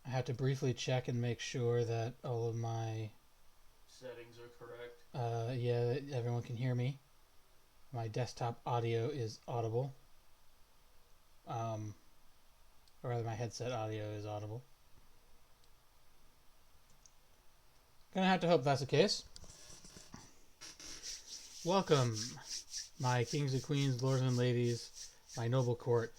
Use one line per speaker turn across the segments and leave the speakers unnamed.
I had to briefly check and make sure that all of my
settings are correct.
yeah, everyone can hear me. My desktop audio is audible. Um, or rather, my headset audio is audible. Gonna have to hope that's the case. Welcome, my kings and queens, lords and ladies, my noble court.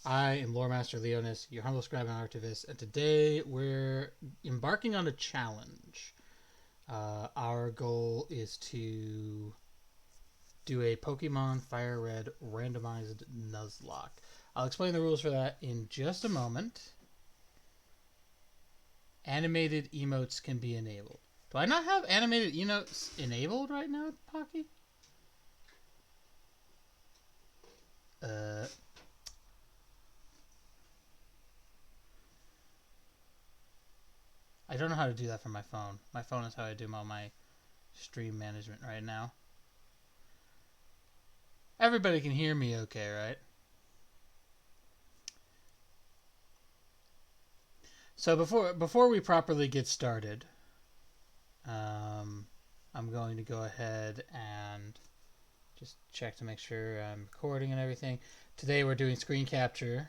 I am Lore Master Leonis, your humble scribe and archivist, and today we're embarking on a challenge. Our goal is to do a Pokemon Fire Red randomized Nuzlocke. I'll explain the rules for that in just a moment. Animated emotes can be enabled. Do I not have animated emotes enabled right now, Pocky? Uh, I don't know how to do that from my phone. My phone is how I do all my stream management right now. Everybody can hear me okay, right? So before we properly get started, I'm going to go ahead and just check to make sure I'm recording and everything. Today we're doing screen capture.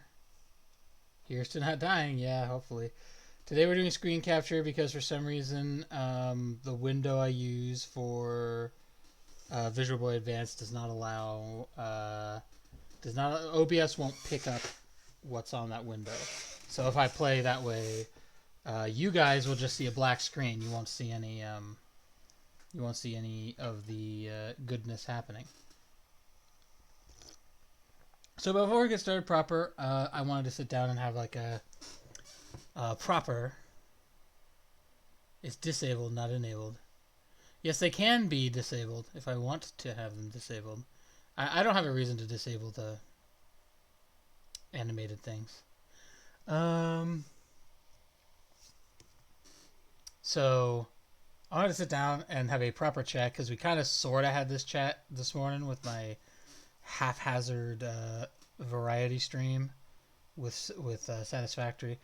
Here's to not dying, yeah, hopefully. Today we're doing screen capture because for some reason the window I use for Visual Boy Advance does not allow OBS won't pick up what's on that window. So if I play that way, you guys will just see a black screen. You won't see any of the goodness happening. So before we get started proper, I wanted to sit down and have like a proper. It's disabled, not enabled. Yes, they can be disabled if I want to have them disabled. I don't have a reason to disable the animated things. So I wanted to sit down and have a proper chat because we kind of sort of had this chat this morning with my haphazard variety stream with Satisfactory.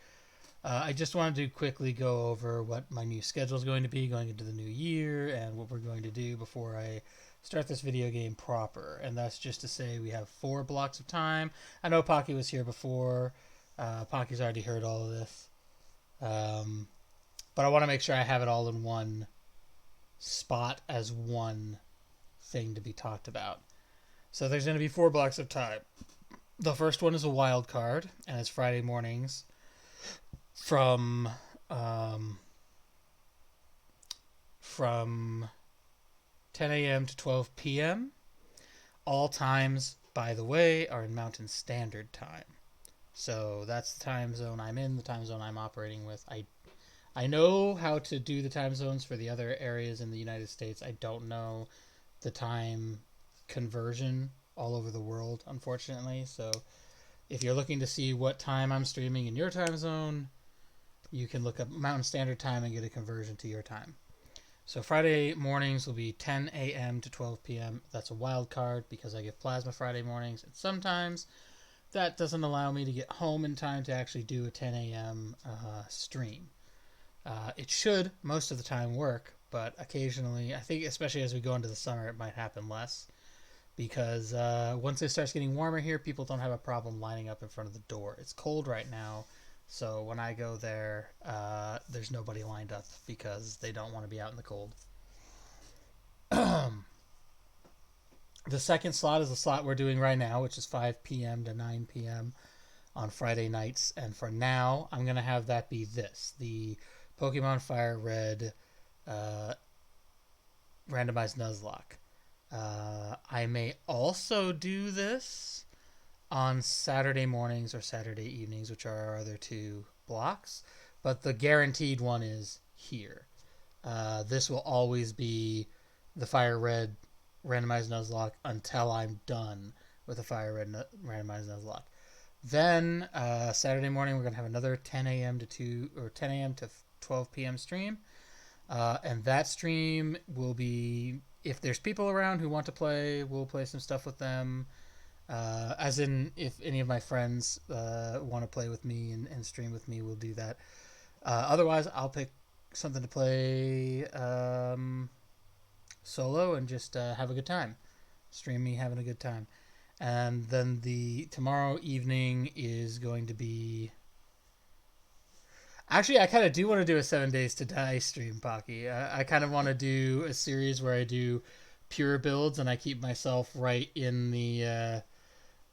I just wanted to quickly go over what my new schedule is going to be going into the new year and what we're going to do before I start this video game proper. And that's just to say we have 4 blocks of time. I know Pocky was here before. Pocky's already heard all of this. But I want to make sure I have it all in one spot as one thing to be talked about. So there's going to be 4 blocks of time. The first one is a wild card, and it's Friday mornings from 10 a.m. to 12 p.m. All times, by the way, are in Mountain Standard Time. So that's the time zone I'm in, the time zone I'm operating with. I know how to do the time zones for the other areas in the United States. I don't know the time conversion all over the world, unfortunately. So if you're looking to see what time I'm streaming in your time zone, you can look up Mountain Standard Time and get a conversion to your time. So Friday mornings will be 10 a.m. to 12 p.m. That's a wild card because I give Plasma Friday mornings, and sometimes that doesn't allow me to get home in time to actually do a 10 a.m. Stream. It should most of the time work, but occasionally, I think especially as we go into the summer, it might happen less because once it starts getting warmer here, people don't have a problem lining up in front of the door. It's cold right now, so when I go there, there's nobody lined up because they don't want to be out in the cold. The second slot is the slot we're doing right now, which is 5 p.m. to 9 p.m. on Friday nights. And for now, I'm going to have that be the Pokemon Fire Red randomized Nuzlocke. I may also do this on Saturday mornings or Saturday evenings, which are our other 2 blocks. But the guaranteed one is here. This will always be the Fire Red randomized Nuzlocke until I'm done with the Fire Red randomized Nuzlocke. Then Saturday morning we're gonna have another 10 a.m. to 10 a.m. to 12 p.m. stream, and that stream will be if there's people around who want to play, we'll play some stuff with them. As in, if any of my friends want to play with me and stream with me, we'll do that. Otherwise, I'll pick something to play solo and just have a good time. Stream me having a good time. And then the tomorrow evening is going to be. Actually, I kind of do want to do a 7 Days to Die stream, Pocky. I kind of want to do a series where I do pure builds and I keep myself right in the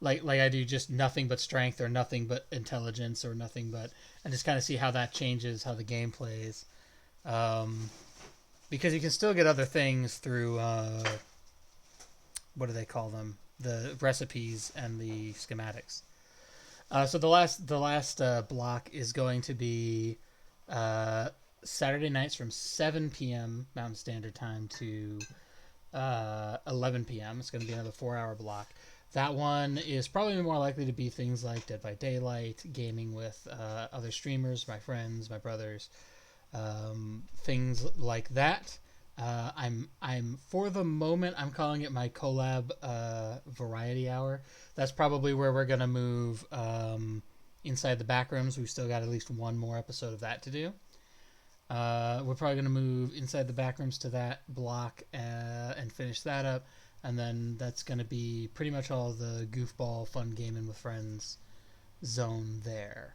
like I do just nothing but strength or nothing but intelligence or nothing but, and just kind of see how that changes how the game plays. Because you can still get other things through what do they call them? The recipes and the schematics. So the last block is going to be Saturday nights from 7 p.m. Mountain Standard Time to 11 p.m. It's going to be another 4-hour block. That one is probably more likely to be things like Dead by Daylight, gaming with other streamers, my friends, my brothers, things like that. I'm for the moment I'm calling it my collab variety hour. That's probably where we're gonna move Inside the Backrooms. We've still got at least one more episode of that to do. We're probably gonna move Inside the Backrooms to that block and finish that up, and then that's gonna be pretty much all the goofball fun gaming with friends zone there.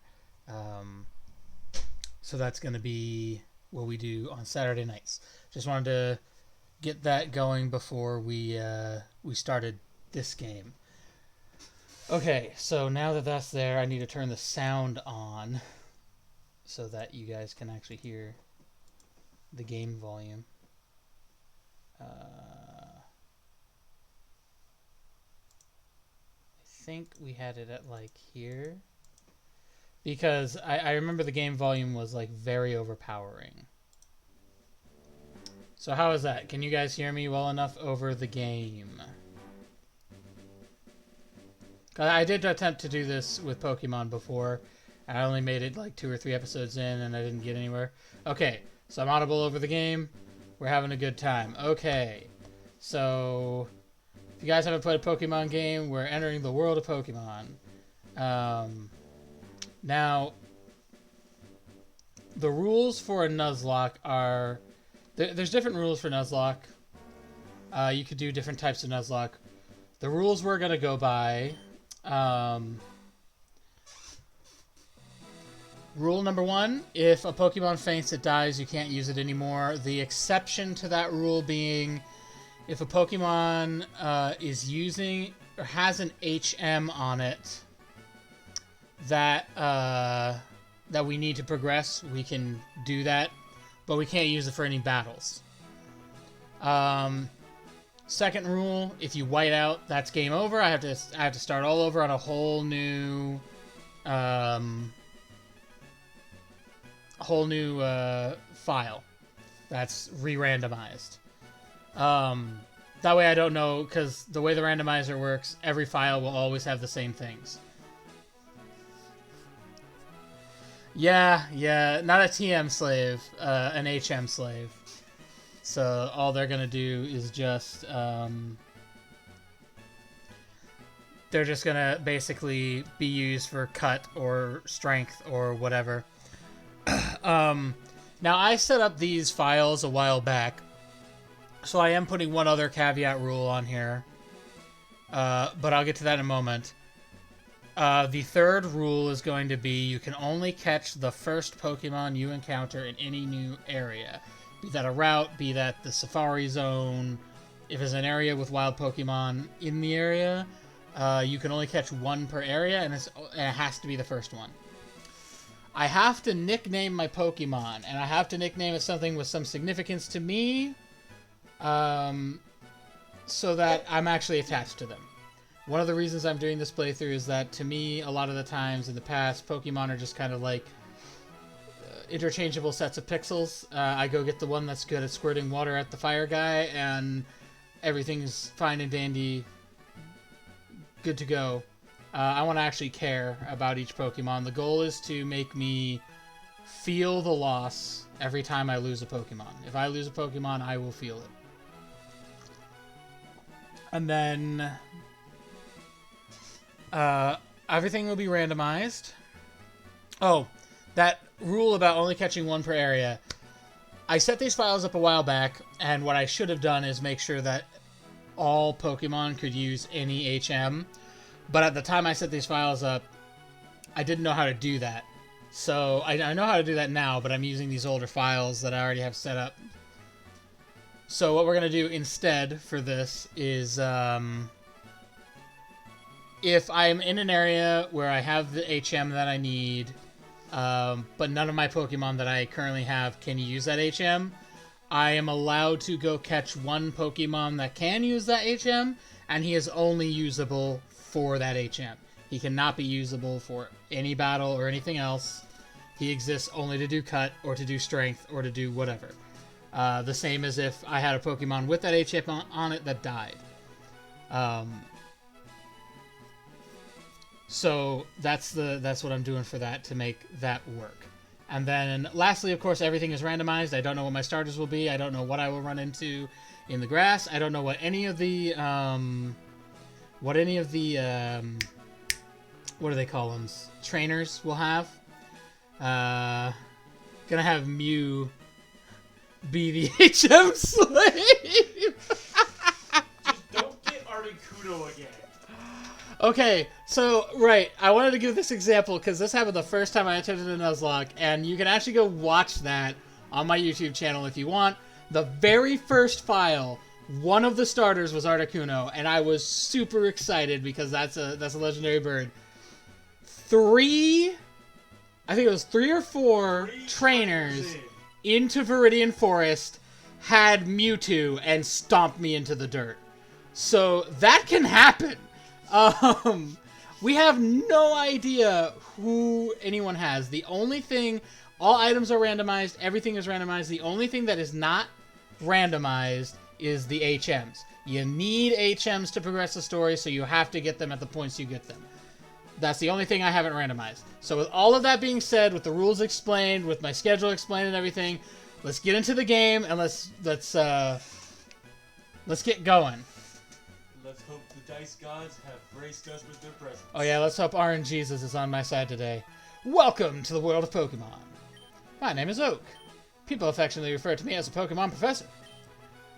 So that's gonna be what we do on Saturday nights. Just wanted to get that going before we started this game. Okay, so now that that's there, I need to turn the sound on so that you guys can actually hear the game volume. I think we had it at like here. Because I remember the game volume was like very overpowering. So how is that? Can you guys hear me well enough over the game? I did attempt to do this with Pokemon before. I only made it like 2 or 3 episodes in and I didn't get anywhere. Okay, so I'm audible over the game. We're having a good time. Okay, so if you guys haven't played a Pokemon game, we're entering the world of Pokemon. Now, the rules for a Nuzlocke are... There's different rules for Nuzlocke. You could do different types of Nuzlocke. The rules we're going to go by... rule number 1, if a Pokemon faints, it dies, you can't use it anymore. The exception to that rule being if a Pokemon is using or has an HM on it that that we need to progress, we can do that, but we can't use it for any battles. Second rule, if you white out, that's game over. I have to start all over on a whole new file that's re-randomized. That way I don't know, because the way the randomizer works, every file will always have the same things. Yeah, not a TM slave, an HM slave. So all they're gonna do is just, they're just gonna basically be used for cut or strength or whatever. Now I set up these files a while back, so I am putting one other caveat rule on here, but I'll get to that in a moment. The third rule is going to be you can only catch the first Pokemon you encounter in any new area. Be that a route, be that the Safari Zone. If it's an area with wild Pokemon in the area, you can only catch one per area, and it has to be the first one. I have to nickname my Pokemon, and I have to nickname it something with some significance to me, so that I'm actually attached to them. One of the reasons I'm doing this playthrough is that, to me, a lot of the times in the past, Pokemon are just kind of like interchangeable sets of pixels. I go get the one that's good at squirting water at the fire guy, and everything's fine and dandy, good to go. I want to actually care about each Pokemon. The goal is to make me feel the loss every time I lose a Pokemon. If I lose a Pokemon, I will feel it. And then everything will be randomized. Oh, that rule about only catching one per area. I set these files up a while back, and what I should have done is make sure that all Pokemon could use any HM. But at the time I set these files up, I didn't know how to do that. So I know how to do that now, but I'm using these older files that I already have set up. So what we're going to do instead for this is, if I'm in an area where I have the HM that I need, but none of my Pokemon that I currently have can use that HM, I am allowed to go catch one Pokemon that can use that HM, and he is only usable for that HM. He cannot be usable for any battle or anything else. He exists only to do cut, or to do strength, or to do whatever. The same as if I had a Pokemon with that HM on it that died. So that's what I'm doing for that to make that work. And then lastly, of course, everything is randomized. I don't know what my starters will be. I don't know what I will run into in the grass. I don't know what any of the what do they call them? Trainers will have. Gonna have Mew be the HM slave.
Just don't get Articuno again.
Okay, so, right, I wanted to give this example because this happened the first time I attempted a Nuzlocke, and you can actually go watch that on my YouTube channel if you want. The very first file, one of the starters was Articuno, and I was super excited because that's a legendary bird. I think it was three or four trainers into Viridian Forest had Mewtwo and stomped me into the dirt. So that can happen. We have no idea who anyone has. The only thing, all items are randomized, everything is randomized. The only thing that is not randomized is the HMs. You need HMs to progress the story, so you have to get them at the points you get them. That's the only thing I haven't randomized. So with all of that being said, with the rules explained, with my schedule explained and everything, let's get into the game and let's get going.
Let's hope the Dice Gods have graced us with their presence.
Oh yeah, let's hope RNGesus is on my side today. Welcome to the world of Pokemon. My name is Oak. People affectionately refer to me as a Pokemon professor.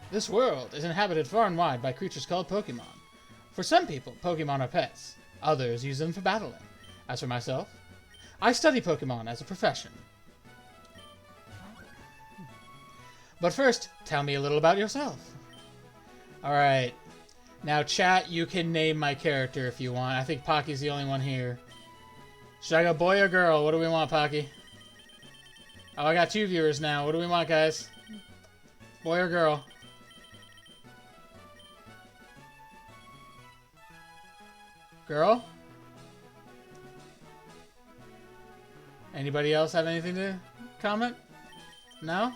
This world is inhabited far and wide by creatures called Pokemon. For some people, Pokemon are pets. Others use them for battling. As for myself, I study Pokemon as a profession. But first, tell me a little about yourself. Alright. Now, chat, you can name my character if you want. I think Pocky's the only one here. Should I go boy or girl? What do we want, Pocky? Oh, I got 2 viewers now. What do we want, guys? Boy or girl? Girl? Anybody else have anything to comment? No?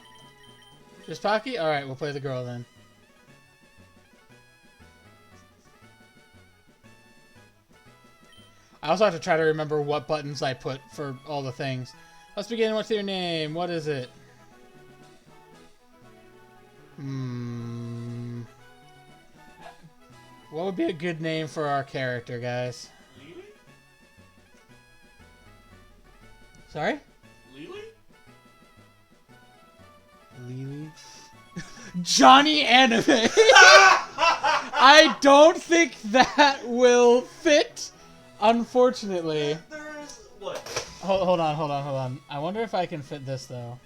Just Pocky? Alright, we'll play the girl then. I also have to try to remember what buttons I put for all the things. Let's begin with your name. What is it? What would be a good name for our character, guys?
Lily?
Sorry?
Lily?
Lily? Johnny Anime! I don't think that will fit, unfortunately.
There's what?
Hold on. I wonder if I can fit this, though.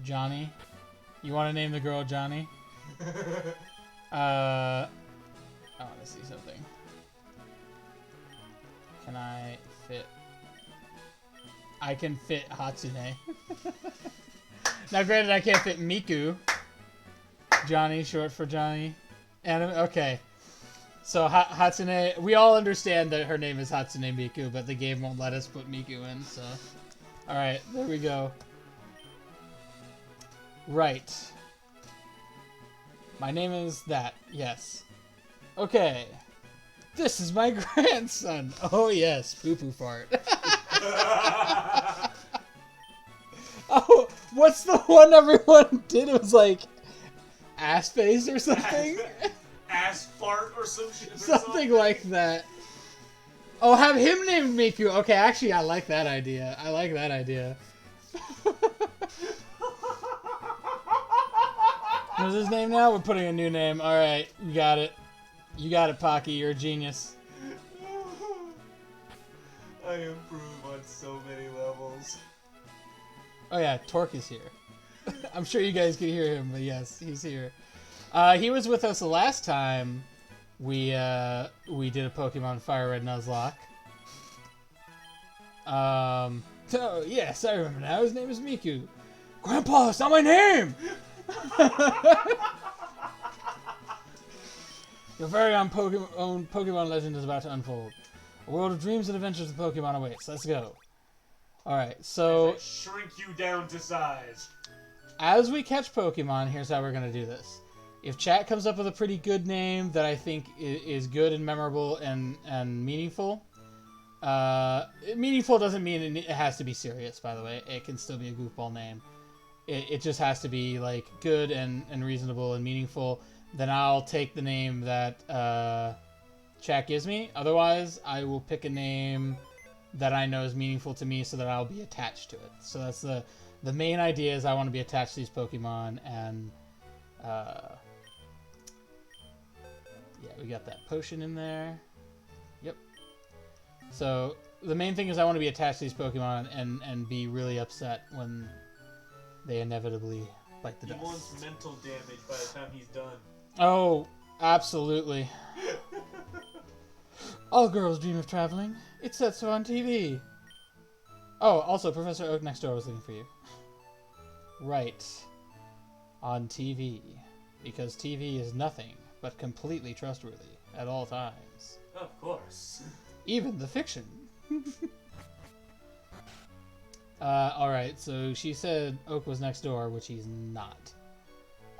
Johnny? You want to name the girl Johnny? I want to see something. Can I fit... I can fit Hatsune. Now, granted, I can't fit Miku. Johnny, short for Johnny. Anime, okay. So, Hatsune... We all understand that her name is Hatsune Miku, but the game won't let us put Miku in, so... Alright, there we go. Right. My name is that, yes. Okay. This is my grandson. Oh, yes, poo-poo fart. Oh, what's the one everyone did? It was like ass face or something?
Ass fart or some shit.
Something like that. Oh, have him named Miku. Okay, actually, I like that idea. I like that idea. What's his name now? We're putting a new name. All right, you got it. You got it, Pocky. You're a genius.
I improve on so many levels.
Oh yeah, Torque is here. I'm sure you guys can hear him, but yes, he's here. He was with us the last time we did a Pokemon Fire Red Nuzlocke. So yes, I remember now. His name is Miku. Grandpa, it's not my name. Your very own Pokemon legend is about to unfold. A world of dreams and adventures of Pokemon awaits. Let's go. Alright, so
As I shrink you down to size.
as we catch Pokemon, here's how we're going to do this. If chat comes up with a pretty good name that I think is good and memorable and meaningful, meaningful doesn't mean it has to be serious, by the way. It can still be a goofball name. It just has to be like good and reasonable and meaningful. Then I'll take the name that chat gives me. Otherwise, I will pick a name that I know is meaningful to me so that I'll be attached to it. So that's the main idea is I want to be attached to these Pokemon, and yeah, we got that potion in there. Yep. So the main thing is I want to be attached to these Pokemon and be really upset when they inevitably bite the
He
dust.
wants mental damage by the time he's done.
Oh, absolutely. All girls dream of traveling. It says so on TV. Oh, also, Professor Oak next door was looking for you. Right. On TV. Because TV is nothing but completely trustworthy at all times.
Of course.
Even the fiction. Alright, so she said Oak was next door, which he's not.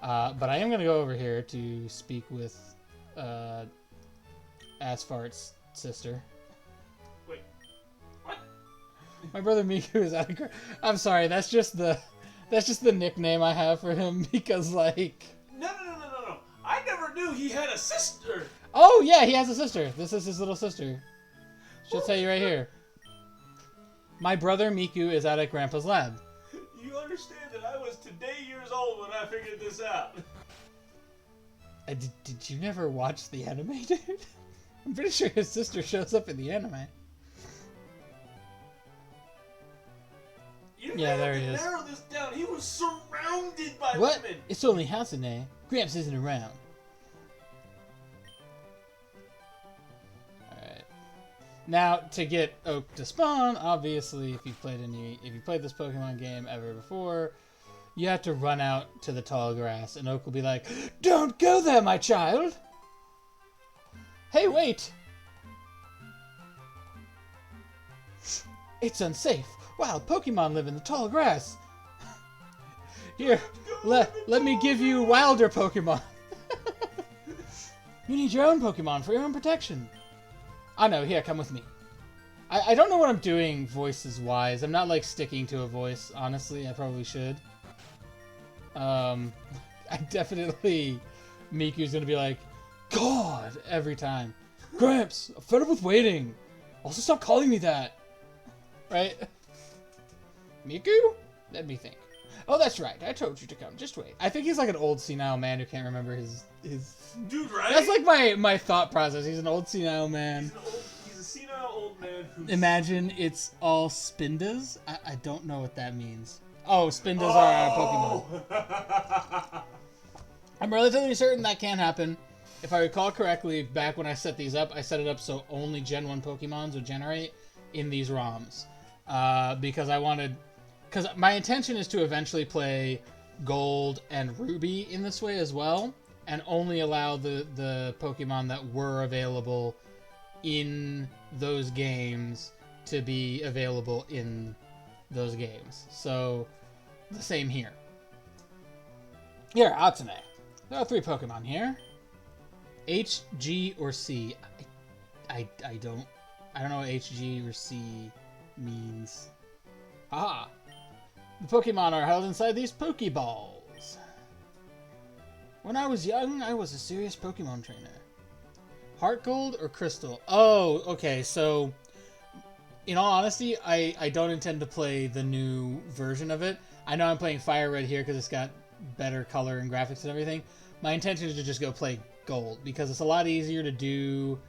But I am going to go over here to speak with Asfart's sister.
Wait. What?
My brother Miku is out of... I'm sorry, that's just the nickname I have for him because, like...
No. I never knew he had a sister.
Oh, yeah, he has a sister. This is his little sister. She'll tell you right here. My brother Miku is out at Grandpa's lab.
You understand that I was today years old when I figured this out.
Did you never watch the anime, dude? I'm pretty sure his sister shows up in the anime.
You
Yeah, there
had
he
to
is.
narrow this down. He was surrounded by
What?
women.
It's only Hatsune. Gramps isn't around. Alright. Now, to get Oak to spawn, obviously, if you've played this Pokemon game ever before, you have to run out to the tall grass, and Oak will be like, "Don't go there, my child!" Hey, wait! It's unsafe. Wild Pokemon live in the tall grass. Here, let me give you wilder Pokemon. You need your own Pokemon for your own protection. I know, here, come with me. I don't know what I'm doing voices-wise. I'm not, like, sticking to a voice, honestly. I probably should. I definitely... Miku's gonna be like, God, every time. Gramps, I'm fed up with waiting. Also, stop calling me that. Right? Miku? Let me think. Oh, that's right. I told you to come. Just wait. I think he's like an old senile man who can't remember his...
Dude, right?
That's like my thought process. He's an old senile man.
He's a senile old man who...
Imagine it's all Spindas. I don't know what that means. Oh, Spindas are Pokemon. I'm relatively certain that can happen. If I recall correctly, back when I set these up, I set it up so only Gen 1 Pokemons would generate in these ROMs. Because I wanted... Because my intention is to eventually play Gold and Ruby in this way as well, and only allow the Pokemon that were available in those games to be available in those games. So, the same here. Here, Hatsune. There are 3 Pokemon here. H, G, or C. I don't know what H, G, or C means. Haha. The Pokemon are held inside these Pokeballs. When I was young, I was a serious Pokemon trainer. Heart Gold or Crystal? Oh, okay. So, in all honesty, I don't intend to play the new version of it. I know I'm playing Fire Red here because it's got better color and graphics and everything. My intention is to just go play Gold because it's a lot easier to do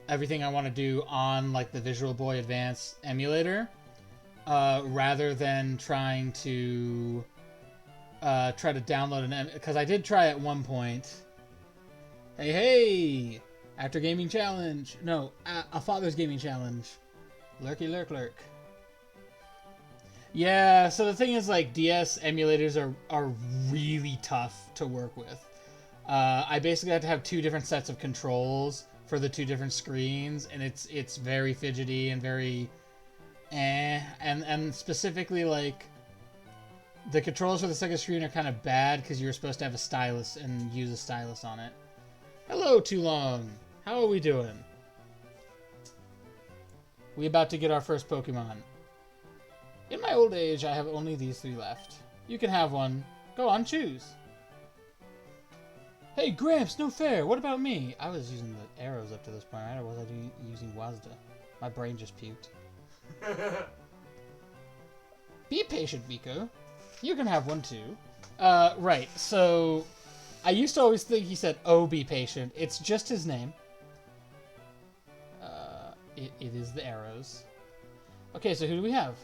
everything I want to do on like the Visual Boy Advance emulator, rather than trying to try to download because I did try at one point. Hey! After Gaming Challenge. No, a Father's Gaming Challenge. Lurky lurk lurk. Yeah, so the thing is, like, DS emulators are really tough to work with. I basically have to have two different sets of controls for the two different screens, and it's very fidgety and very and specifically, like, the controls for the second screen are kind of bad because you're supposed to have a stylus and use a stylus on it. Hello, Too Long. How are we doing? We about to get our first Pokemon. In my old age, I have only these three left. You can have one. Go on, choose. Hey, Gramps, no fair. What about me? I was using the arrows up to this point, right? Or was I using Wazda? My brain just puked. Be patient, Miko. You can have one too. Right. So, I used to always think he said, "Oh, be patient." It's just his name. It is the arrows. Okay, so who do we have?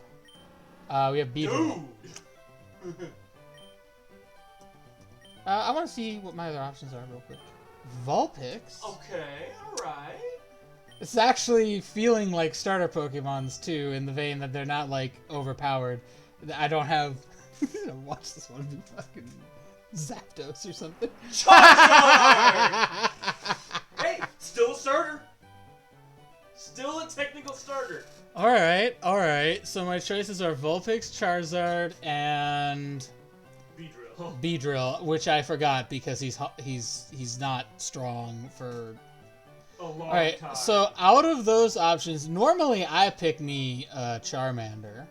We have Beedrill.
Dude!
I want to see what my other options are real quick. Vulpix?
Okay, alright.
It's actually feeling like starter Pokemons, too, in the vein that they're not, like, overpowered. I don't have... Watch this one be fucking Zapdos or something.
Charizard! Hey, still a starter. Still a technical starter.
Alright. So my choices are Vulpix, Charizard, and... Beedrill, which I forgot because he's not strong for
a long
Alright,
time.
so out of those options, normally I pick me Charmander.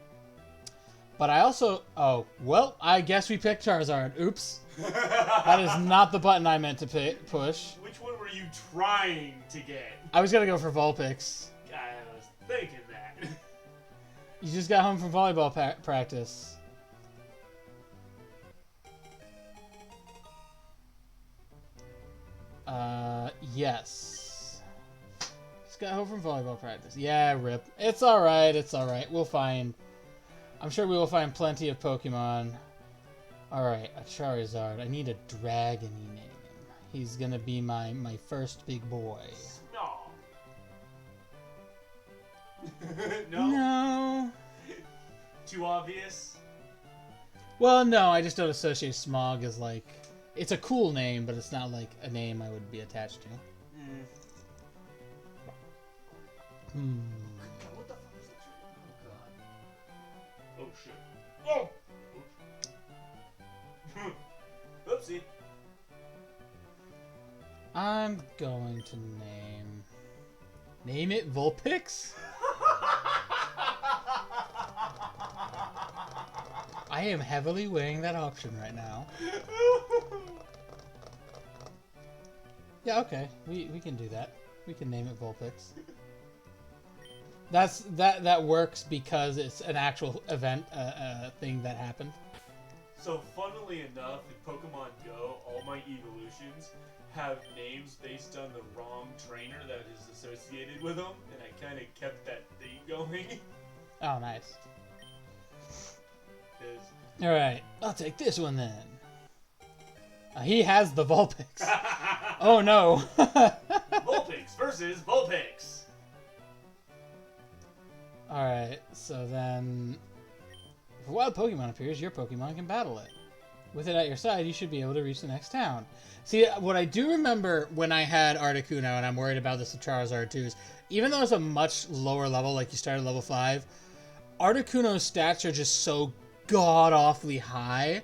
But I also... Oh, well, I guess we picked Charizard. Oops. That is not the button I meant to push.
Which one were you trying to get?
I was gonna go for Vulpix.
I was thinking that.
You just got home from volleyball practice. Yes. Just got home from volleyball practice. Yeah, rip. It's alright, We'll find... I'm sure we will find plenty of Pokemon. Alright, a Charizard. I need a dragon-y name. He's gonna be my first big boy.
No.
No.
Too obvious?
Well, no, I just don't associate Smog as, like... It's a cool name, but it's not, like, a name I would be attached to.
What the fuck is that? Oh, god. Oh, shit. Oh! Oopsie.
I'm going to name it Vulpix? I am heavily weighing that option right now. Yeah, okay. We can do that. We can name it Vulpix. That works because it's an actual event thing that happened.
So, funnily enough, in Pokemon Go, all my evolutions have names based on the wrong trainer that is associated with them, and I kind of kept that theme going.
Oh, nice. Alright, I'll take this one then. He has the Vulpix. Oh no.
Vulpix versus Vulpix.
Alright, so then... If a wild Pokemon appears, your Pokemon can battle it. With it at your side, you should be able to reach the next town. See, what I do remember when I had Articuno, and I'm worried about this with Charizard too, is even though it's a much lower level, like you start at level 5, Articuno's stats are just so god-awfully high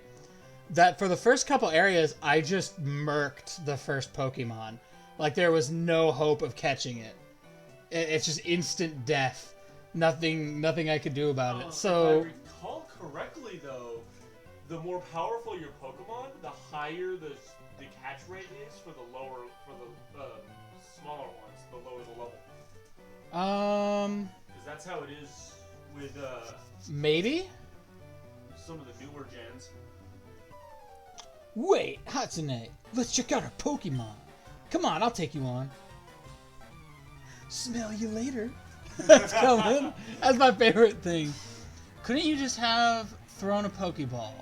that for the first couple areas, I just murked the first Pokemon. Like, there was no hope of catching it. It's just instant death. Nothing I could do about it. So...
If I recall correctly, though, the more powerful your Pokemon, the higher the catch rate is for the smaller ones. the lower the level. Because that's how it is with
Maybe?
some of the newer gens.
Wait, Hatsune, let's check out our Pokemon. Come on, I'll take you on. Smell you later. That's coming. That's my favorite thing. Couldn't you just have thrown a Pokeball?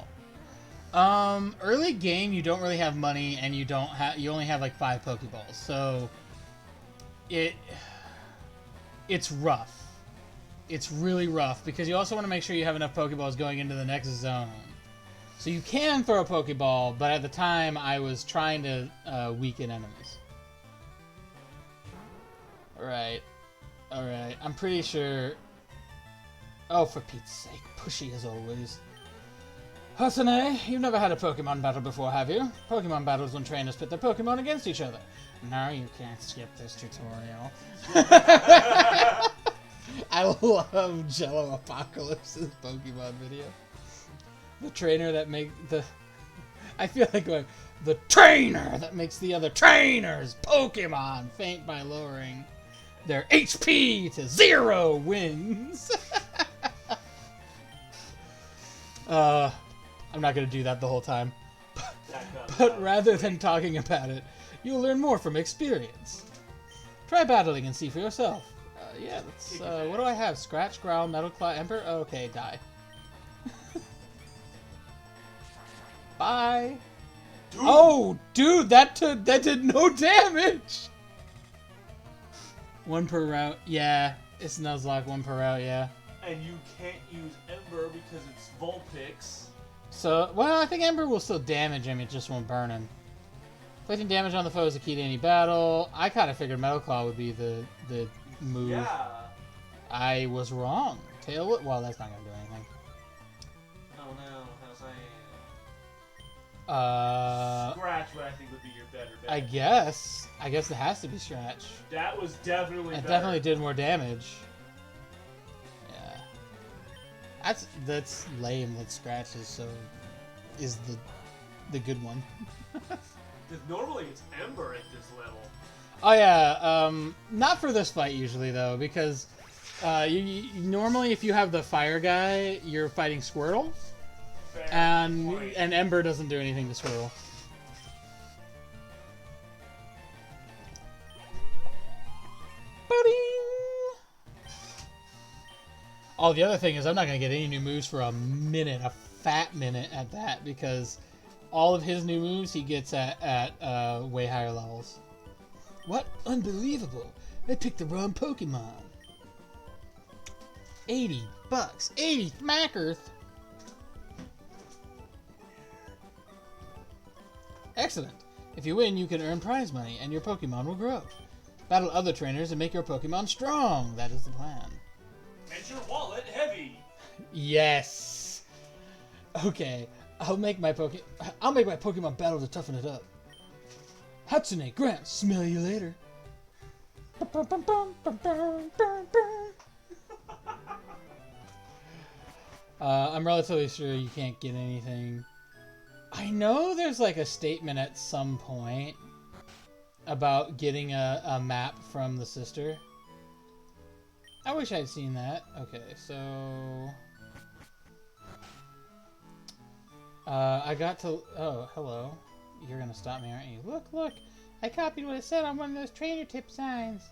Early game you don't really have money and you only have like 5 Pokeballs, so it's rough. It's really rough because you also want to make sure you have enough Pokeballs going into the next zone. So you can throw a Pokeball, but at the time I was trying to weaken enemies. Alright. Alright, I'm pretty sure... Oh, for Pete's sake, pushy as always. Hatsune, you've never had a Pokemon battle before, have you? Pokemon battles when trainers pit their Pokemon against each other. No, you can't skip this tutorial. I love Jello Apocalypse's Pokemon video. The trainer that I feel like going, the trainer that makes the other trainers Pokemon faint by lowering their HP to 0 wins. I'm not going to do that the whole time. But rather than talking about it, you'll learn more from experience. Try battling and see for yourself. Yeah, that's, what do I have? Scratch, Growl, Metal Claw, Emperor? Okay, die. Bye. Dude. Oh, dude, that did no damage. 1 per route. Yeah, it's Nuzlocke, 1 per route, yeah.
And you can't use Ember because it's Vulpix.
So, well, I think Ember will still damage him, it just won't burn him. Inflicting damage on the foe is the key to any battle. I kind of figured Metal Claw would be the move.
Yeah.
I was wrong. Tail Whip? Well, that's not going to do anything.
Oh no, how's
Scratch,
what I think would be your better bet.
I guess it has to be Scratch.
That was definitely
It
better.
definitely did more damage. Yeah. That's lame that Scratch is the good one.
Because normally it's Ember at this level.
Oh yeah, not for this fight usually though, because you normally if you have the fire guy, you're fighting Squirtle, and Ember doesn't do anything to Squirtle. Oh, the other thing is I'm not going to get any new moves for a minute, a fat minute at that, because all of his new moves he gets at way higher levels. What? Unbelievable! I picked the wrong Pokemon. $80. 80 Smackers! Excellent. If you win, you can earn prize money, and your Pokemon will grow. Battle other trainers and make your Pokemon strong. That is the plan.
Make your wallet heavy.
Yes. Okay, I'll make my Pokemon battle to toughen it up. Hatsune, Grant, smell you later. I'm relatively sure you can't get anything. I know there's like a statement at some point about getting a map from the sister. I wish I'd seen that. Okay, so... I got to... Oh, hello. You're gonna stop me, aren't you? Look! I copied what it said on one of those trainer tip signs.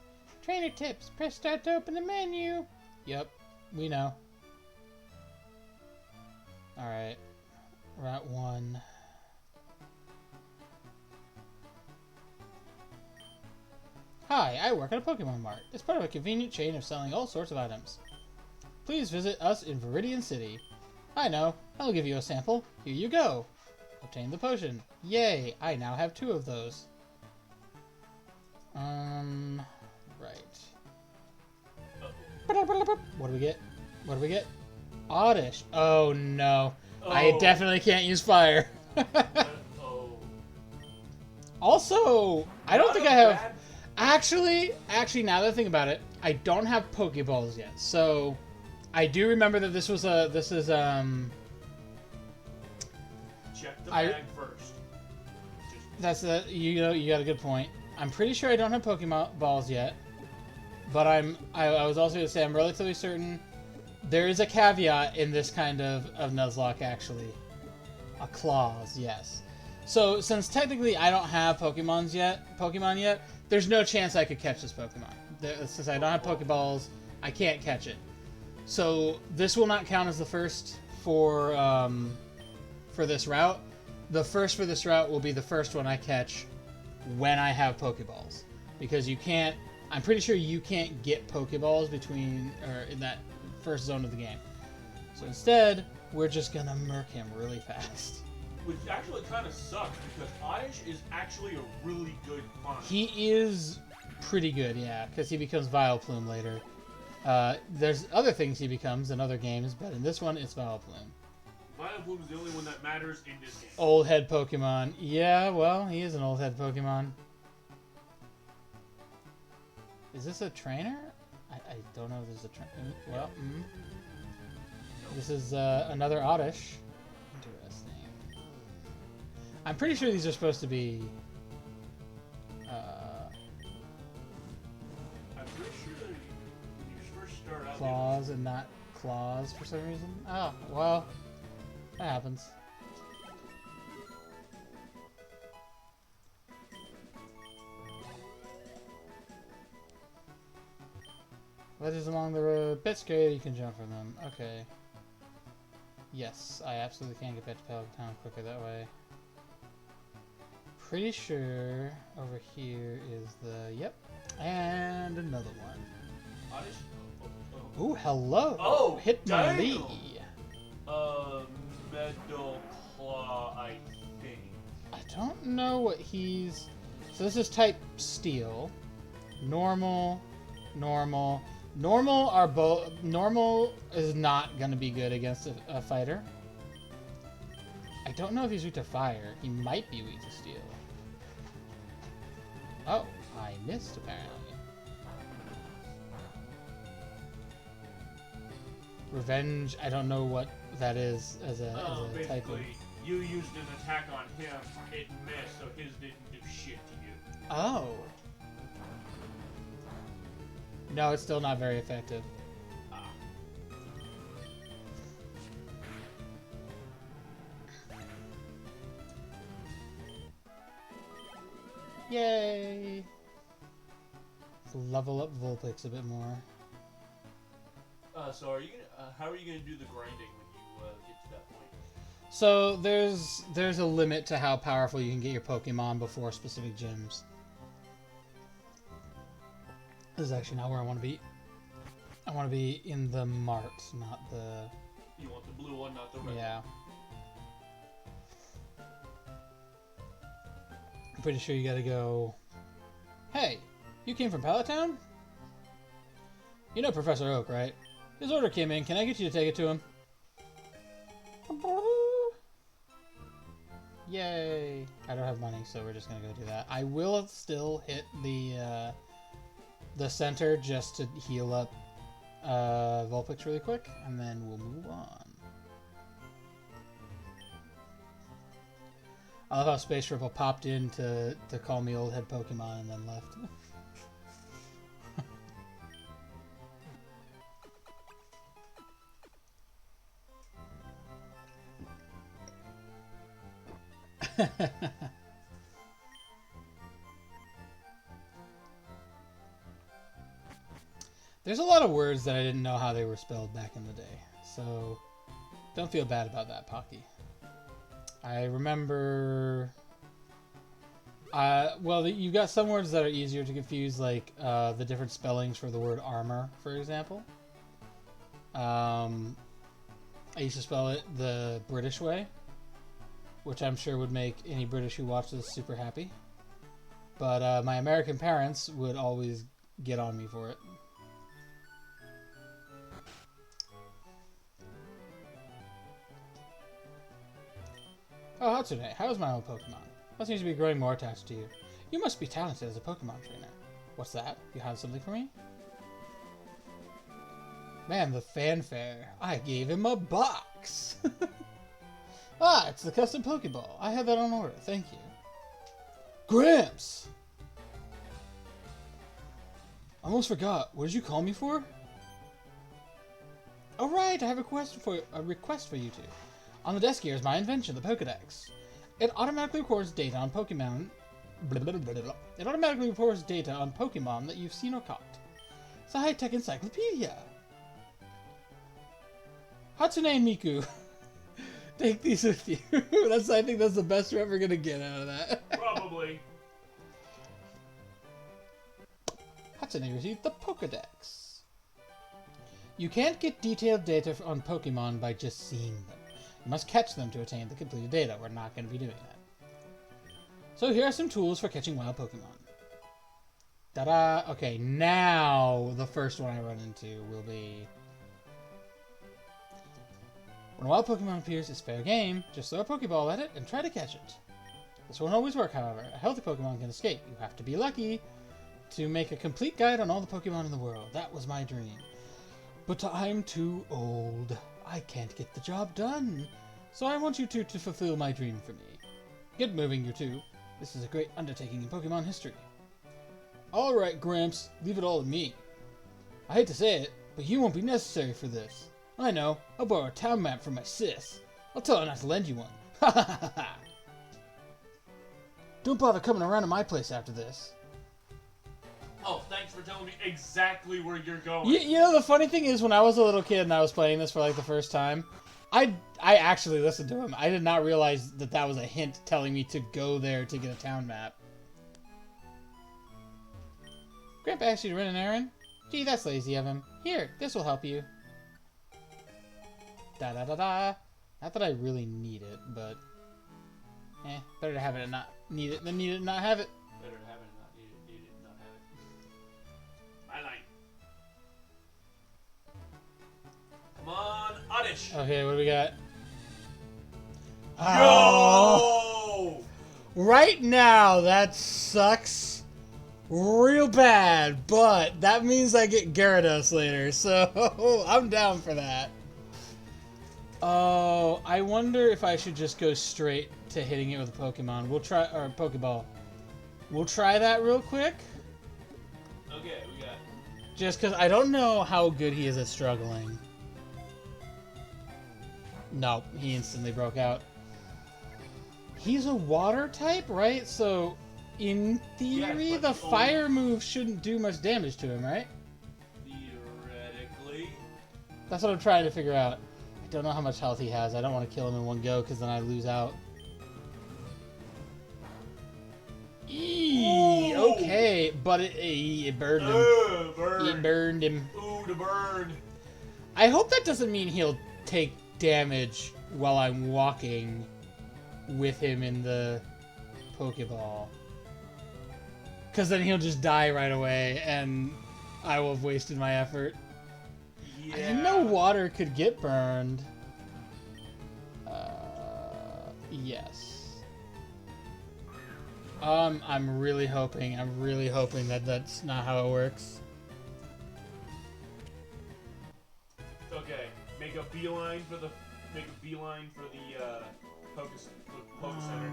Trainer tips. Press start to open the menu. Yep, we know. Alright. Route 1. Hi, I work at a Pokemon Mart. It's part of a convenient chain of selling all sorts of items. Please visit us in Viridian City. I know. I'll give you a sample. Here you go. Obtain the potion. Yay, I now have 2 of those. Right. What do we get? What do we get? Oddish. Oh no. Oh. I definitely can't use fire. Also, I don't think I have... Actually, now that I think about it, I don't have Pokeballs yet. So, I do remember that this is
Check the bag first.
That's you got a good point. I'm pretty sure I don't have Pokeballs yet. but I was also going to say I'm relatively certain there is a caveat in this kind of Nuzlocke, actually. A clause, yes. So, since technically I don't have Pokemon yet, there's no chance I could catch this Pokemon. Since I don't have Pokeballs, I can't catch it. So, this will not count as the first for this route. The first for this route will be the first one I catch when I have Pokeballs. Because you can't... I'm pretty sure you can't get Pokeballs in that first zone of the game. So instead, we're just gonna murk him really fast.
Which actually kind of sucks, because Oddish is actually a really good find.
He is pretty good, yeah, because he becomes Vileplume later. There's other things he becomes in other games, but in this one, it's Vileplume.
Vileplume is the only one that matters in this game.
Old head Pokemon. Yeah, well, he is an old head Pokemon. Is this a trainer? I don't know if this is a trainer. Well, This is another Oddish. Interesting. I'm pretty sure these are supposed to be...
I'm pretty sure that when you first start out...
claws and not claws for some reason. Oh, well, that happens. Ledges along the road. Bit scary, you can jump from them. Okay. Yes, I absolutely can get back to Pallet quicker that way. Pretty sure over here is the... Yep. And another one.
Oddish?
Ooh, hello!
Oh,
Hitmonlee!
Metal Claw, I think.
I don't know what he's... So this is type Steel. Normal. Normal are both... Normal is not going to be good against a fighter. I don't know if he's weak to fire. He might be weak to steel. Oh, I missed apparently. Revenge, I don't know what that is as a type of...
Basically, you used an attack on him, it missed, so his didn't do shit to you.
Oh. No, it's still not very effective. Yay! Let's level up Vulpix a bit more.
So are you gonna, how are you gonna do the grinding when you get to that point?
So there's a limit to how powerful you can get your Pokemon before specific gyms. This is actually not where I want to be. I want to be in the mart, not the...
You want the blue one, not the red.
Yeah. I'm pretty sure you gotta go... Hey, you came from Pallet Town? You know Professor Oak, right? His order came in. Can I get you to take it to him? Yay! I don't have money, so we're just gonna go do that. I will still hit the center just to heal up Vulpix really quick, and then we'll move on. I love how Space Ripple popped in to call me old head Pokemon and then left. There's a lot of words that I didn't know how they were spelled back in the day, so don't feel bad about that, Pocky. I remember... well, you got some words that are easier to confuse, like the different spellings for the word armor, for example. I used to spell it the British way, which I'm sure would make any British who watched this super happy. But my American parents would always get on me for it. Oh, Hatsune, how is my old Pokemon? That seems to be growing more attached to you. You must be talented as a Pokemon trainer. What's that? You have something for me? Man, the fanfare. I gave him a box! Ah, it's the custom Pokeball. I have that on order. Thank you. Gramps! almost forgot. What did you call me for? Oh right, I have a request for you two. On the desk here is my invention, the Pokedex. It automatically records data on Pokemon. It automatically reports data on Pokemon that you've seen or caught. It's a high-tech encyclopedia. Hatsune and Miku, take these with you. I think that's the best we're ever gonna get out of that.
Probably.
Hatsune received the Pokedex. You can't get detailed data on Pokemon by just seeing them. You must catch them to attain the completed data. We're not going to be doing that. So here are some tools for catching wild Pokemon. Ta-da! Okay, now the first one I run into will be... When a wild Pokemon appears, it's fair game. Just throw a Pokeball at it and try to catch it. This won't always work, however. A healthy Pokemon can escape. You have to be lucky to make a complete guide on all the Pokemon in the world. That was my dream. But I'm too old. I can't get the job done. So I want you two to fulfill my dream for me. Get moving, you two. This is a great undertaking in Pokemon history. Alright, Gramps. Leave it all to me. I hate to say it, but you won't be necessary for this. I know. I'll borrow a town map from my sis. I'll tell her not to lend you one. Ha ha ha ha! Don't bother coming around to my place after this.
Oh, thanks for telling me exactly where you're going.
You know, the funny thing is, when I was a little kid and I was playing this for like the first time, I actually listened to him. I did not realize that that was a hint telling me to go there to get a town map. Grandpa asked you to run an errand? Gee, that's lazy of him. Here, this will help you. Da-da-da-da. Not that I really need it, but... better to have it and not need it than need it and not have it.
Better to have it and not need it and not have it. My line. Come on, Oddish.
Okay, what do we got?
Yo!
Right now, that sucks real bad, but that means I get Gyarados later, so I'm down for that. Oh, I wonder if I should just go straight to hitting it with a Pokemon. We'll try, or a Pokeball. We'll try that real quick.
Okay, we got...
Just because I don't know how good he is at struggling. Nope, he instantly broke out. He's a water type, right? So, in theory,
yes,
the fire move shouldn't do much damage to him, right?
Theoretically.
That's what I'm trying to figure out. I don't know how much health he has. I don't want to kill him in one go, because then I lose out. Eee, okay, but it burned him.
Burn.
It burned him.
Ooh, the burn.
I hope that doesn't mean he'll take damage while I'm walking with him in the Pokeball. Because then he'll just die right away, and I will have wasted my effort.
Yeah.
I didn't know water could get burned. Yes. I'm really hoping that that's not how it works.
Okay, make a beeline for the Poke Center.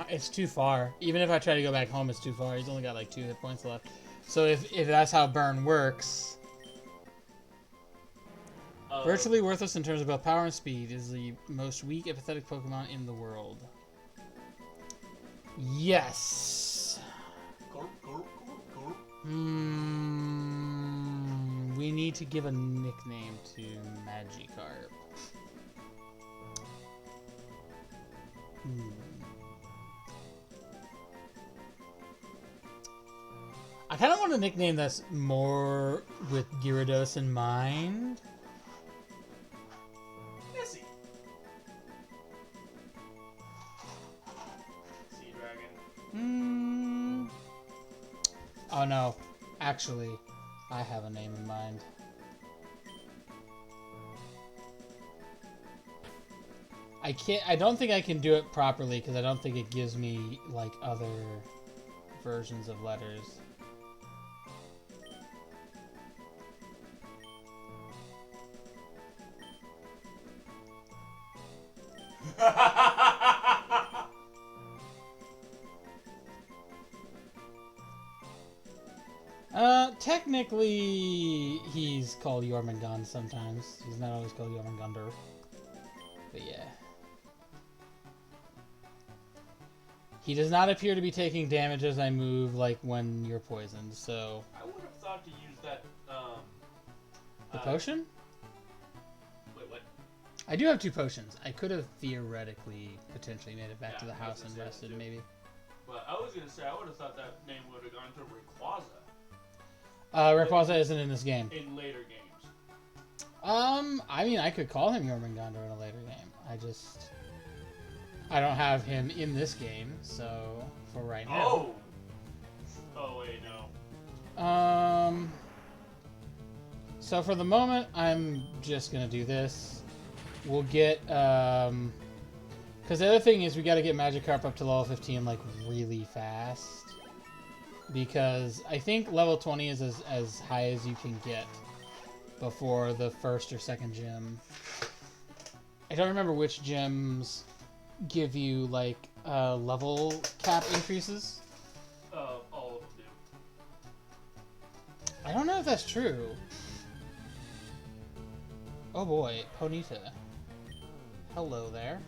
It's too far. Even if I try to go back home, it's too far. He's only got like 2 hit points left. So if that's how burn works, virtually worthless in terms of both power and speed, is the most weak and pathetic Pokemon in the world. Yes. We need to give a nickname to Magikarp. I kind of want a nickname that's more with Gyarados in mind.
Nessie. Sea Dragon.
Oh no, actually, I have a name in mind. I don't think I can do it properly because I don't think it gives me like other versions of letters. technically, he's called Jormungand sometimes. He's not always called Jormungandr. But yeah. He does not appear to be taking damage as I move, like when you're poisoned, so...
I would have thought to use that,
The potion?
Wait, what?
I do have 2 potions. I could have theoretically, potentially made it back
Yeah,
to the
I was
house
gonna
and
say that
rested,
too.
maybe.
But I was gonna say, I would have thought that name would have gone to Rayquaza
Rayquaza isn't in this game.
in later games.
I mean, I could call him Jormungandr in a later game. I don't have him in this game, so for right now.
Oh! Oh, wait, no.
So for the moment, I'm just gonna do this. We'll get, because the other thing is we gotta get Magikarp up to level 15, like, really fast. Because I think level 20 is as high as you can get before the first or second gym. I don't remember which gyms give you, like, level cap increases.
All of them do.
I don't know if that's true. Oh boy, Ponyta. Hello there.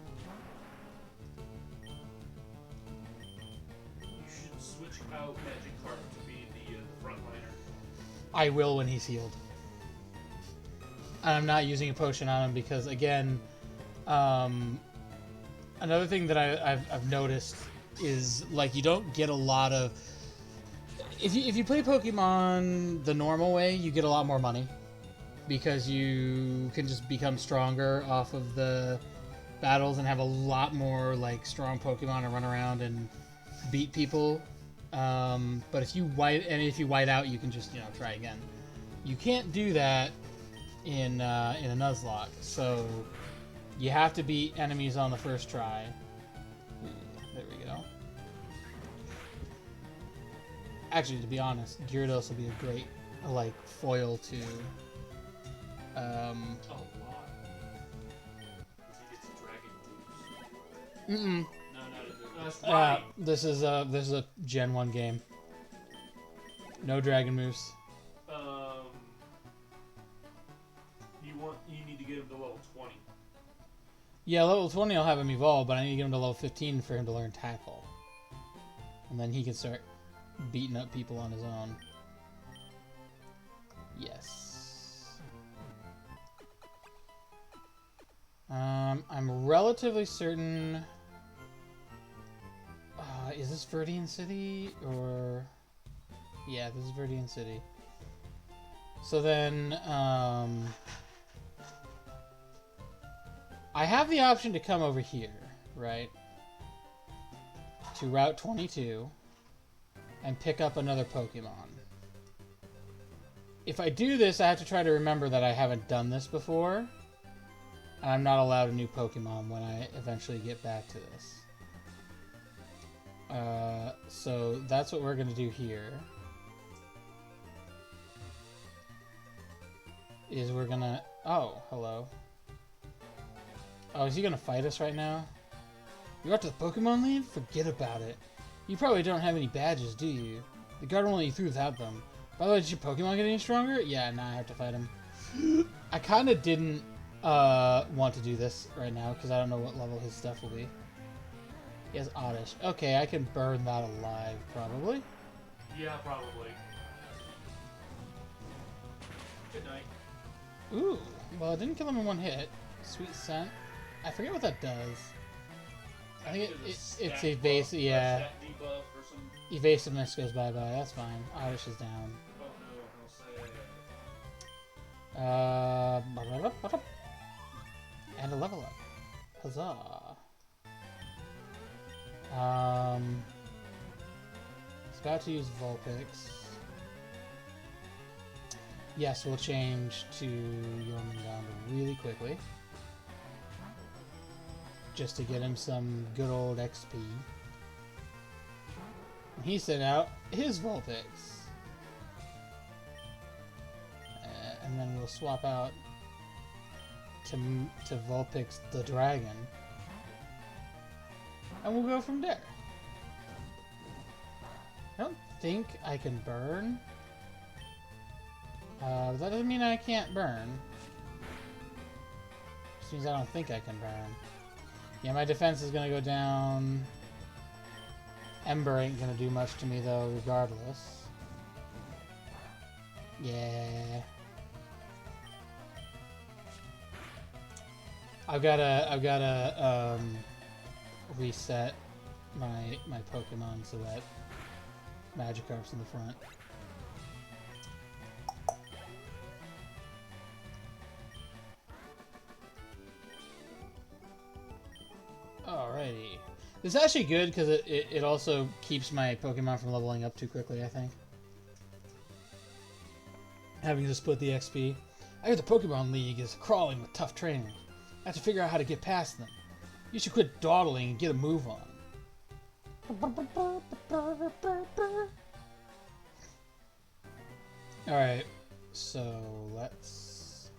You should switch out Magikarp to be the frontliner.
I will when he's healed. I'm not using a potion on him because, again, another thing that I've noticed is, like, you don't get a lot of... If you play Pokemon the normal way, you get a lot more money. Because you can just become stronger off of the battles and have a lot more, like, strong Pokemon to run around and beat people. But if you white out, you can just, try again. You can't do that in a Nuzlocke, so you have to beat enemies on the first try. There we go. Actually, to be honest, Gyarados will be a great, like, foil to...
Oh, wow. Because he gets dragon moves.
Mm-mm.
No, that's why.
This is a Gen 1 game. No dragon moves.
You need to get him to level 20.
Yeah, level 20 I'll have him evolve, but I need to get him to level 15 for him to learn Tackle. And then he can start beating up people on his own. Yes. I'm relatively certain... is this Viridian City, or... Yeah, this is Viridian City. So then, I have the option to come over here, right? To Route 22 and pick up another Pokemon. If I do this, I have to try to remember that I haven't done this before. And I'm not allowed a new Pokemon when I eventually get back to this. So that's what we're going to do here. Is we're going to... Oh, hello. Oh, is he going to fight us right now? You're up to the Pokemon League? Forget about it. You probably don't have any badges, do you? The guard won't let you through without them. By the way, did your Pokemon get any stronger? Yeah, now I have to fight him. I kind of didn't want to do this right now because I don't know what level his stuff will be. He has Oddish. Okay, I can burn that alive, probably.
Yeah, probably. Good night.
Ooh, well, it didn't kill him in one hit. Sweet Scent. I forget what that does. I think it's evasive, yeah.
Stat debuff or some...
Evasiveness goes bye-bye, that's fine. Oddish is down.
Oh no, he'll say...
And a level up. Huzzah. It's about to use Vulpix. Yes, we'll change to Jormungandr really quickly. Just to get him some good old XP. And he sent out his Vulpix. And then we'll swap out to Vulpix the Dragon. And we'll go from there. I don't think I can burn. That doesn't mean I can't burn. Just means I don't think I can burn. Yeah, my defense is gonna go down. Ember ain't gonna do much to me though, regardless. Yeah. I've gotta reset my Pokemon so that Magikarp's in the front. Alrighty. This is actually good because it also keeps my Pokemon from leveling up too quickly, I think. Having to split the XP. I hear the Pokemon League is crawling with tough training. I have to figure out how to get past them. You should quit dawdling and get a move on. Alright, so let's...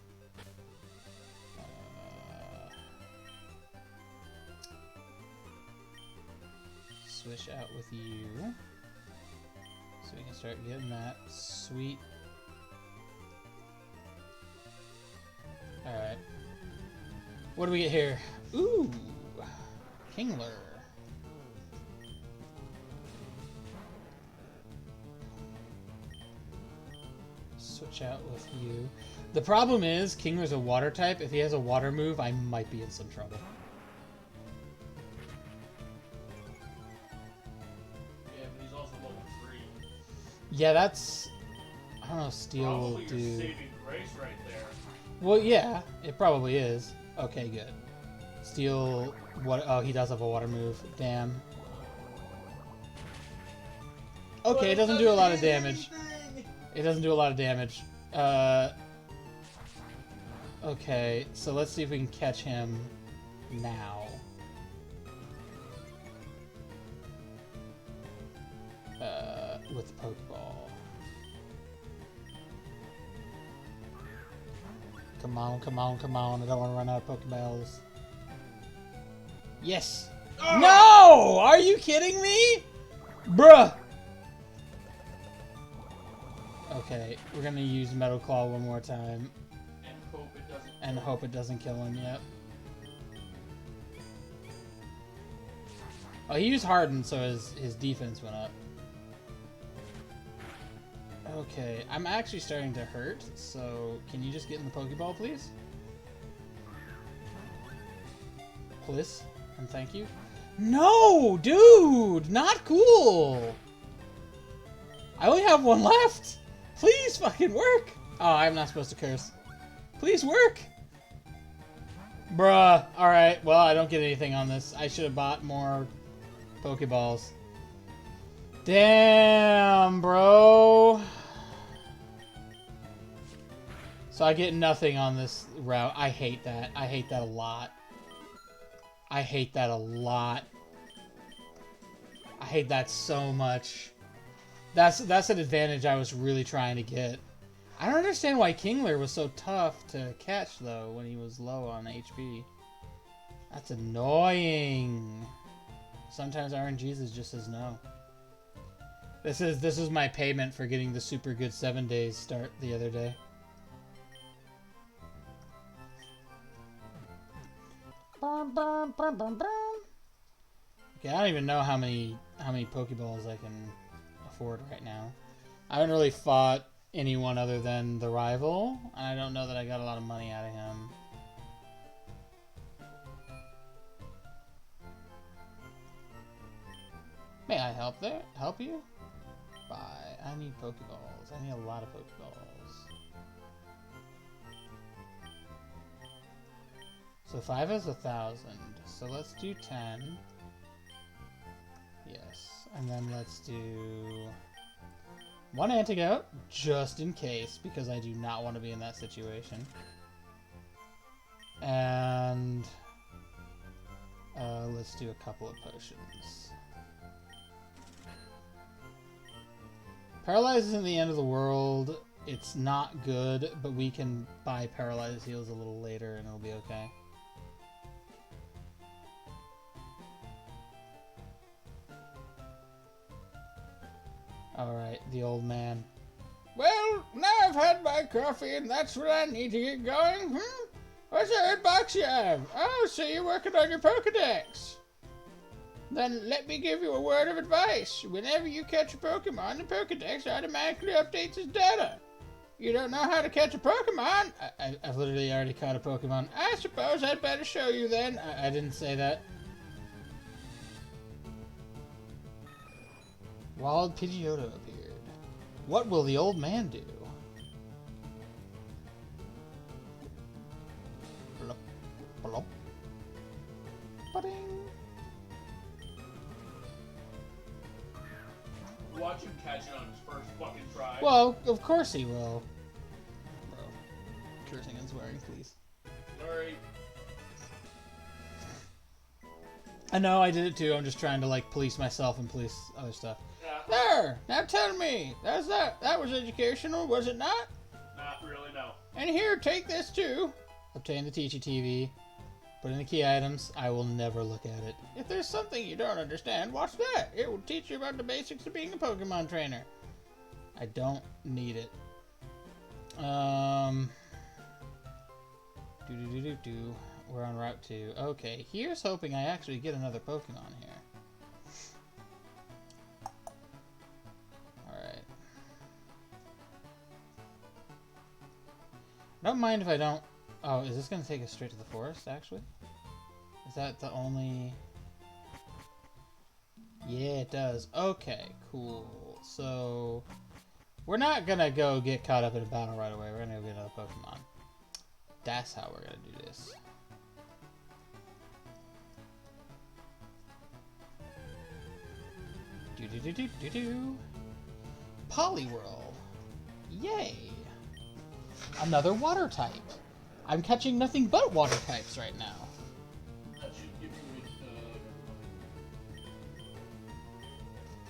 switch out with you. So we can start getting that sweet... Alright. What do we get here? Ooh! Kingler. Switch out with you. The problem is, Kingler's a water type. If he has a water move, I might be in some trouble.
Yeah, but he's also level 3.
Yeah, that's... I don't know, Steel
Probably
will
your
do...
saving grace right there.
Well, yeah, it probably is. Okay, good. Steel... What? Oh, he does have a water move. Damn. Okay, it doesn't do a lot of damage. It doesn't do a lot of damage. Okay, so let's see if we can catch him now. With the Pokeball. Come on, come on, come on. I don't want to run out of Pokeballs. Yes! Oh! No! Are you kidding me? Bruh! Okay, we're gonna use Metal Claw one more time. And hope it doesn't kill him, yep. Oh, he used Harden, so his defense went up. Okay, I'm actually starting to hurt, so can you just get in the Pokeball, please? Please, and thank you. No, dude! Not cool! I only have one left! Please fucking work! Oh, I'm not supposed to curse. Please work! Bruh. Alright, well, I don't get anything on this. I should have bought more Pokeballs. Damn, bro. So I get nothing on this route. I hate that. I hate that a lot. I hate that a lot. I hate that so much. That's an advantage I was really trying to get. I don't understand why Kingler was so tough to catch, though, when he was low on HP. That's annoying. Sometimes RNGs is just as no. This is my payment for getting the super good 7 days start the other day. Okay, I don't even know how many Pokeballs I can afford right now. I haven't really fought anyone other than the rival, and I don't know that I got a lot of money out of him. May I help there? Help you? Bye. I need Pokeballs. I need a lot of Pokeballs. So 5 is 1,000. So let's do 10. Yes. And then let's do 1 antidote, just in case, because I do not want to be in that situation. And let's do a couple of potions. Paralyze isn't the end of the world. It's not good, but we can buy Paralyze heals a little later and it'll be okay. Alright, the old man. Well, now I've had my coffee and that's what I need to get going. What's the red box you have? Oh, so you're working on your Pokedex. Then let me give you a word of advice. Whenever you catch a Pokemon, the Pokedex automatically updates its data. You don't know how to catch a Pokemon? I've literally already caught a Pokemon. I suppose I'd better show you then. I didn't say that. Wild Pidgeotto appeared. What will the old man do? Blop, blop. Ba-ding.
Watch him catch it on his first fucking try.
Well, of course he will. Bro, cursing and swearing, please.
Sorry.
I know, I did it too. I'm just trying to, like, police myself and police other stuff.
Yeah.
There! Now tell me, that was educational, was it not?
Not really, no.
And here, take this too. Obtain the Teachy TV. Put in the key items. I will never look at it. If there's something you don't understand, watch that. It will teach you about the basics of being a Pokemon trainer. I don't need it. We're on Route 2. Okay, here's hoping I actually get another Pokemon here. Alright. Don't mind if I don't... Oh, is this going to take us straight to the forest, actually? Is that the only... Yeah, it does. Okay, cool. So... We're not going to go get caught up in a battle right away. We're going to go get another Pokemon. That's how we're going to do this. Do-do-do-do-do-do. Poliwhirl. Yay! Another water type. I'm catching nothing but water types right now.
That should give you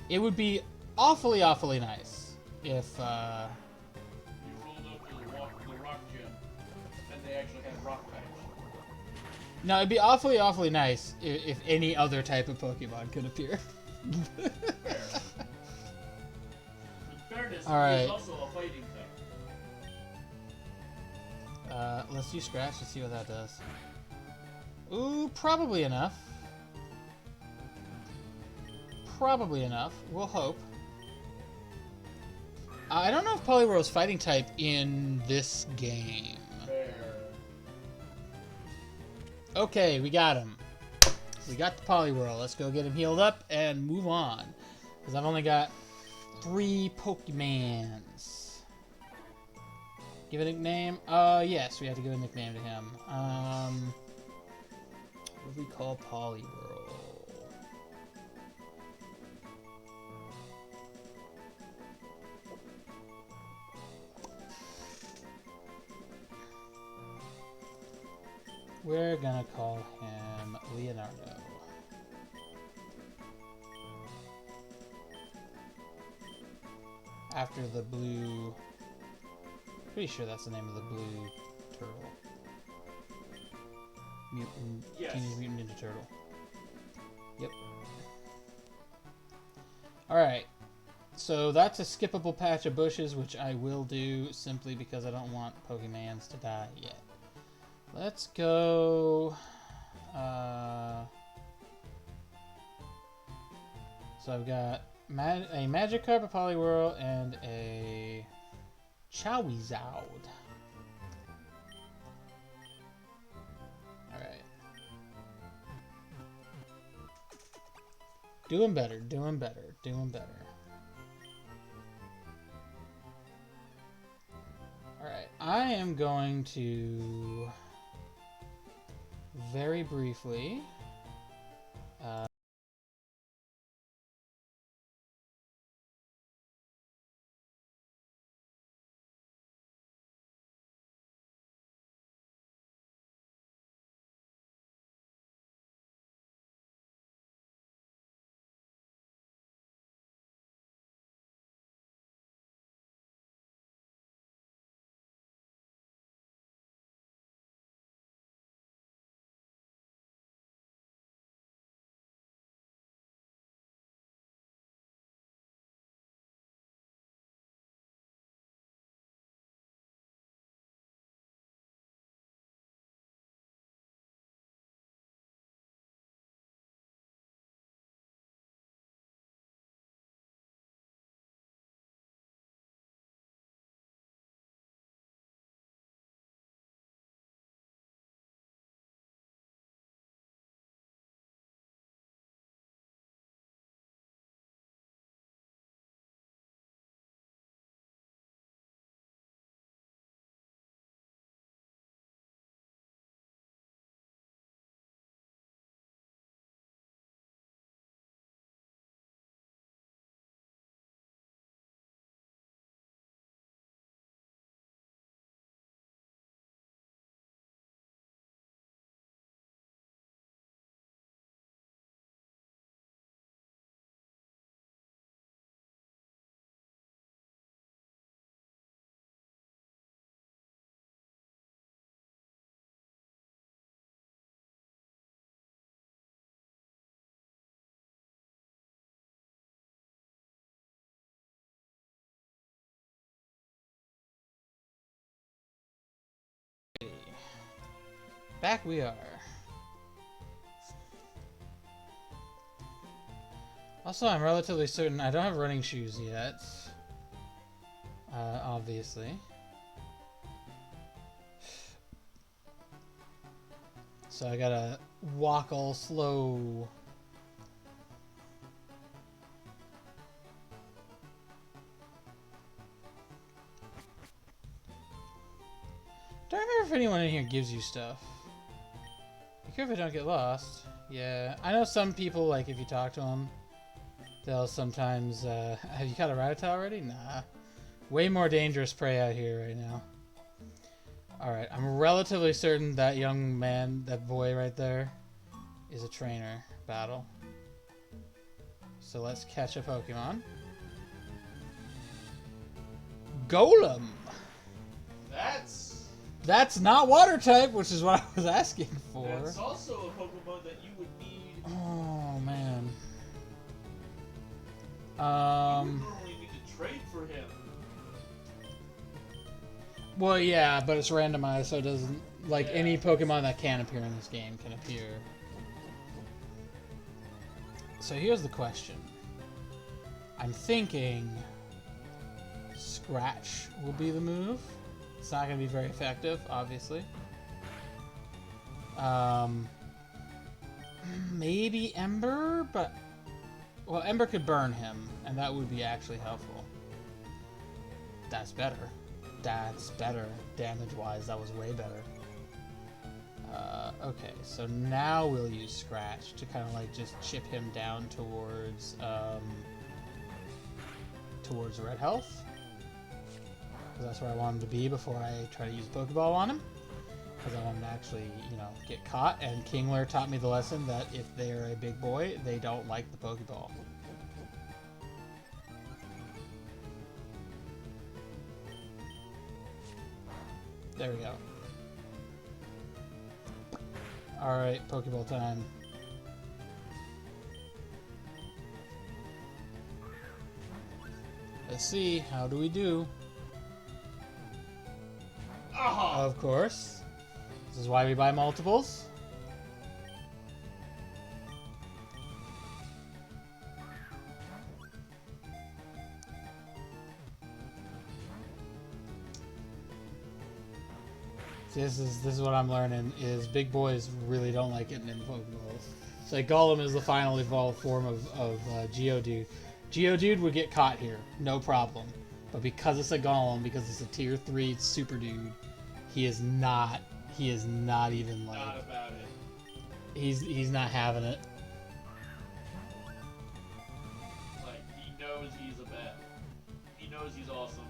It would be awfully, awfully nice if,
you rolled up the rock gym, and they actually had rock types.
No, it'd be awfully, awfully nice if any other type of Pokemon could appear.
Fair. In fairness,
All right.
there's also a fighting thing.
Let's do Scratch to see what that does. Ooh, probably enough. Probably enough. We'll hope. I don't know if Poliwhirl's fighting type in this game.
Fair.
Okay, we got him. We got the Poliwhirl. Let's go get him healed up and move on. Because I've only got 3 Pokemans. Give a nickname? Yes, we have to give a nickname to him. What do we call Poliwhirl? We're gonna call him Leonardo. After the blue... Pretty sure that's the name of the blue turtle. Mutant...
Yes.
Teenage Mutant Ninja Turtle. Yep. Alright. So that's a skippable patch of bushes, which I will do simply because I don't want Pokemans to die yet. Let's go... So I've got a Magikarp, a Poliwhirl, and a Charizard. Alright. Doing better, doing better, doing better. Alright, I am going to very briefly Back we are. Also, I'm relatively certain I don't have running shoes yet. Obviously. So I gotta walk all slow. Don't remember if anyone in here gives you stuff. Be careful don't get lost. Yeah, I know some people, like, if you talk to them, they'll sometimes, have you caught a rattata already? Nah. Way more dangerous prey out here right now. Alright, I'm relatively certain that young man, that boy right there, is a trainer battle. So let's catch a Pokemon. Golem! That's not water type, which is what I was asking for.
That's also a Pokemon that you would need.
Oh, man.
You would normally need to trade for him.
Well, yeah, but it's randomized, so it doesn't... Like, any Pokemon that can appear in this game can appear. So here's the question. I'm thinking... Scratch will be the move. It's not going to be very effective, obviously. Maybe Ember, but... Well, Ember could burn him, and that would be actually helpful. That's better. That's better. Damage-wise, that was way better. Okay, so now we'll use Scratch to kind of like just chip him down towards, towards red health. Because that's where I want him to be before I try to use a Pokeball on him. Because I want him to actually, you know, get caught. And Kingler taught me the lesson that if they're a big boy, they don't like the Pokeball. There we go. Alright, Pokeball time. Let's see, how do we do? Of course. This is why we buy multiples. See, this is what I'm learning, is big boys really don't like getting in Pokeballs. So like Golem is the final evolved form of Geodude. Geodude would get caught here, no problem. But because it's a Golem, because it's a tier 3 super dude, he is not even like...
Not about it.
He's not having it.
Like, he knows he's a bet. He knows he's awesome.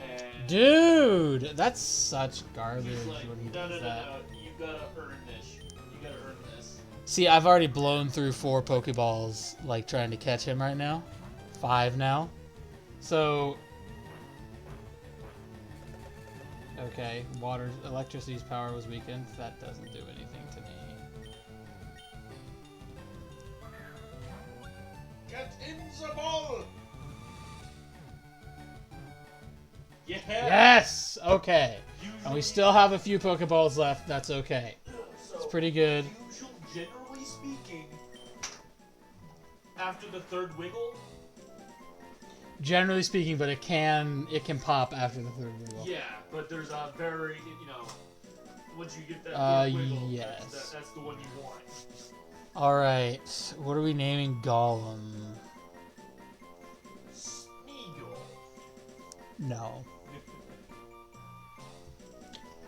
And
Dude! That's such garbage
he's like,
when he
no,
does
no,
that.
no, you gotta earn this. You gotta earn this.
See, I've already blown through 4 Pokeballs, like, trying to catch him right now. 5 now. So... Okay, electricity's power was weakened. That doesn't do anything to me.
Get in the ball! Yeah!
Yes! Okay.
Usually,
And we still have a few Pokeballs left. That's okay. It's pretty good.
Generally speaking, after the third wiggle,
Generally speaking, but it can pop after the third wiggle.
yeah, but there's a very, you know, once you get that third wiggle,
yes.
that's the one you want.
Alright, what are we naming Golem?
Smeagol.
No.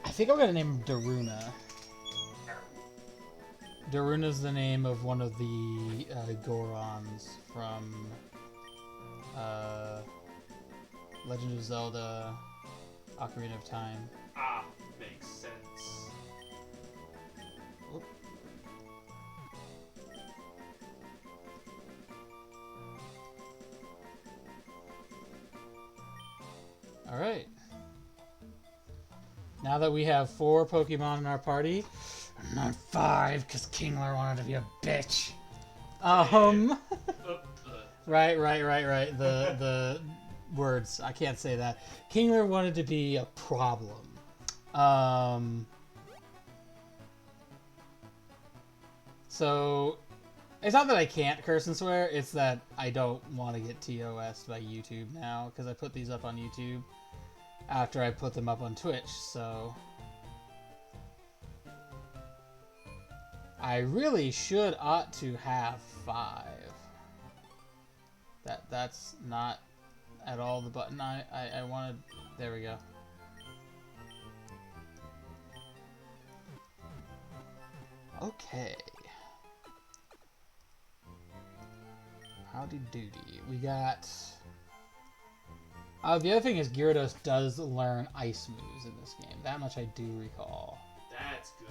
I think I'm gonna name him Daruna. Daruna's the name of one of the Gorons from Legend of Zelda Ocarina of Time.
Ah, makes sense.
Whoop. Alright. Now that we have 4 Pokemon in our party, not 5, because Kingler wanted to be a bitch. Right. The words. I can't say that. Kingler wanted to be a problem. So, it's not that I can't curse and swear, it's that I don't want to get TOS'd by YouTube now, because I put these up on YouTube after I put them up on Twitch, so... I really ought to have 5. That's not at all the button I wanted. There we go. Okay. Howdy doody. We got... the other thing is Gyarados does learn ice moves in this game. That much I do recall.
That's good.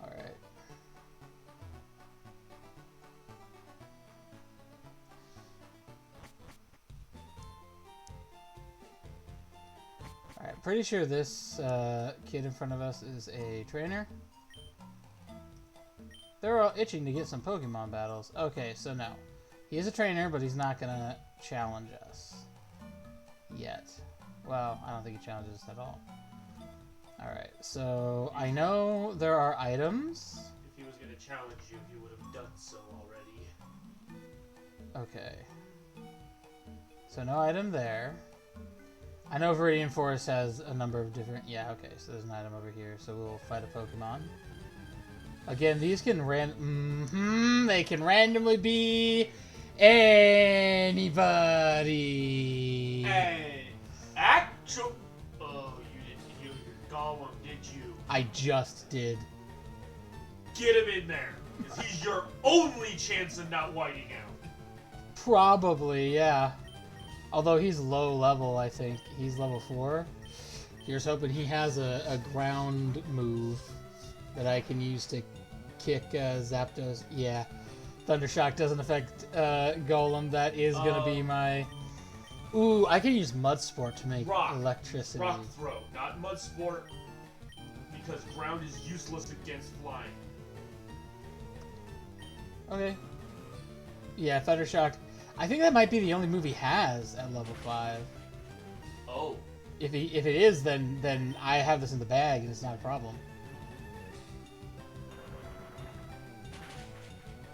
Alright. Alright, pretty sure this kid in front of us is a trainer. They're all itching to get some Pokemon battles. Okay, so no. He is a trainer, but he's not gonna challenge us. Yet. Well, I don't think he challenges us at all. Alright, so I know there are items.
If he was going to challenge you, he would have done so already.
Okay. So no item there. I know Viridian Forest has a number of different... Yeah, okay, so there's an item over here, so we'll fight a Pokemon. Again, these can they can randomly be anybody.
Hey, actual... Oh, you didn't heal your Golem, did you?
I just did.
Get him in there, because he's your only chance of not whiting out.
Probably, yeah. Although he's low level, I think. He's level 4. Here's hoping he has a ground move that I can use to kick Zapdos. Yeah. Thundershock doesn't affect Golem. That is going to be my... Ooh, I can use Mud Sport to make electricity.
Rock Throw, not Mud Sport, because ground is useless against flying.
Okay. Yeah, Thundershock. I think that might be the only move he has at level 5.
Oh.
If it is, then I have this in the bag and it's not a problem.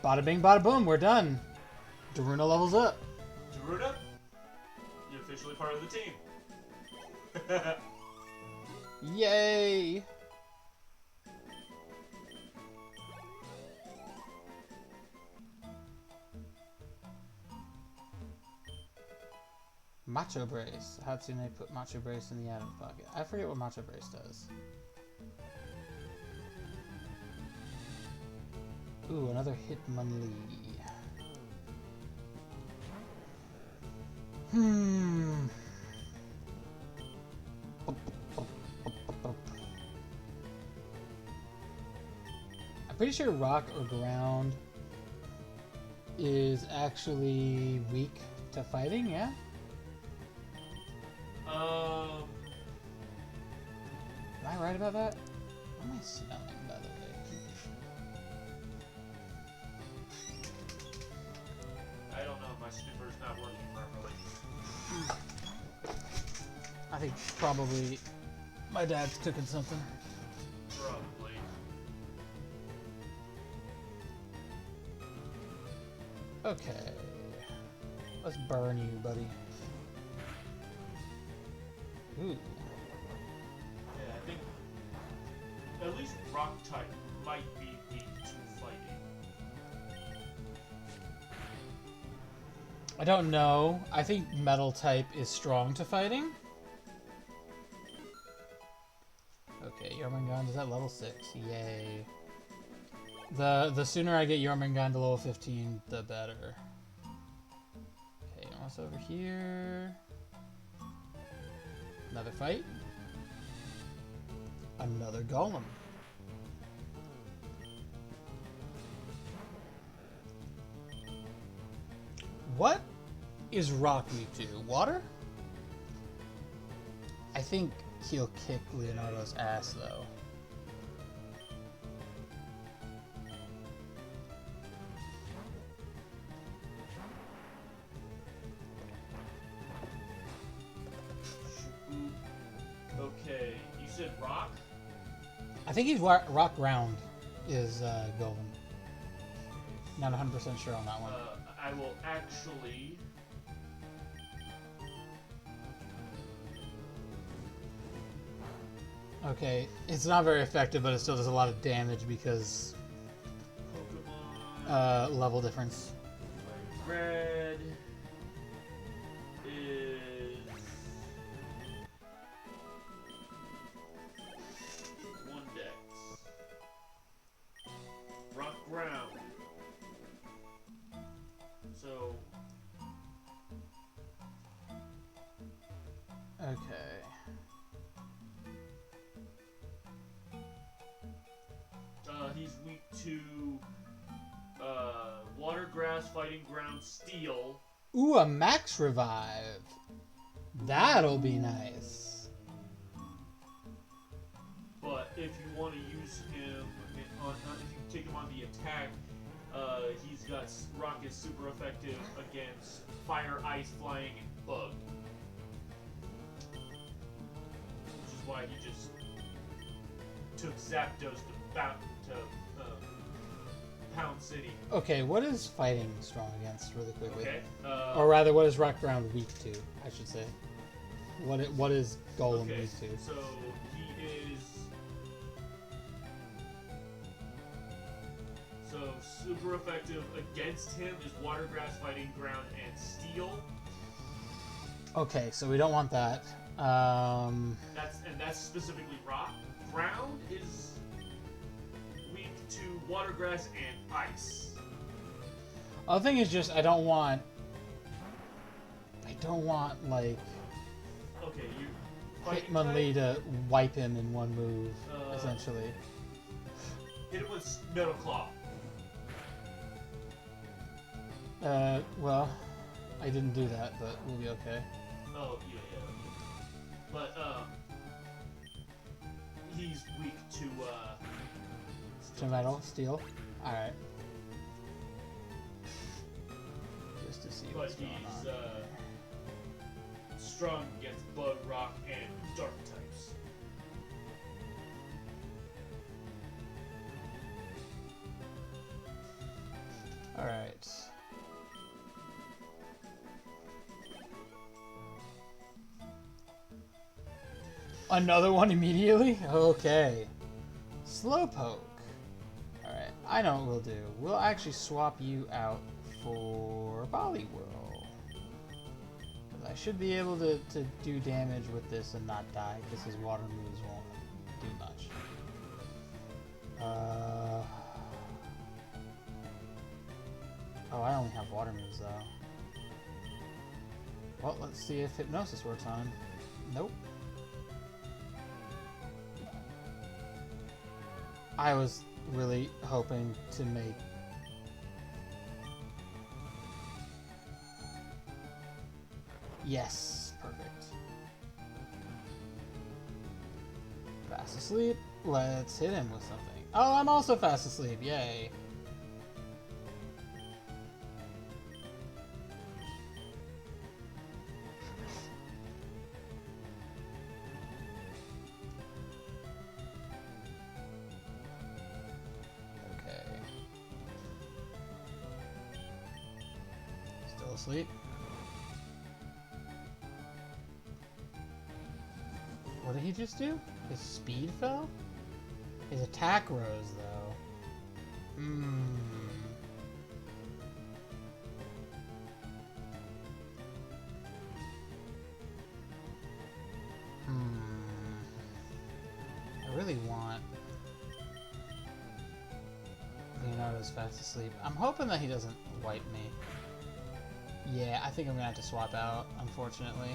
Bada bing, bada boom, we're done. Daruna levels up.
Daruna, you're officially part of the team.
Yay! Macho Brace. Hatsune put Macho Brace in the item pocket. I forget what Macho Brace does. Ooh, another Hitmonlee. I'm pretty sure rock or ground is actually weak to fighting, yeah? Am I right about that? What am I smelling, by the way?
I don't know, my sniffer's not working properly.
I think probably my dad's cooking something.
Probably.
Okay. Let's burn you, buddy. Ooh.
Yeah, I think at least rock type might be weak to fighting.
I don't know. I think metal type is strong to fighting. Okay, Jormungand is at level 6. Yay. The sooner I get Jormungand to level 15, the better. Okay, what's over here? Another fight. Another Golem. What is rock weak to? Water? I think he'll kick Leonardo's ass, though. I think he's rock ground is golem. Not 100% sure on that one.
I will actually.
Okay, it's not very effective, but it still does a lot of damage because
Pokemon.
level difference.
Red is 1 dex. Rock ground. So
Okay.
he's weak to water, grass, fighting ground, steel.
Ooh, a max revive. That'll be nice.
But if you want to use him on, if you take him on the attack, he's got rock is super effective against fire, ice, flying, and bug. Which is why he just took Zapdos to Pound City.
Okay, what is fighting strong against, really quickly?
Okay.
Or rather, what is rock ground weak to, I should say. What is golem
Okay,
weak to?
so he is. So super effective against him is water, grass, fighting, ground, and steel.
Okay, so we don't want that.
That's specifically rock. Ground is weak to water, grass, and ice.
Other thing is just I don't want like
Okay, you. Fighting
Hitmonlee
type,
to wipe him in one move, essentially.
hit him with Metal Claw.
Well, I didn't do that, but we'll be okay.
Oh yeah. But he's weak to
To metal, steel. Alright. Just to see
but
what's going
he's
on.
strong against bug, rock, and dark types.
Alright. Another one immediately? Okay. Slowpoke. Alright, I know what we'll do. We'll actually swap you out for Poliwhirl. Because I should be able to do damage with this and not die, because his water moves won't do much. Oh, I only have water moves, though. Well, let's see if Hypnosis works on him. Nope. I was really hoping to make... Yes, perfect. Fast asleep. Let's hit him with something. Oh, I'm also fast asleep. Yay. Asleep. What did he just do? His speed fell? His attack rose, though. I really want Leonardo's fast asleep. I'm hoping that he doesn't wipe me. Yeah, I think I'm gonna have to swap out, unfortunately.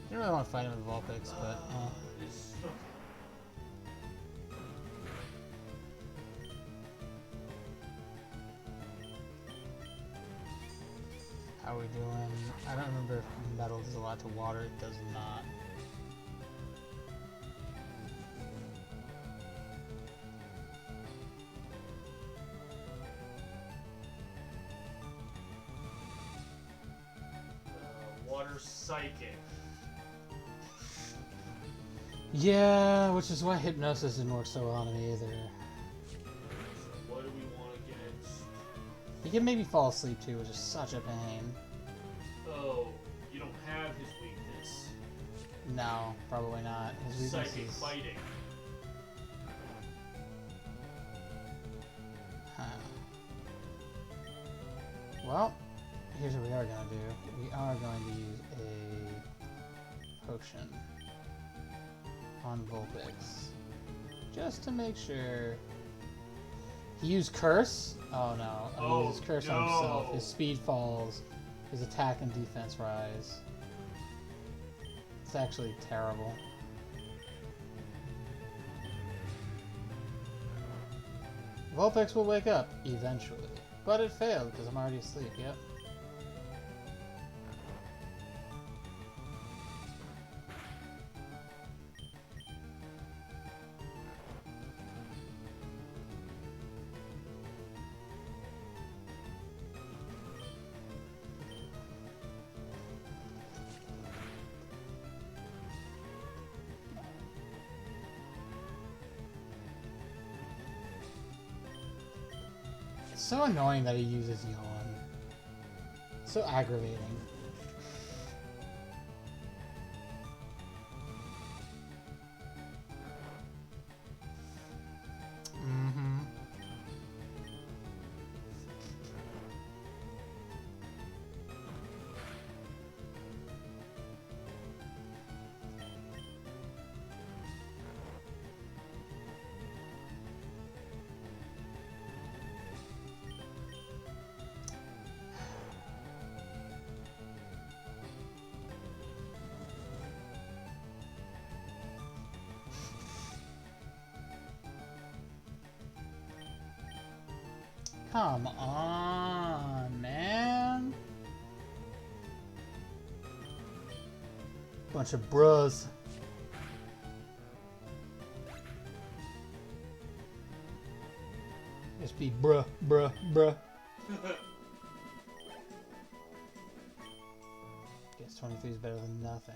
Didn't really want to fight him with Vulpix, but how are we doing? I don't remember if metal does a lot to water. It does not.
Water Psychic.
Yeah, which is why hypnosis didn't work so well on me either.
So what do we want against?
He can make me fall asleep too, which is such a pain.
Oh, you don't have his weakness.
No, probably not. His weakness
Psychic
is...
fighting.
Huh. Well, here's what we are going to do. We are going to use a potion on Vulpix. Just to make sure. He used Curse? Oh no. Oh, he uses Curse on himself. His speed falls. His attack and defense rise. It's actually terrible. Vulpix will wake up eventually. But it failed because I'm already asleep, yep. It's so annoying that he uses Yawn. So aggravating. Mm-hmm. Come on, man. Bunch of bros. Just be bruh, bruh, bruh. Guess 23 is better than nothing.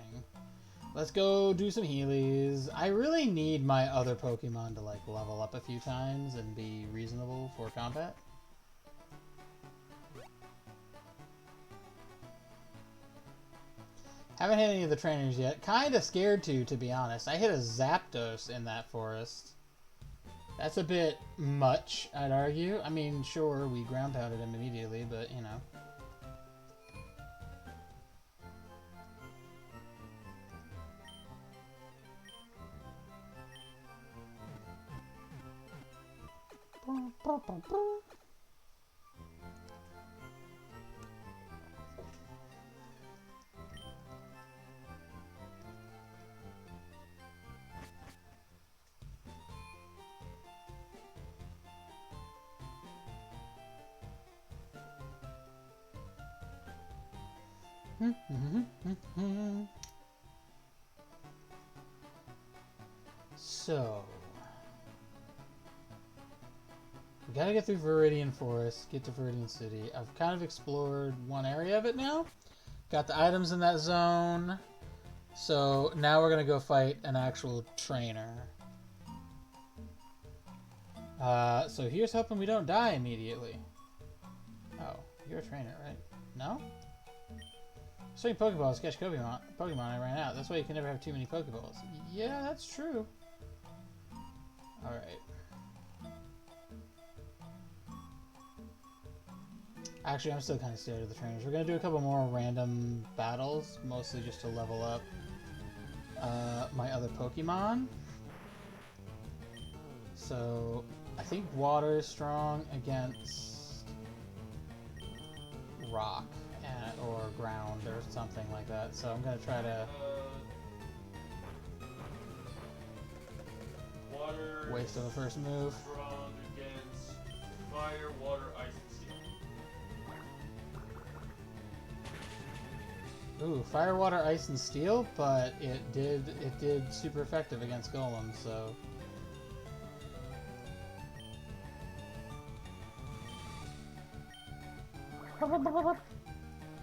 Let's go do some Healies. I really need my other Pokemon to like level up a few times and be reasonable for combat. Haven't hit any of the trainers yet. Kinda scared to be honest. I hit a Zapdos in that forest. That's a bit much, I'd argue. I mean, sure, we ground pounded him immediately, but you know. So, we gotta get through Viridian Forest, get to Viridian City. I've kind of explored one area of it now. Got the items in that zone. So now we're gonna go fight an actual trainer. So here's hoping we don't die immediately. Oh, you're a trainer, right? No? So many Pokeballs catch Pokemon I ran out. That's why you can never have too many Pokeballs. Yeah, that's true. Alright. Actually, I'm still kind of scared of the trainers. We're going to do a couple more random battles, mostly just to level up my other Pokemon. So, I think water is strong against rock or ground or something like that. So I'm going to try to
Water
waste on the first move.
strong against fire, water, ice, and steel.
Ooh, fire, water, ice, and steel, but it did super effective against golems, so.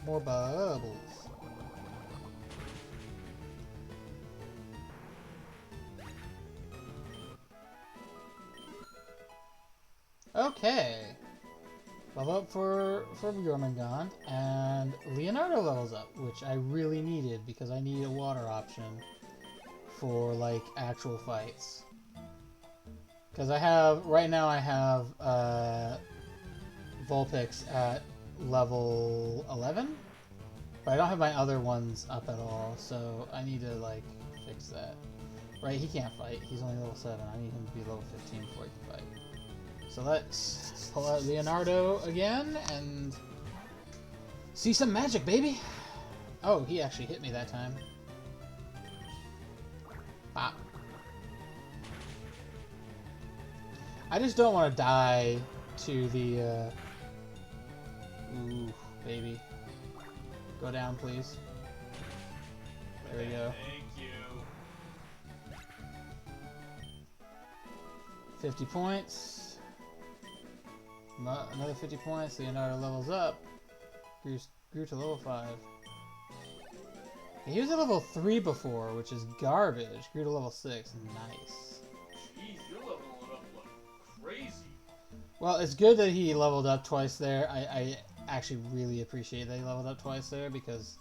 More bubbles. Okay. Level up for Gormangand, and Leonardo levels up, which I really needed because I need a water option for like actual fights. Because right now I have Vulpix at level 11, but I don't have my other ones up at all, so I need to like fix that. Right, he can't fight. He's only level 7. I need him to be level 15 before he can fight. So let's pull out Leonardo again and see some magic, baby! Oh, he actually hit me that time. Bop. I just don't want to die to the, Ooh, baby. Go down, please. There we go.
Thank you.
50 points. Another 50 points. Leonardo levels up. Grew to level 5. He was at level 3 before, which is garbage. Grew to level 6. Nice.
Jeez, you're leveling up like crazy.
Well, it's good that he leveled up twice there. I actually really appreciate that he leveled up twice there because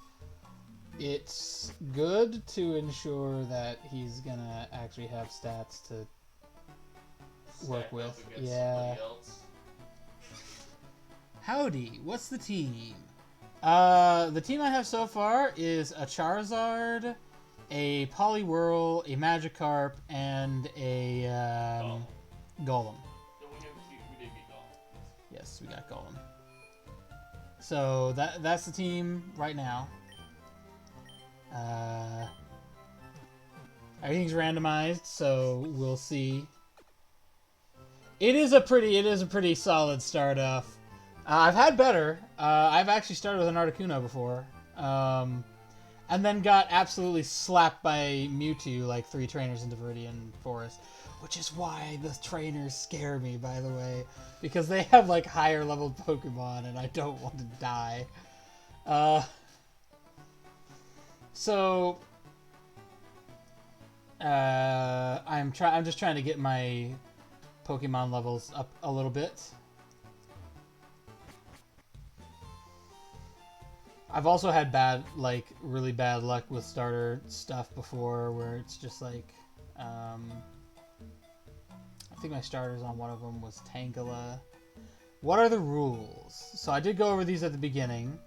it's good to ensure that he's gonna actually have stats to work with. Yeah. Howdy, what's the team? The team I have so far is a Charizard, a Poliwhirl, a Magikarp, and a Golem.
We did get Golem.
Yes, we got Golem. So that's the team right now. Everything's randomized, so we'll see. It is a pretty solid start off. I've had better. I've actually started with an Articuno before, and then got absolutely slapped by Mewtwo like 3 trainers into Viridian Forest, which is why the trainers scare me, by the way, because they have like higher level Pokemon, and I don't want to die. I'm just trying to get my Pokemon levels up a little bit. I've also had really bad luck with starter stuff before, where it's just like, I think my starters on one of them was Tangela. What are the rules? So I did go over these at the beginning.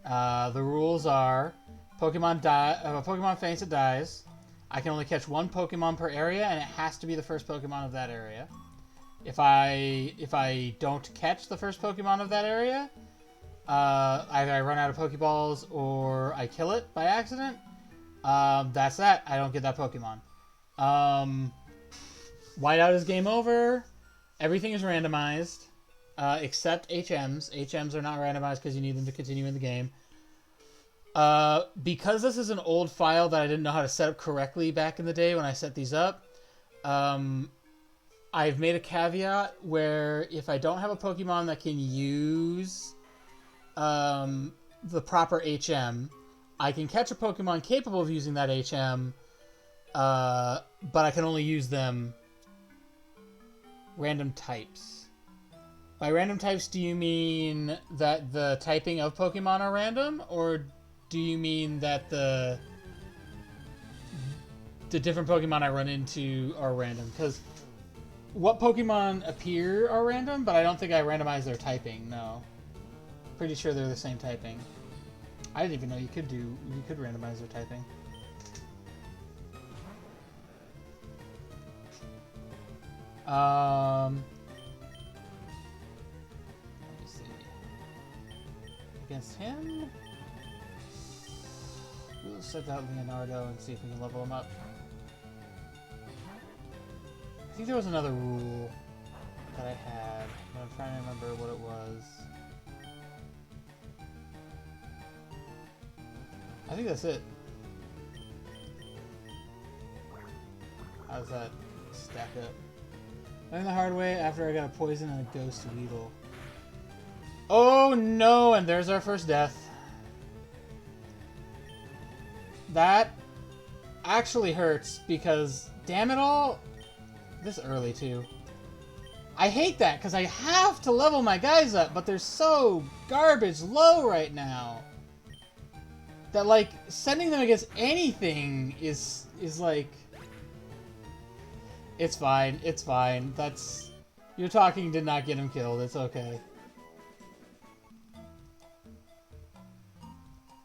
The rules are, Pokemon faints, it dies. I can only catch 1 Pokemon per area, and it has to be the first Pokemon of that area. If I don't catch the first Pokemon of that area, either I run out of Pokeballs or I kill it by accident. That's that. I don't get that Pokemon. Whiteout is game over. Everything is randomized, except HMs. HMs are not randomized because you need them to continue in the game. Because this is an old file that I didn't know how to set up correctly back in the day when I set these up, I've made a caveat where if I don't have a Pokemon that can use the proper HM, I can catch a Pokemon capable of using that HM, but I can only use them random types. By random types, do you mean that the typing of Pokemon are random, or do you mean that the different Pokemon I run into are random? Because what Pokemon appear are random, but I don't think I randomize their typing, no. Pretty sure they're the same typing. I didn't even know you could randomize their typing. Let me see. Against him, we'll set out Leonardo and see if we can level him up. I think there was another rule that I had, but I'm trying to remember what it was. I think that's it. How does that stack up? Learned the hard way after I got a poison and a ghost Weedle. Oh no! And there's our first death. That actually hurts because, damn it all, this early too. I hate that because I have to level my guys up, but they're so garbage low right now that like sending them against anything is like it's fine. It's fine. That's your talking did not get him killed. It's okay.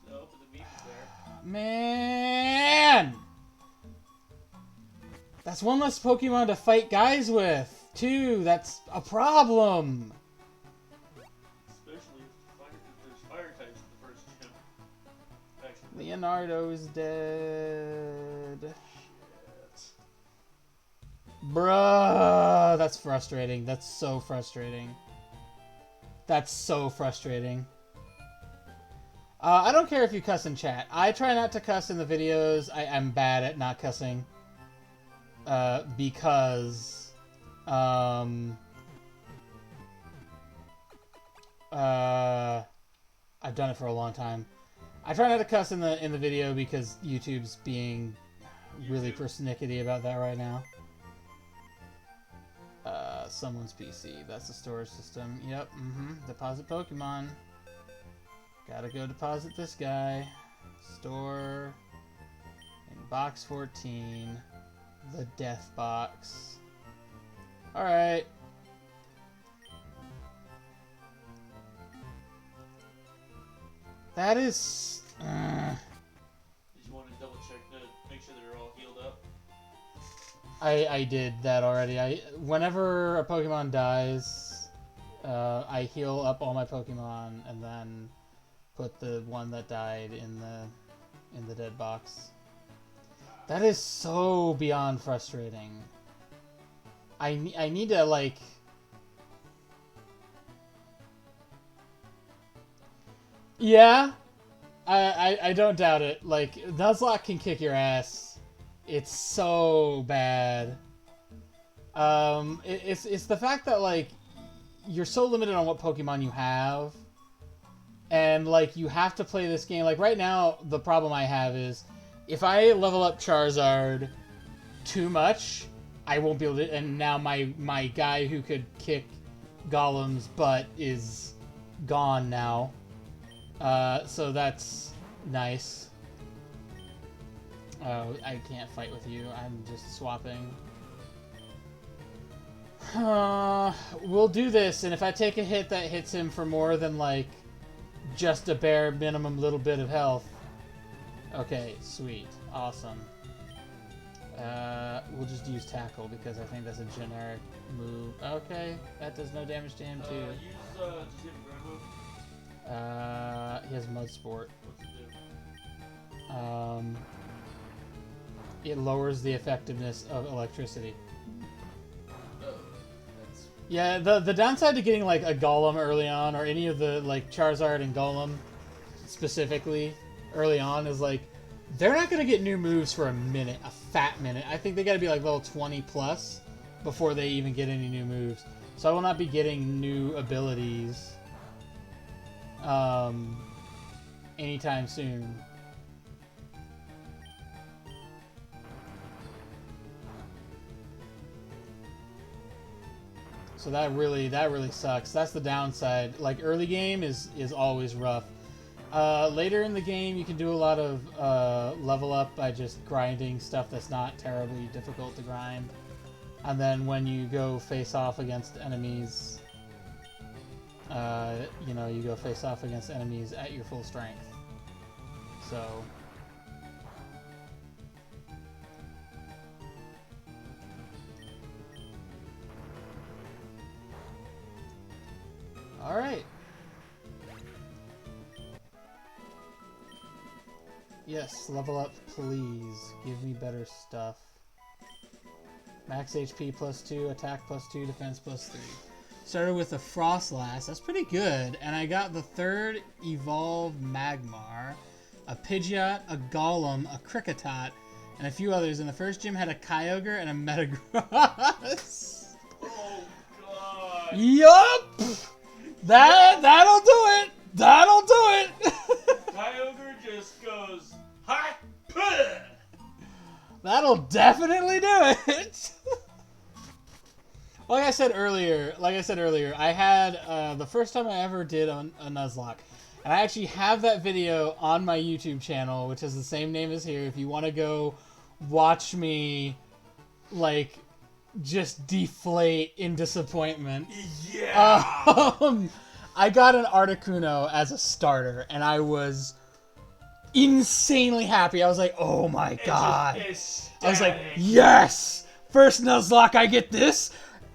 No, but the meat is there.
Man, that's one less Pokemon to fight guys with. Too, that's a problem.
Especially if there's fire types in the first gym. Actually,
Leonardo's dead.
shit.
Bruh, that's frustrating. That's so frustrating. That's so frustrating. I don't care if you cuss in chat. I try not to cuss in the videos. I'm bad at not cussing. Because... I've done it for a long time. I try not to cuss in the video because YouTube's being really persnickety about that right now. Someone's PC. That's the storage system. Yep. Deposit Pokemon. Gotta go deposit this guy. Store in box 14. The death box. Alright. That is...
Did you want to double check to make sure they're all healed up?
I did that already. Whenever a Pokemon dies, I heal up all my Pokemon and then put the one that died in the dead box. That is so beyond frustrating. I need to, like... Yeah, I don't doubt it. Like, Nuzlocke can kick your ass. It's so bad. It's the fact that, like, you're so limited on what Pokemon you have. And, like, you have to play this game. Like, right now, the problem I have is if I level up Charizard too much... I won't be able to, and now my guy who could kick Golem's butt is gone now. So that's nice. Oh, I can't fight with you. I'm just swapping. We'll do this, and if I take a hit that hits him for more than, like, just a bare minimum little bit of health. Okay, sweet. Awesome. We'll just use Tackle because I think that's a generic move. Okay, that does no damage to him too.
Use, does he have a ground move?
He has Mud Sport.
What's it do?
It lowers the effectiveness of electricity.
Oh, that's...
Yeah, the downside to getting like a Golem early on, or any of the like Charizard and Golem specifically early on, is like they're not gonna get new moves for a minute, a fat minute. I think they gotta be like level 20 plus before they even get any new moves. So I will not be getting new abilities anytime soon. So that really sucks. That's the downside. Like early game is always rough. Later in the game, you can do a lot of level up by just grinding stuff that's not terribly difficult to grind. And then when you go face off against enemies, you know, you go face off against enemies at your full strength. So... Alright. Yes, level up, please. Give me better stuff. Max HP +2, attack +2, defense +3. Started with a Frostlass. That's pretty good. And I got the third Evolved Magmar, a Pidgeot, a Golem, a Kricketot, and a few others. And the first gym had a Kyogre and a Metagross.
Oh, God.
Yup! That'll do it! That'll do it!
Kyogre just goes, hi, puh!
That'll definitely do it! like I said earlier, I had the first time I ever did a Nuzlocke, and I actually have that video on my YouTube channel, which is the same name as here. If you want to go watch me, like, just deflate in disappointment.
Yeah.
I got an Articuno as a starter, and I was insanely happy. I was like, oh my god. I was like, yes! First Nuzlocke, I get this?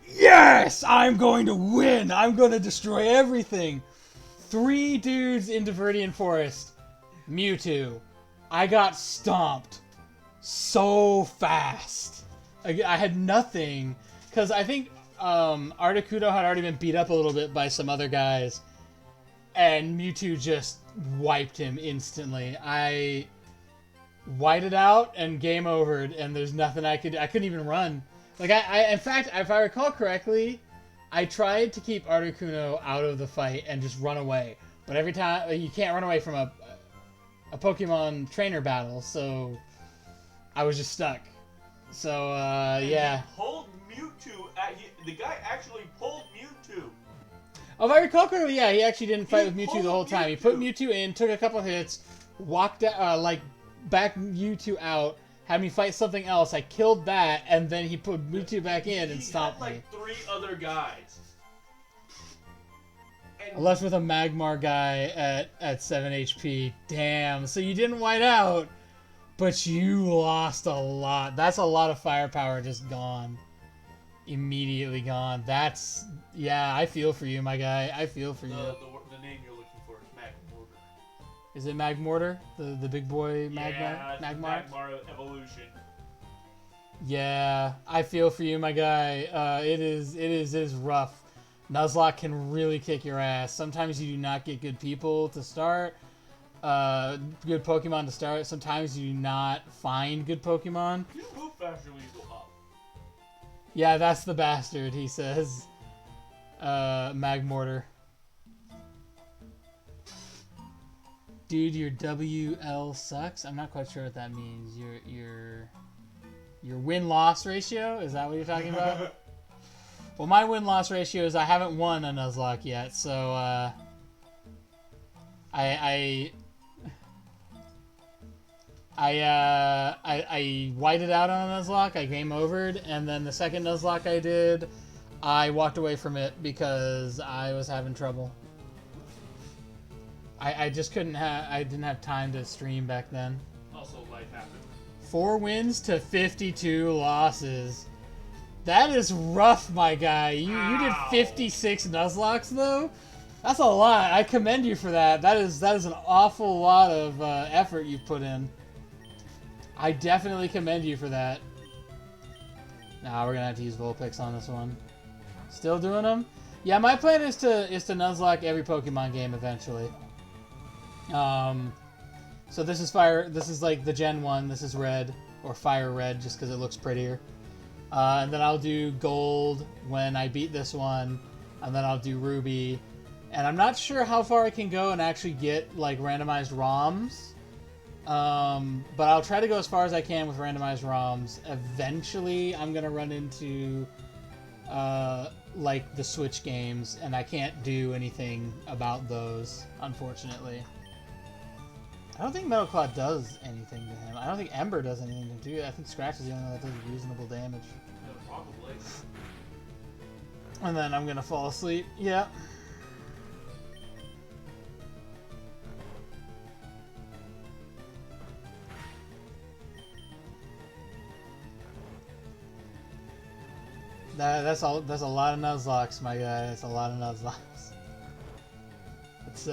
Yes! I'm going to win! I'm going to destroy everything! 3 dudes into Viridian Forest. Mewtwo. I got stomped so fast. I had nothing. Because I think Articuno had already been beat up a little bit by some other guys. And Mewtwo just wiped him instantly. I whited out and game overed, and there's nothing I could do. I couldn't even run. Like, in fact, if I recall correctly, I tried to keep Articuno out of the fight and just run away. But every time, you can't run away from a Pokemon trainer battle, so I was just stuck. So, yeah.
He pulled Mewtwo. The guy actually pulled Mewtwo.
Oh, if I recall correctly, yeah, he actually didn't fight with Mewtwo the whole time. He put Mewtwo in, took a couple hits, walked out, backed Mewtwo out, had me fight something else. I killed that, and then he put Mewtwo back in and stopped me.
He had like 3 other guys.
I left with a Magmar guy at 7 HP. Damn. So you didn't white out, but you lost a lot. That's a lot of firepower just gone. Immediately gone. That's... Yeah, I feel for you, my guy. I feel for you.
The name you're looking for is Magmortar.
Is it Magmortar? The big boy Magmar?
Yeah,
Magmar?
Magmar evolution.
Yeah, I feel for you, my guy. It is rough. Nuzlocke can really kick your ass. Sometimes you do not get good people to start. Good Pokemon to start. Sometimes you do not find good Pokemon.
You move faster when you go up.
Yeah, that's the bastard, he says. Magmortar. Dude, your WL sucks? I'm not quite sure what that means. Your win-loss ratio? Is that what you're talking about? Well, my win-loss ratio is I haven't won a Nuzlocke yet, so, I whited out on a Nuzlocke, I game overed, and then the second Nuzlocke I did, I walked away from it because I was having trouble. I just couldn't I didn't have time to stream back then.
Also, life happened.
4 wins to 52 losses. That is rough, my guy. You did 56 Nuzlocks, though? That's a lot. I commend you for that. That is an awful lot of effort you've put in. I definitely commend you for that. Nah, we're gonna have to use Vulpix on this one. Still doing them? Yeah, my plan is to Nuzlocke every Pokemon game eventually. So this is Fire. This is like the Gen 1. This is Red or Fire Red, just because it looks prettier. And then I'll do Gold when I beat this one, and then I'll do Ruby. And I'm not sure how far I can go and actually get like randomized ROMs. But I'll try to go as far as I can with randomized ROMs. Eventually, I'm gonna run into like the Switch games, and I can't do anything about those, unfortunately. I don't think Metal Claw does anything to him. I don't think Ember does anything to him. I think Scratch is the only one that does reasonable damage.
Yeah, probably.
And then I'm gonna fall asleep. Yeah. That's a lot of Nuzlocks, my guy. That's a lot of Nuzlocks. It's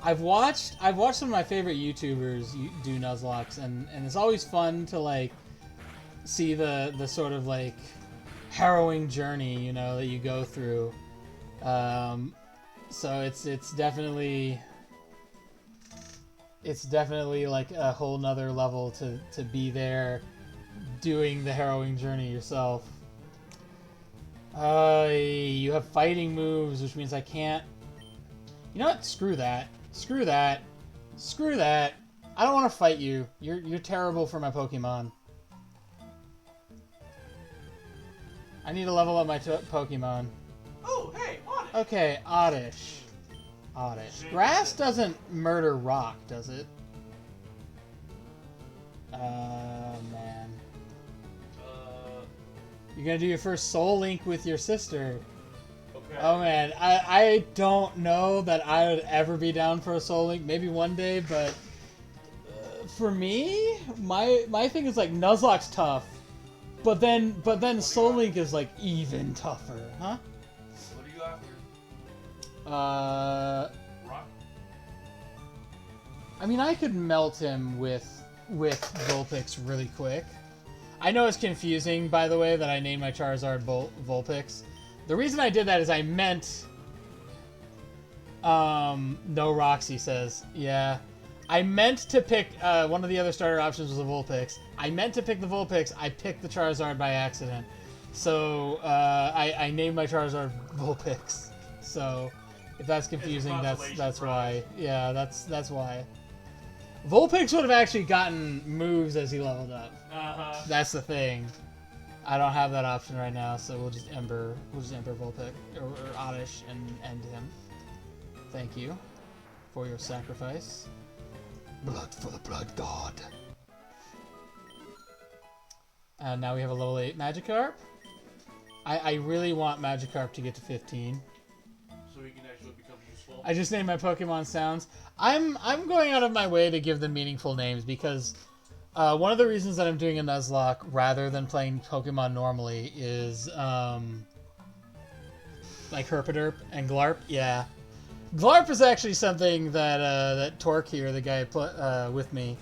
I've watched some of my favorite YouTubers do Nuzlocks, and it's always fun to like see the sort of like harrowing journey, you know, that you go through. So it's definitely like a whole nother level to be there doing the harrowing journey yourself. You have fighting moves, which means I can't... You know what? Screw that. Screw that. Screw that. I don't want to fight you. You're terrible for my Pokemon. I need to level up my Pokemon.
Oh, hey, Oddish.
Okay, Oddish. Oddish. Grass doesn't murder rock, does it? Man. You're gonna do your first Soul Link with your sister.
Okay.
Oh man, I don't know that I would ever be down for a Soul Link. Maybe one day, but for me, my thing is like Nuzlocke's tough, but then Soul Link is like even tougher, huh?
What are you after? Rock?
I mean, I could melt him with Vulpix really quick. I know it's confusing, by the way, that I named my Charizard Vulpix. The reason I did that is I meant... no rocks, he says. Yeah. I meant to pick... one of the other starter options was a Vulpix. I meant to pick the Vulpix. I picked the Charizard by accident. So, I named my Charizard Vulpix. So, if that's confusing, that's why. Yeah, that's why. Vulpix would have actually gotten moves as he leveled up.
Uh-huh.
That's the thing. I don't have that option right now, so we'll just Ember Vulpix or Oddish and end him. Thank you for your sacrifice. Blood for the blood god. And now we have a level 8 Magikarp. I really want Magikarp to get to 15.
So he can actually become useful.
I just named my Pokemon sounds. I'm going out of my way to give them meaningful names because one of the reasons that I'm doing a Nuzlocke rather than playing Pokemon normally is like Herpaderp and Glarp. Yeah, Glarp is actually something that that Torque here, the guy with me,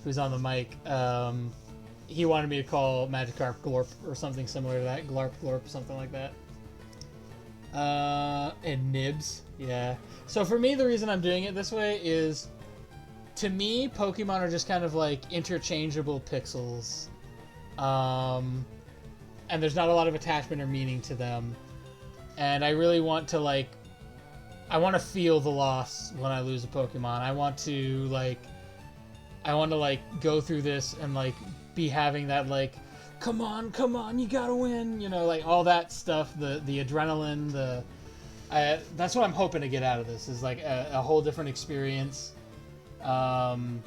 who's on the mic, he wanted me to call Magikarp Glorp or something similar to that. Glarp, something like that. And Nibs, yeah. So for me, the reason I'm doing it this way is, to me, Pokemon are just kind of like interchangeable pixels. And there's not a lot of attachment or meaning to them. And I really want to like, I want to feel the loss when I lose a Pokemon. I want to like go through this and like be having that like, come on, you gotta win, you know, like all that stuff, the adrenaline, that's what I'm hoping to get out of this, is like a whole different experience. Again,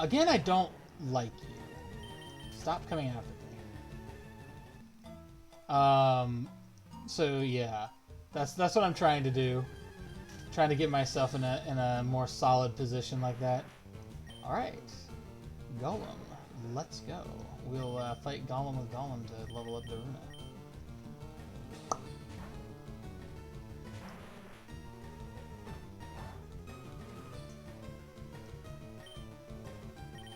I don't like you. Stop coming after me. So yeah, that's what I'm trying to do. Trying to get myself in a more solid position like that. All right. Golem, let's go. We'll fight Golem with Golem to level up Daruna.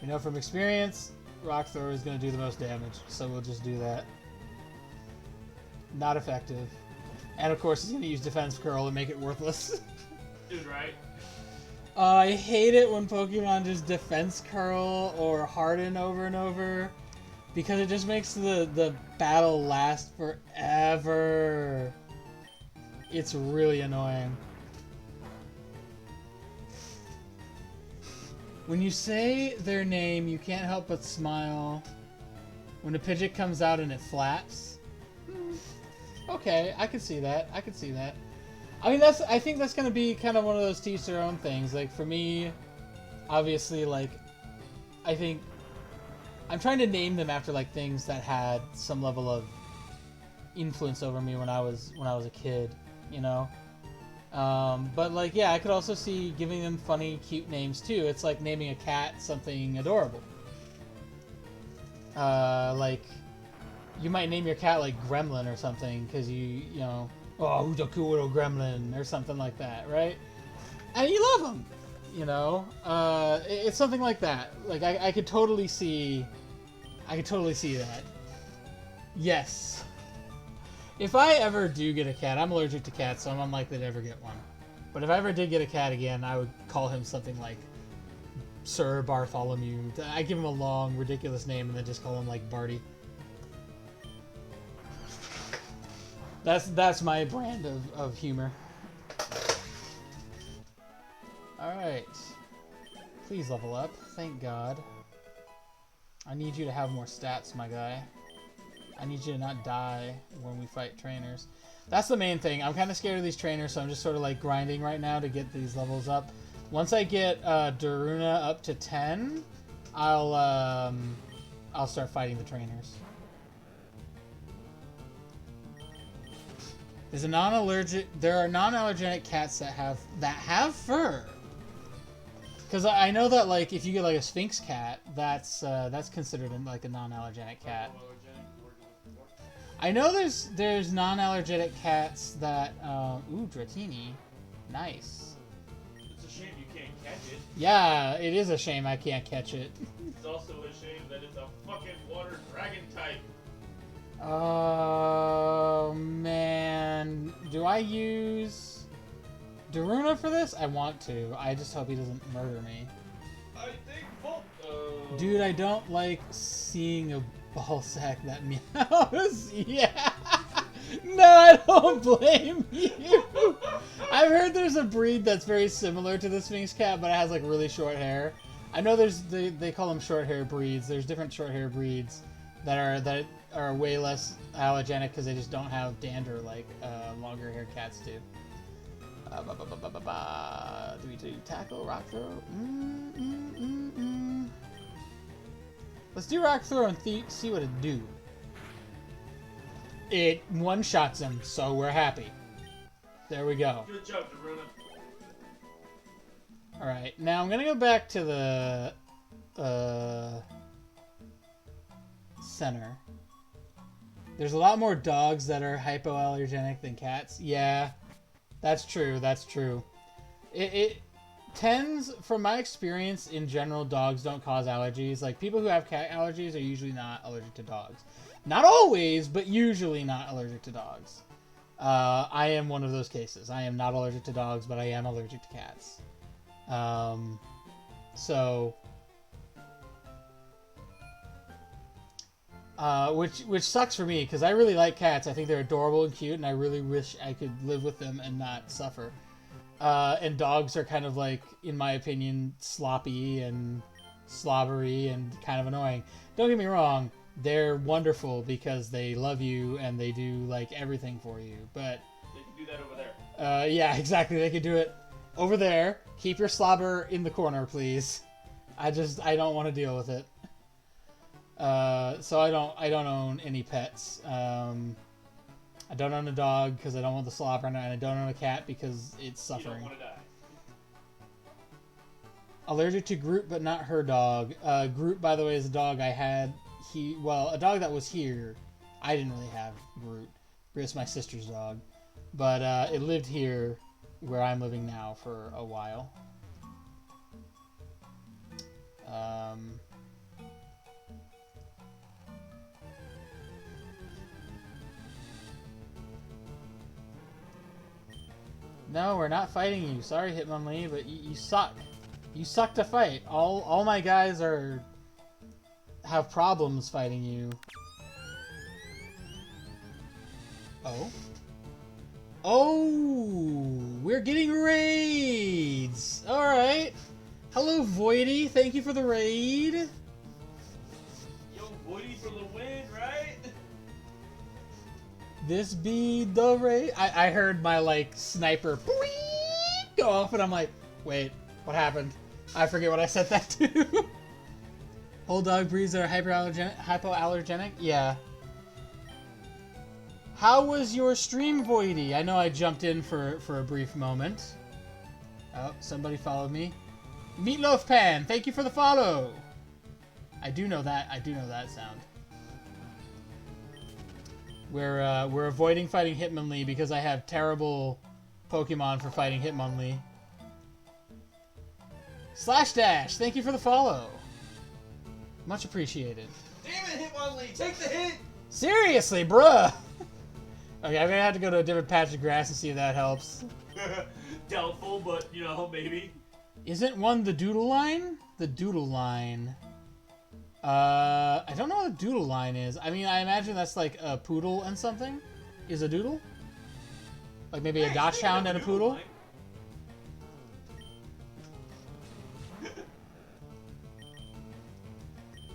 We know from experience, Rock Thrower is going to do the most damage, so we'll just do that. Not effective. And of course, he's going to use Defense Curl to make it worthless.
Dude, right?
I hate it when Pokemon just Defense Curl or Harden over and over, because it just makes the battle last forever. It's really annoying. When you say their name, you can't help but smile. When a Pidgeot comes out and it flaps. Okay, I can see that. I can see that. I mean, I think that's gonna be kind of one of those teach their own things. Like for me, obviously, like I think I'm trying to name them after like things that had some level of influence over me when I was a kid, you know. But like, yeah, I could also see giving them funny, cute names too. It's like naming a cat something adorable. Like you might name your cat like Gremlin or something because you know. Oh, who's a cool little gremlin, or something like that, right? And you love them, you know? It's something like that. Like, I could totally see... that. Yes. If I ever do get a cat, I'm allergic to cats, so I'm unlikely to ever get one. But if I ever did get a cat again, I would call him something like Sir Bartholomew. I give him a long, ridiculous name and then just call him, like, Barty. That's my brand of humor. Alright. Please level up. Thank God. I need you to have more stats, my guy. I need you to not die when we fight trainers. That's the main thing. I'm kind of scared of these trainers, so I'm just sort of like grinding right now to get these levels up. Once I get Daruna up to 10, I'll start fighting the trainers. There are non-allergenic cats that have fur. Because I know that like if you get like a Sphinx cat, that's considered like a non-allergenic cat. I know there's non-allergenic cats that ooh, Dratini, nice.
It's a shame you can't catch it.
Yeah, it is a shame I can't catch it.
It's also a shame that it's a fucking water dragon type.
Oh man, do I use Daruna for this? I want to. I just hope he doesn't murder me.
I think
Dude, I don't like seeing a ball sack that meows. Yeah. No, I don't blame you. I've heard there's a breed that's very similar to the Sphinx cat, but it has like really short hair. I know they call them short hair breeds. There's different short hair breeds that are way less allergenic because they just don't have dander like longer hair cats do. Do we do tackle, rock throw? Let's do rock throw and see what it do. It one-shots him, so we're happy. There we go.
Good job, Daruna.
Alright, now I'm gonna go back to the center. There's a lot more dogs that are hypoallergenic than cats. Yeah, that's true, that's true. It tends, from my experience, in general, dogs don't cause allergies. Like, people who have cat allergies are usually not allergic to dogs. Not always, but usually not allergic to dogs. I am one of those cases. I am not allergic to dogs, but I am allergic to cats. Which sucks for me, because I really like cats. I think they're adorable and cute, and I really wish I could live with them and not suffer. And dogs are kind of like, in my opinion, sloppy and slobbery and kind of annoying. Don't get me wrong, they're wonderful because they love you and they do like everything for you, but
They can do that over there.
yeah, exactly, they can do it over there. Keep your slobber in the corner, please. I don't want to deal with it. So I don't own any pets. I don't own a dog because I don't want the slobber, and I don't own a cat because it's suffering.
You don't want to die.
Allergic to Groot, but not her dog. Groot, by the way, is a dog I had. A dog that was here. I didn't really have Groot. Groot's my sister's dog, but it lived here, where I'm living now, for a while. No, we're not fighting you. Sorry, Hitmonlee, but you suck. You suck to fight. All my guys have problems fighting you. Oh? Oh! We're getting raids! Alright. Hello, Voidy. Thank you for the raid.
Yo, Woody for the win, right?
This be the raid. I heard my, like, sniper go off, and I'm like, wait, what happened? I forget what I set that to. Whole dog breeds are hypoallergenic? Yeah. How was your stream, Voidy? I know I jumped in for a brief moment. Oh, somebody followed me. Meatloaf Pan, thank you for the follow. I do know that sound. We're avoiding fighting Hitmonlee because I have terrible Pokemon for fighting Hitmonlee. Slash Dash, thank you for the follow. Much appreciated.
Damn it, Hitmonlee, take the hit!
Seriously, bruh! Okay, I'm gonna have to go to a different patch of grass and see if that helps.
Doubtful, but, you know, maybe.
Isn't one the Doodle line? The Doodle line. I don't know what a Doodle line is. I mean, I imagine that's like a poodle and something. Is a Doodle? Like maybe a Dachshund and a poodle?
Line.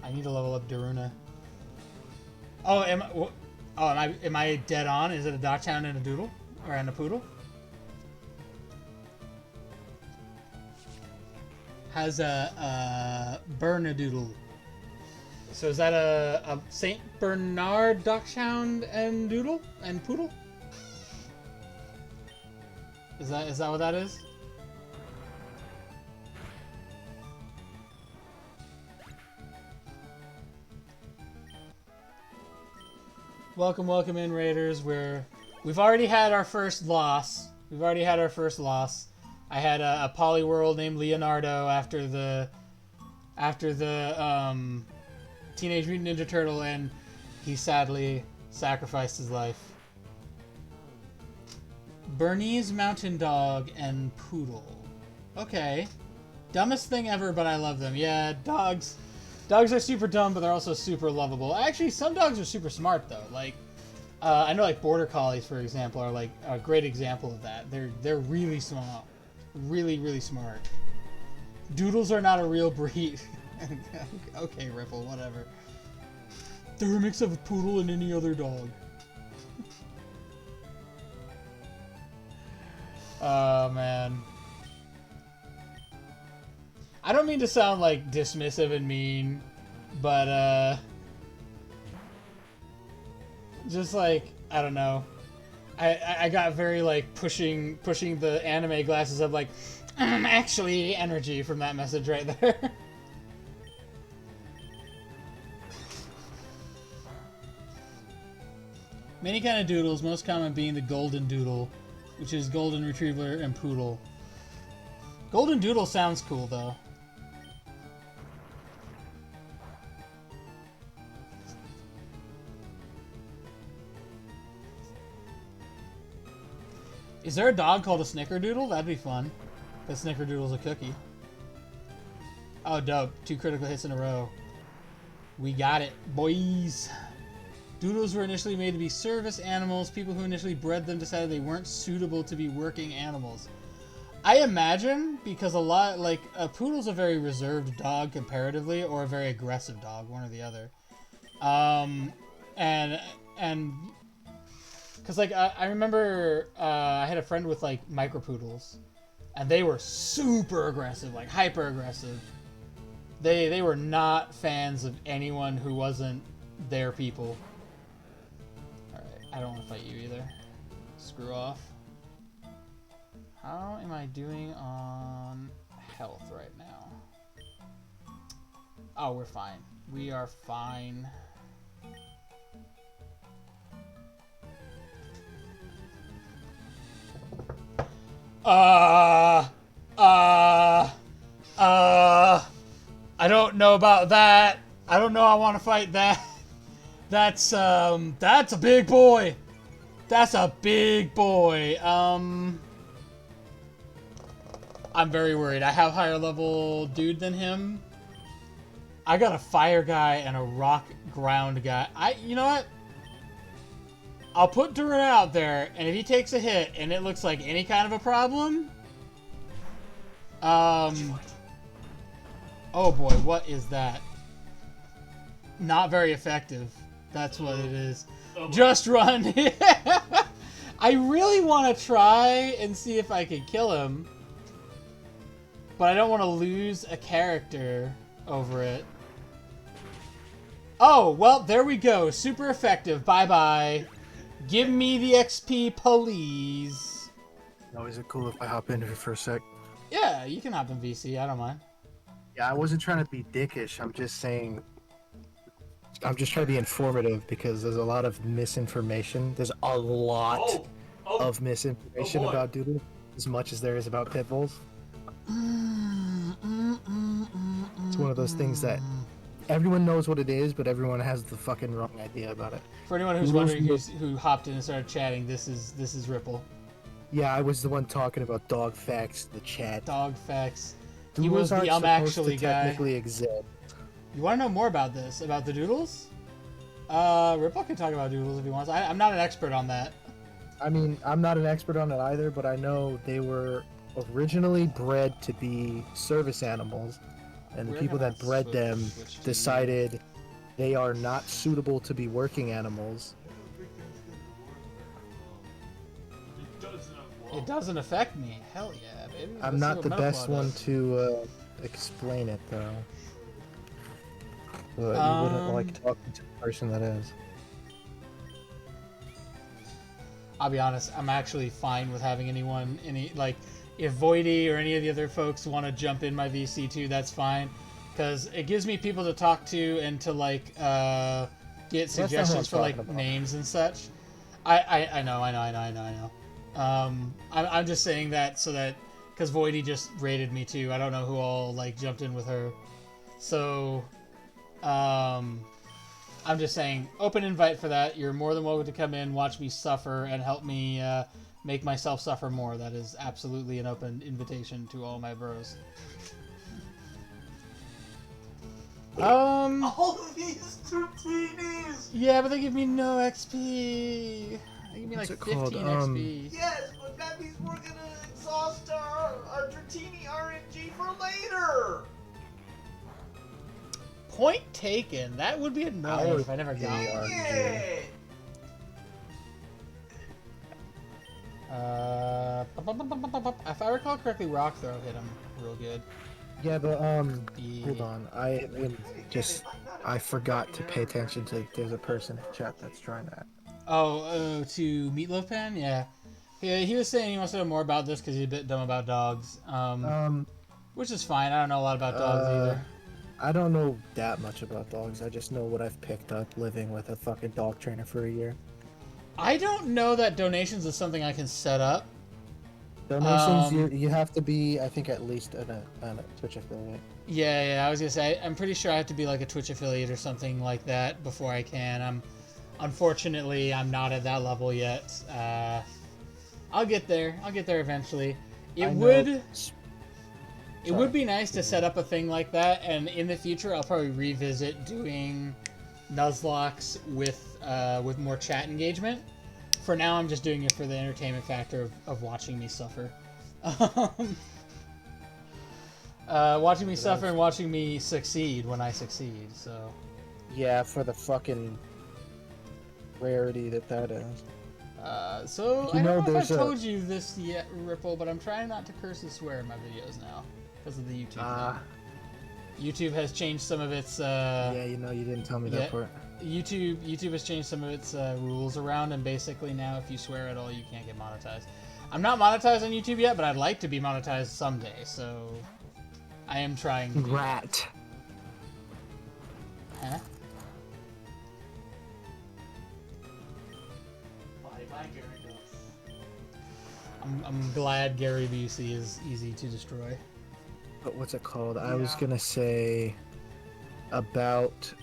I need to level up Daruna. Oh, am I dead on? Is it a Dachshund and a Doodle? Or and a Poodle? Has a Bernedoodle. So is that a Saint Bernard Dachshund and Doodle and Poodle? Is that what that is? Welcome in, Raiders. We've already had our first loss. I had a Polyworld named Leonardo after the Teenage Mutant Ninja Turtle, and he sadly sacrificed his life. Bernese Mountain Dog and Poodle. Okay. Dumbest thing ever, but I love them. Yeah, dogs. Dogs are super dumb, but they're also super lovable. Actually, some dogs are super smart, though. Like, I know, like, Border Collies, for example, are, like, a great example of that. They're really smart. Really, really smart. Doodles are not a real breed. Okay, Ripple, whatever. They're a mix of a poodle and any other dog. Oh, man. I don't mean to sound, like, dismissive and mean, but, just, like, I don't know. I got very, like, pushing the anime glasses of, like, actually energy from that message right there. Many kind of doodles, most common being the golden doodle, which is golden retriever and poodle. Golden doodle sounds cool, though. Is there a dog called a snickerdoodle? That'd be fun. Because snickerdoodle's a cookie. Oh, dope. 2 critical hits in a row. We got it, boys. Doodles were initially made to be service animals. People who initially bred them decided they weren't suitable to be working animals. I imagine, because a lot, like, a poodle's a very reserved dog comparatively, or a very aggressive dog, one or the other. Because, like, I remember I had a friend with, like, micropoodles, and they were super aggressive, like, hyper aggressive. They were not fans of anyone who wasn't their people. Alright, I don't want to fight you either. Screw off. How am I doing on health right now? Oh, we're fine. We are fine. I don't know about that. I don't know I want to fight that. That's a big boy. That's a big boy. I'm very worried. I have higher level dude than him. I got a fire guy and a rock ground guy. You know what? I'll put Duran out there, and if he takes a hit and it looks like any kind of a problem, oh boy, what is that? Not very effective. That's what it is. Oh, just run. I really want to try and see if I can kill him, but I don't want to lose a character over it. Oh, well, there we go. Super effective. Bye-bye. Give me the XP, please.
Oh, is it cool if I hop in here for a sec?
Yeah, you can hop in VC. I don't mind.
Yeah, I wasn't trying to be dickish. I'm just saying... I'm just trying to be informative because there's a lot of misinformation. There's a lot of misinformation about Doodle, as much as there is about pit bulls. It's one of those things that everyone knows what it is, but everyone has the fucking wrong idea about it.
For anyone who's wondering who hopped in and started chatting, this is Ripple.
Yeah, I was the one talking about dog facts, the chat.
Dog facts.
Doodles
He was the actually guy.
Technically exist.
You want to know more about this? About the doodles? Ripple can talk about doodles if he wants. I'm not an expert on that.
I mean, I'm not an expert on it either, but I know they were originally bred to be service animals, and the
We're
people
gonna
that bred them
switch to
decided they are not suitable to be working animals.
It doesn't affect me. Hell yeah, baby.
I'm
Let's see
not
what
the
Metal
best
Claw
one
does.
to explain it though. But you wouldn't like talking to the person that is.
I'll be honest, I'm actually fine with having if Voidy or any of the other folks want to jump in my VC2, that's fine. Because it gives me people to talk to and to, get suggestions for, names and such. I know. I'm just saying that so that, because Voidy just raided me too. I don't know who all, jumped in with her. So, I'm just saying, open invite for that. You're more than welcome to come in, watch me suffer, and help me make myself suffer more. That is absolutely an open invitation to all my bros.
All of these Tortinis!
Yeah, but they give me no XP. They give me
What's
like
it
15
called?
XP.
Yes, but that means we're gonna exhaust our Tortini RNG for later!
Point taken. That would be annoying if I never got one.
Yeah!
If I recall correctly, Rock Throw hit him real good.
Yeah, but hold on. I forgot to pay attention to. There's a person in chat that's trying that.
Oh, to Meatloaf Pan? Yeah. He was saying he wants to know more about this because he's a bit dumb about dogs. Which is fine. I don't know a lot about dogs either.
I don't know that much about dogs. I just know what I've picked up living with a fucking dog trainer for a year.
I don't know that donations is something I can set up.
Donations, you have to be, I think, at least a Twitch affiliate.
Yeah, I was gonna say, I'm pretty sure I have to be like a Twitch affiliate or something like that before I can. Unfortunately, I'm not at that level yet. I'll get there. I'll get there eventually. It would be nice to set up a thing like that, and in the future, I'll probably revisit doing Nuzlocks with more chat engagement. For now, I'm just doing it for the entertainment factor of watching me suffer. Watching me suffer and watching me succeed when I succeed, so...
Yeah, for the fucking rarity that is.
So, I don't know if I told you this yet, Ripple, but I'm trying not to curse and swear in my videos now. Because of the YouTube thing. YouTube has changed some of its...
yeah, you didn't tell me that part.
YouTube has changed some of its rules around, and basically now if you swear at all, you can't get monetized. I'm not monetized on YouTube yet, but I'd like to be monetized someday, so I am trying to do
Rat.
that. Huh?
Bye, Gary.
I'm glad Gary Busey is easy to destroy.
But what's it called? Yeah. I was gonna say about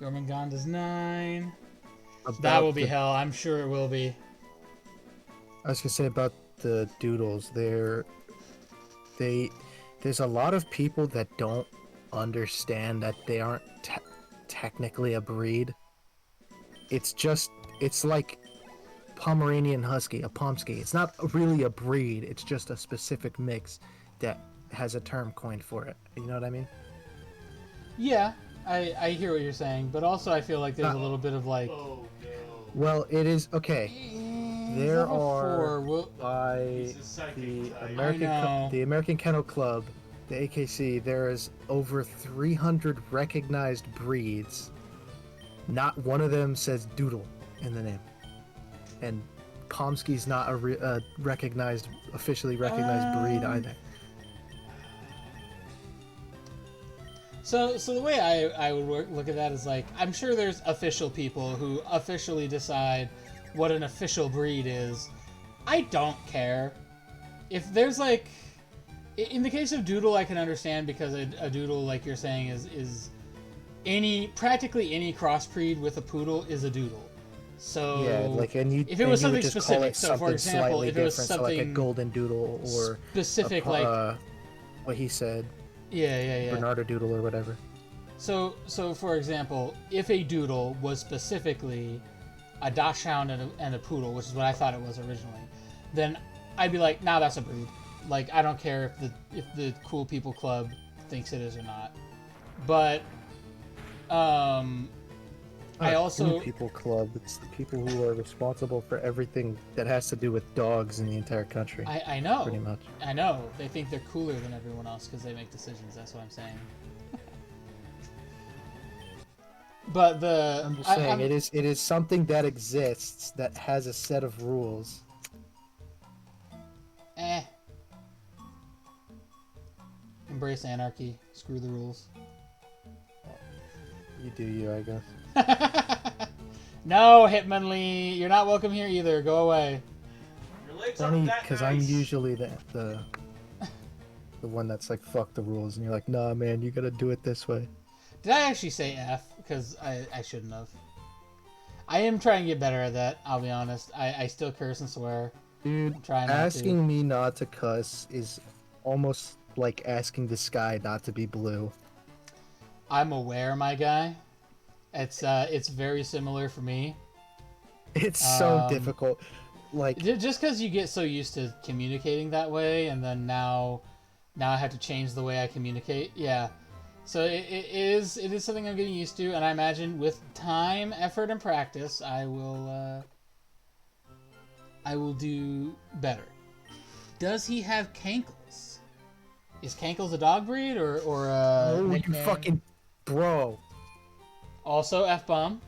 Gormanganda's 9. That will be hell. I'm sure it will be.
I was gonna say about the doodles. There's a lot of people that don't understand that they aren't technically a breed. It's like Pomeranian Husky, a Pomsky. It's not really a breed. It's just a specific mix that has a term coined for it. You know what I mean?
Yeah. I hear what you're saying, but also I feel like there's a little bit of like...
Oh, no.
Well, it is... Okay. There are, by the American Kennel Club, the AKC, there is over 300 recognized breeds. Not one of them says doodle in the name. And Pomsky's not a officially recognized breed either.
So the way I would look at that is like, I'm sure there's official people who officially decide what an official breed is. I don't care. If there's like, in the case of doodle, I can understand because a doodle, like you're saying, is practically any crossbreed with a poodle is a doodle. So
yeah, like
if it was something specific, so for example, if it was something
so like a golden doodle or
specific, like
what he said.
Yeah.
Bernardo doodle or whatever.
So for example, if a doodle was specifically a dachshund and a poodle, which is what I thought it was originally, then I'd be like, nah, that's a breed. Like, I don't care if the cool people club thinks it is or not. But I also
Cool people club. It's the people who are responsible for everything that has to do with dogs in the entire country.
I know.
Pretty much.
I know. They think they're cooler than everyone else because they make decisions. That's what I'm saying. But
I'm just saying it is something that exists that has a set of rules.
Embrace anarchy. Screw the rules.
You do you, I guess.
No, Hitmonlee, you're not welcome here either. Go away.
Your legs
Funny,
aren't that
because
nice.
I'm usually the one that's like, fuck the rules, and you're like, nah, man, you gotta do it this way.
Did I actually say F? Because I shouldn't have. I am trying to get better at that, I'll be honest. I still curse and swear.
Dude, asking me not to cuss is almost like asking the sky not to be blue.
I'm aware, my guy. It's very similar for me.
It's so difficult. Like,
just because you get so used to communicating that way, and then now I have to change the way I communicate. Yeah. So it is something I'm getting used to, and I imagine with time, effort, and practice, I will do better. Does he have cankles? Is cankles a dog breed or a
oh,
nickname?
you fucking bro.
Also F-bomb.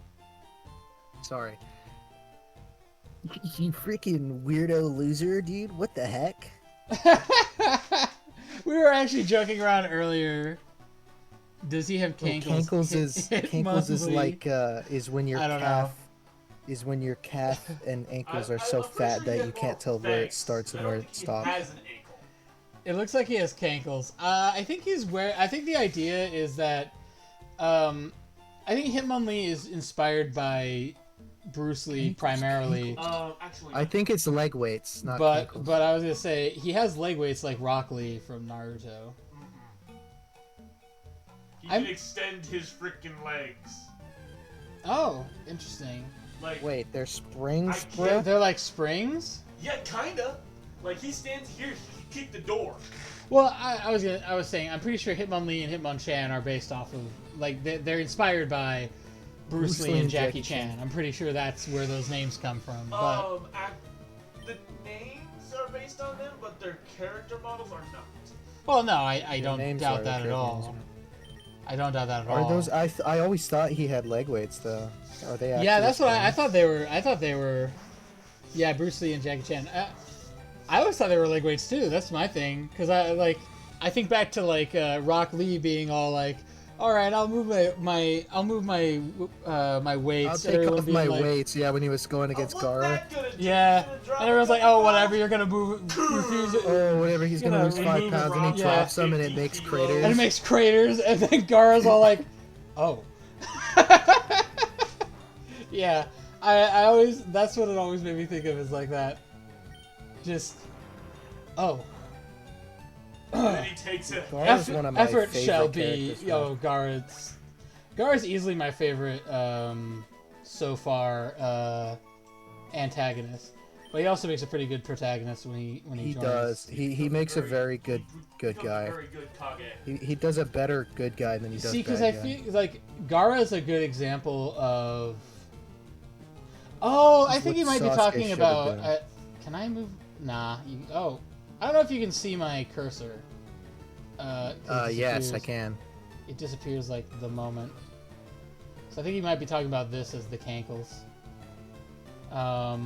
Sorry. You freaking weirdo loser, dude. What the heck?
We were actually joking around earlier. Does he have cankles?
Well, cankles is like is when your calf and ankles are so fat that you can't tell where it starts and where it stops.
He has an ankle.
It looks like he has cankles. I think the idea is that I think Hitmonlee is inspired by Bruce Lee primarily.
Actually,
I think it's leg weights, not
but
cankles.
but I was gonna say he has leg weights like Rock Lee from Naruto.
He can extend his freaking legs.
Oh, interesting.
Like,
wait, they're springs,
They're
bro?
like springs?
Yeah, kinda. Like, he stands here, he can kick the door.
Well, I was saying I'm pretty sure Hitmonlee and Hitmonchan are based off of like they're inspired by Bruce Lee and Jackie Chan. I'm pretty sure that's where those names come from. But
The names are based on them, but their character models are not.
well, no, I don't
names
doubt
are
that at all. I don't doubt that at
Are
all.
those? I always thought he had leg weights though. Are they?
Yeah, that's what I
springs?
thought they were. I thought they were. Yeah, Bruce Lee and Jackie Chan. I always thought they were leg weights too. That's my thing because I think back to like Rock Lee being all like, "All right, I'll move my my weights."
I'll take off my
like,
weights. Yeah, when he was going against Gara.
Yeah, and everyone's like, "Oh, whatever, you're gonna refuse it."
Oh, whatever. He's gonna lose 5
remove
pounds, and he
Yeah.
drops them, and it makes craters.
And it makes craters, and then Gara's all like, "Oh." Yeah, I always, that's what it always made me think of, is like that. Just, oh.
And then he takes it.
Gara's one of my
Effort
favorite
shall be,
characters,
yo, Gara's easily my favorite, so far, antagonist. But he also makes a pretty good protagonist when he
He
joins.
does. He makes a very good guy.
Very good Kage.
He does a better good guy than he does
See, because
bad
I
guy.
feel like Gara is a good example of. Oh, I
That's
think
what
you might be
Sasuke
talking
should've
about.
done.
Can I move? Nah. Oh, I don't know if you can see my cursor. It
Yes, I
disappears.
can.
It disappears like the moment. So I think you might be talking about this as the cankles. I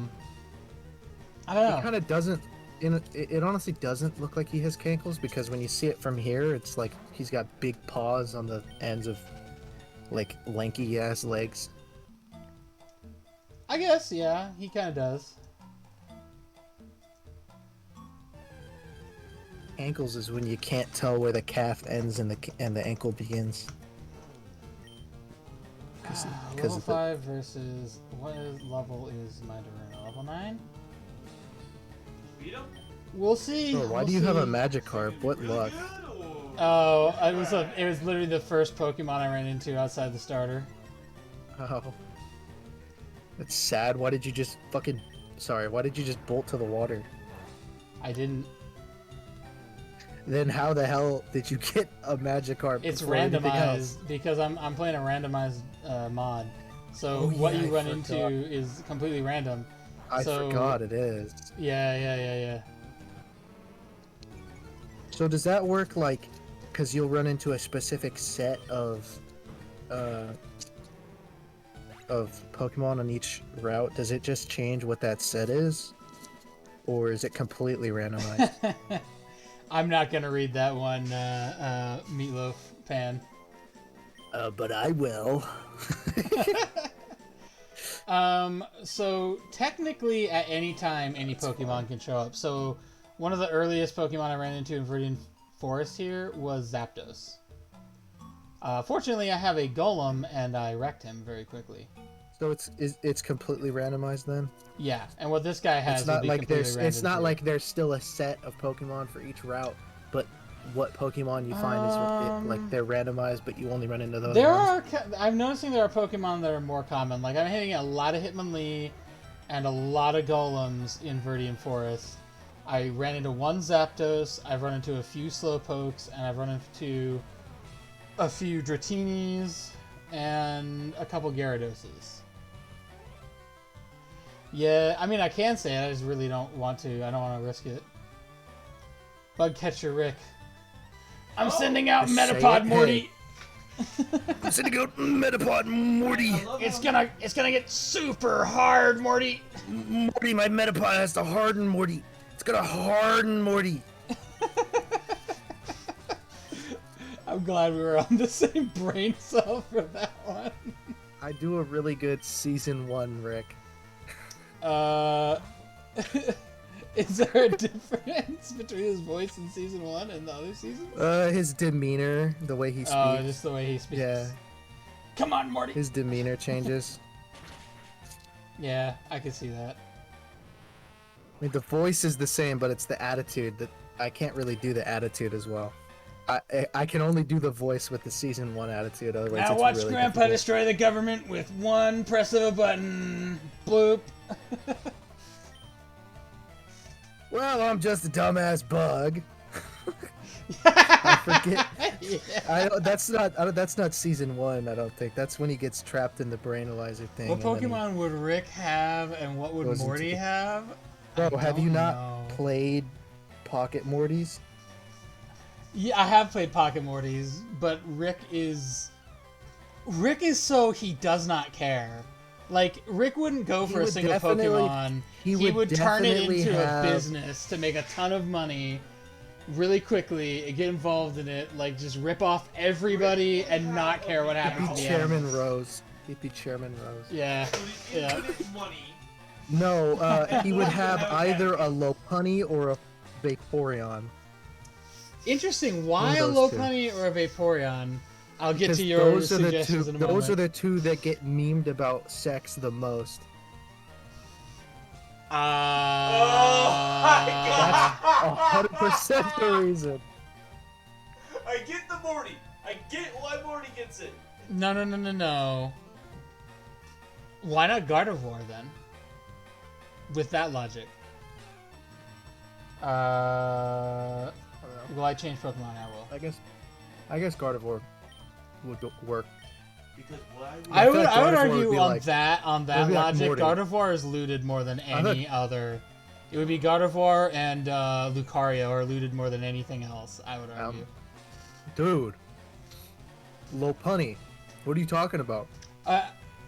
don't know.
It kind of doesn't. It honestly doesn't look like he has cankles because when you see it from here, it's like he's got big paws on the ends of like lanky ass legs.
I guess, yeah, he kind of does.
Ankles is when you can't tell where the calf ends and the ankle begins.
Level 5 versus level is my Dorino? Level 9?
Beat him?
We'll see.
Oh, why
We'll
do you have a
see.
Magikarp? What luck?
Oh, it was literally the first Pokemon I ran into outside the starter.
Oh. That's sad. Why did you just fucking... Sorry, why did you just bolt to the water?
I didn't.
then how the hell did you get a Magikarp?
It's
before anything else?
randomized because I'm playing a randomized mod. So
Oh,
what
yeah,
you
I
run
forgot.
into is completely random.
I
So-
forgot it is.
Yeah.
So does that work like, because you'll run into a specific set uh, of Pokemon on each route? Does it just change what that set is, or is it completely randomized?
I'm not gonna read that one, Meatloaf Pan.
But I will.
So technically at any time, any Pokemon can show up. So one of the earliest Pokemon I ran into in Viridian Forest here was Zapdos. Fortunately, I have a Golem, and I wrecked him very quickly.
So it's completely randomized then.
Yeah, and what this guy has
It's not
would be
like
completely
there's
random
it's not
too.
like there's still a set of Pokemon for each route, but what Pokemon you find is like they're randomized, but you only run into those.
There
ones.
are. I'm noticing there are Pokemon that are more common. Like I'm hitting a lot of Hitmonlee and a lot of Golems in Viridian Forest. I ran into one Zapdos. I've run into a few Slowpokes, and I've run into a few Dratinis and a couple Gyarados. Yeah, I mean I can say it. I just really don't want to. I don't want to risk it. Bugcatcher Rick. I'm sending out
Just say
Metapod
it.
Morty.
I'm sending out Metapod Morty.
It's gonna get super hard, Morty.
Morty, my Metapod has to harden Morty. It's gonna harden Morty.
I'm glad we were on the same brain cell for that one.
I do a really good season 1, Rick.
Is there a difference between his voice in season 1 and the other seasons?
His demeanor, the way he speaks.
Oh, just the way he speaks.
Yeah,
Come on, Morty.
his demeanor changes.
Yeah, I can see that.
I mean, the voice is the same, but it's the attitude that I can't really do the attitude as well. I can only do the voice with the season 1 attitude. Otherwise,
Now
it's
watch
really
Grandpa
difficult.
destroy the government with one press of a button. Bloop.
Well, I'm just a dumbass bug. I forget.
Yeah.
That's not season 1. I don't think. That's when he gets trapped in the brainalyzer thing.
What
and then he
Pokemon would Rick have, and what would
goes into
Morty
the-
have?
Bro,
I
have you
don't
not
know.
played Pocket Mortys?
Yeah, I have played Pocket Mortys, but Rick is so he does not care. Like Rick wouldn't go for a
would
single
definitely-
Pokemon.
he
He
would
would turn it
definitely
into
have-
a business to make a ton of money really quickly and get involved in it. Like just rip off everybody and not care what
He'd
happens
be
to the
Chairman
animals.
Rose. He'd be Chairman Rose.
Yeah,
So the
yeah.
infinite money.
No, he would have either a Lopunny or a Vaporeon.
Interesting. Why a
One of those two.
Lopunny or a Vaporeon? I'll get
Because
to your
those are the
suggestions
two.
in a
Those
moment.
are the two that get memed about sex the most.
Oh my god!
100% the reason.
I get the Morty. I get why Morty gets it.
No. Why not Gardevoir then? With that logic. Will I change Pokemon? I will.
I guess Gardevoir would work.
Because why?
I
feel
would
like Gardevoir would
argue
be
on
like-
that
would be like
logic.
Morty.
Gardevoir is looted more than
I thought-
any other. It would be Gardevoir and Lucario are looted more than anything else. I would argue.
Dude. Lopunny. What are you talking about?
I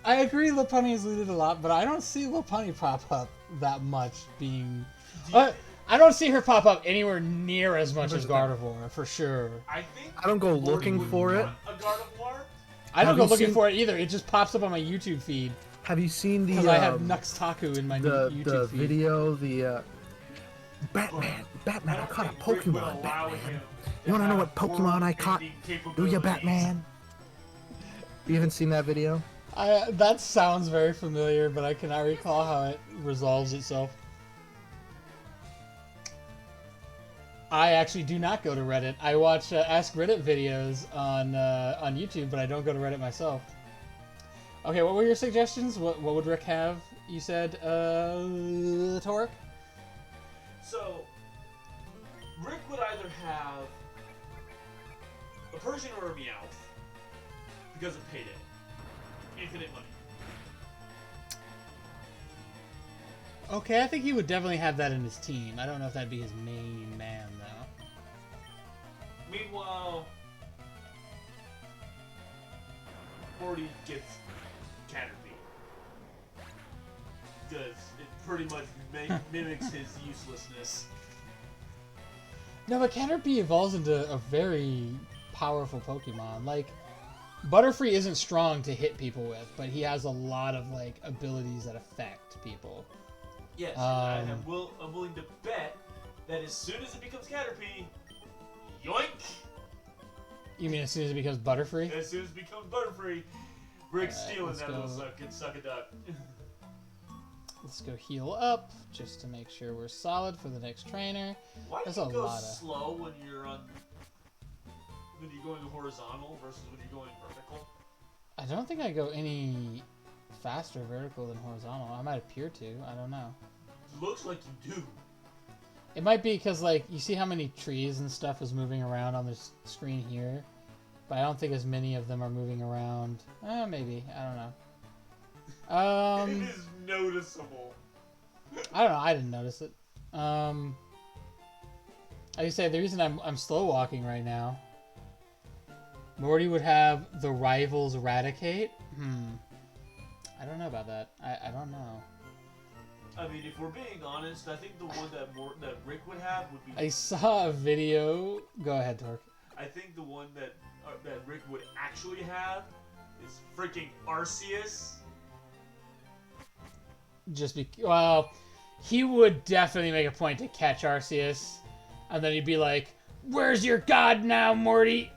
agree. Lopunny is looted a lot, but I don't see Lopunny pop up that much. Being, I don't see her pop up anywhere near as much as Gardevoir for sure.
I think
I don't go
Morty
looking
would
for it.
want a Gardevoir.
I don't
Have
go
you
looking
seen-
for it either. It just pops up on my YouTube feed
Have you seen the
because I have Nuxtaku in my
the
YouTube feed.
video? Batman, I caught a Pokemon, Batman. You wanna know what Pokemon I caught? Do ya, Batman? You haven't seen that video?
That sounds very familiar, but I cannot recall how it resolves itself. I actually do not go to Reddit. I watch Ask Reddit videos on YouTube, but I don't go to Reddit myself. Okay, what were your suggestions? What would Rick have? You said Torque?
So, Rick would either have a Persian or a Meowth because of payday. Infinite money.
Okay, I think he would definitely have that in his team. I don't know if that'd be his main man, though.
Meanwhile, Morty gets Caterpie. Because it pretty much mimics his uselessness.
No, but Caterpie evolves into a very powerful Pokemon. Like, Butterfree isn't strong to hit people with, but he has a lot of, like, abilities that affect people.
Yes, and I'm willing to bet that as soon as it becomes Caterpie, yoink!
You mean as soon as it becomes Butterfree?
As soon as it becomes Butterfree, Rick's
Alright,
stealing
let's
that
go.
little suck a duck.
Let's go heal up, just to make sure we're solid for the next trainer.
Why do
That's
you
a
go
lot of-
slow when you're going horizontal versus when you're going vertical?
I don't think I go any faster vertical than horizontal. I might appear to. I don't know.
Looks like you do.
It might be because, like, you see how many trees and stuff is moving around on this screen here? But I don't think as many of them are moving around. Maybe. I don't know.
It is noticeable.
I don't know. I didn't notice it. Like I say, the reason I'm slow walking right now. Morty would have the rivals eradicate. I don't know about that. I don't know.
I mean, if we're being honest, I think the one that Rick would have would be.
I saw a video. Go ahead, Torque.
I think the one that Rick would actually have is freaking Arceus.
Well, he would definitely make a point to catch Arceus, and then he'd be like, "Where's your god now, Morty?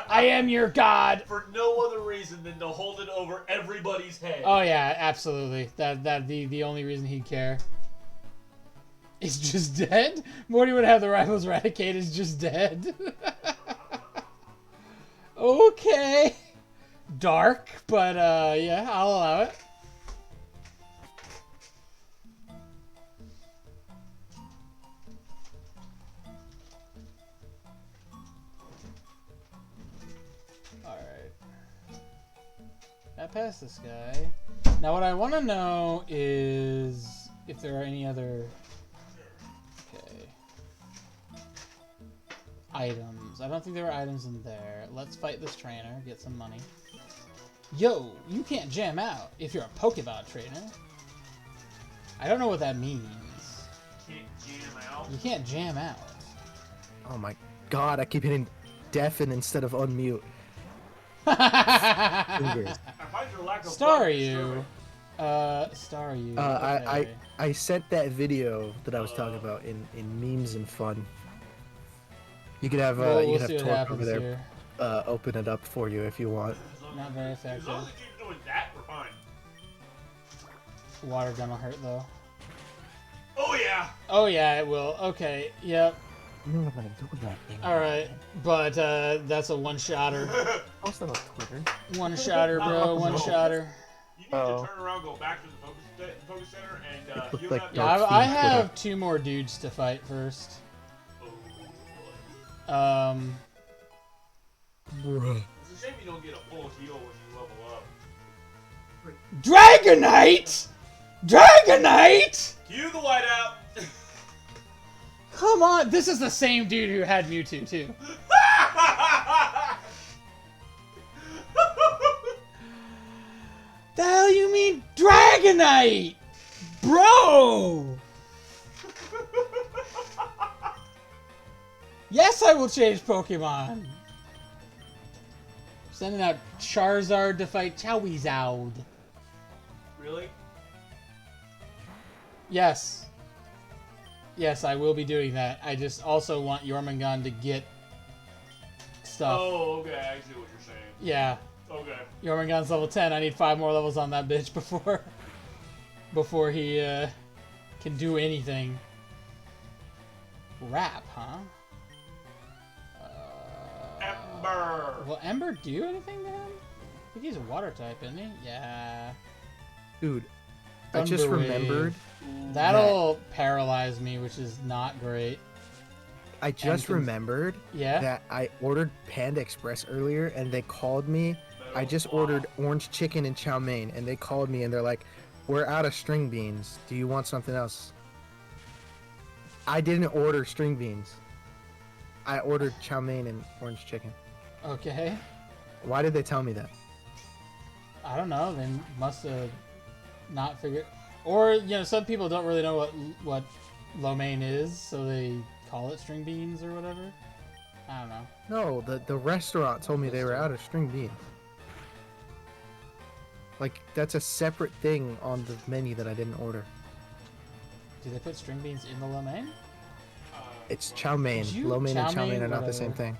I am your god."
For no other reason than to hold it over everybody's head.
Oh yeah, absolutely. That the only reason he'd care. Is just dead? Morty would have the rivals eradicate is just dead. Okay. Dark, but yeah, I'll allow it. I passed this guy. Now what I want to know is if there are any other items. I don't think there were items in there. Let's fight this trainer, get some money. Yo, you can't jam out if you're a Pokemon trainer. I don't know what that means.
Can't jam out.
You can't jam out.
Oh my god, I keep hitting deafen instead of unmute. Fingers.
I find your lack of
Star
luck
you.
disturbing.
Star you.
I
Okay.
I sent that video that I was talking about in memes and fun. You could have
We'll
you could
see
have
what
Torque
happens
over there
here.
open it up for you if you want.
Not very
As long
effective.
as you keep doing that, we're fine.
Water gun'll hurt though.
Oh yeah.
Oh yeah, it will. Okay. Yep. Alright, but that's a one-shotter.
Also on Twitter.
One-shotter, bro. One-shotter.
You need to turn around, go back to the focus center, and
looked
heal
like
that.
Yeah,
Dark
I
Fiend
have 2 more dudes to fight first.
Bruh.
It's a shame you don't get a full heal when you level up.
Dragonite! Dragonite!
Cue the whiteout.
Come on, this is the same dude who had Mewtwo too. The hell you mean Dragonite? Bro! Yes, I will change Pokemon. Sending out Charizard to fight Charizard.
Really?
Yes. Yes, I will be doing that. I just also want Jormungand to get stuff.
Oh, okay. I see what you're saying.
Yeah.
Okay.
Jormungand's level 10. I need 5 more levels on that bitch before he can do anything. Rap, huh?
Ember.
Will Ember do anything to him? I think he's a water type, isn't he? Yeah.
Dude, I just
Thunder
remembered.
That'll paralyze me, which is not great.
I just remembered
Yeah?
that I ordered Panda Express earlier, and they called me. I just ordered orange chicken and chow mein, and they called me, and they're like, "We're out of string beans. Do you want something else?" I didn't order string beans. I ordered chow mein and orange chicken.
Okay.
Why did they tell me that?
I don't know. They must have not figured... Or, some people don't really know what lo mein is, so they call it string beans or whatever. I don't know.
No, the restaurant told me they were out of string beans. Like, that's a separate thing on the menu that I didn't order.
Do they put string beans in the lo mein?
It's chow mein. Lo mein and chow mein are not the same thing.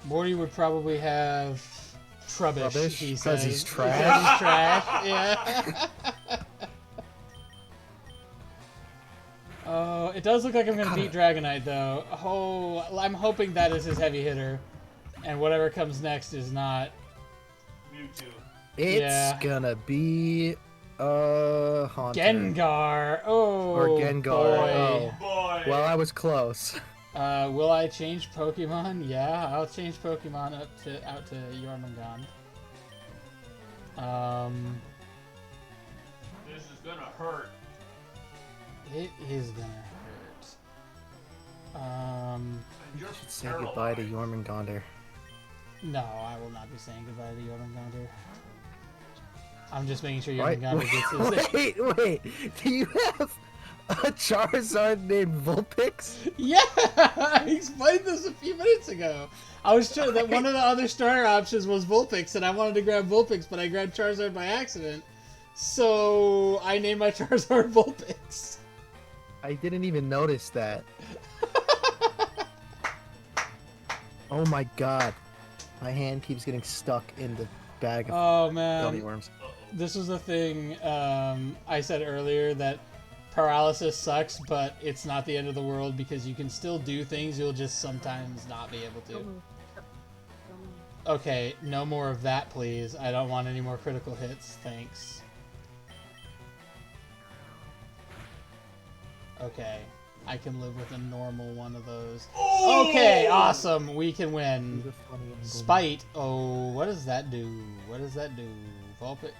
Morty would probably have trubbish, he
because
says.
he's trash.
Because he's trash, yeah. Oh, it does look like I'm gonna beat Dragonite though. Oh, I'm hoping that is his heavy hitter, and whatever comes next is not.
Mewtwo.
It's gonna be Haunter.
Gengar. Oh,
Or Gengar.
boy.
Oh.
Boy.
Well, I was close.
Will I change Pokemon? Yeah, I'll change Pokemon out to Jormungand.
This is gonna hurt.
It is gonna hurt.
You're
Should say goodbye to Jormungandr.
No, I will not be saying goodbye to Jormungandr. I'm just making sure
Wait,
Jormungandr gets his...
wait. Do you have a Charizard named Vulpix?
Yeah! I explained this a few minutes ago. I was sure that one of the other starter options was Vulpix, and I wanted to grab Vulpix, but I grabbed Charizard by accident. So I named my Charizard Vulpix.
I didn't even notice that. Oh my god. My hand keeps getting stuck in the bag of
Oh man.
gummy worms.
This was the thing I said earlier, that paralysis sucks, but it's not the end of the world because you can still do things, you'll just sometimes not be able to. Okay, no more of that, please. I don't want any more critical hits, thanks. Okay, I can live with a normal one of those.
Oh!
Okay, awesome, we can win. Spite, oh, what does that do? What does that do? Vulpix.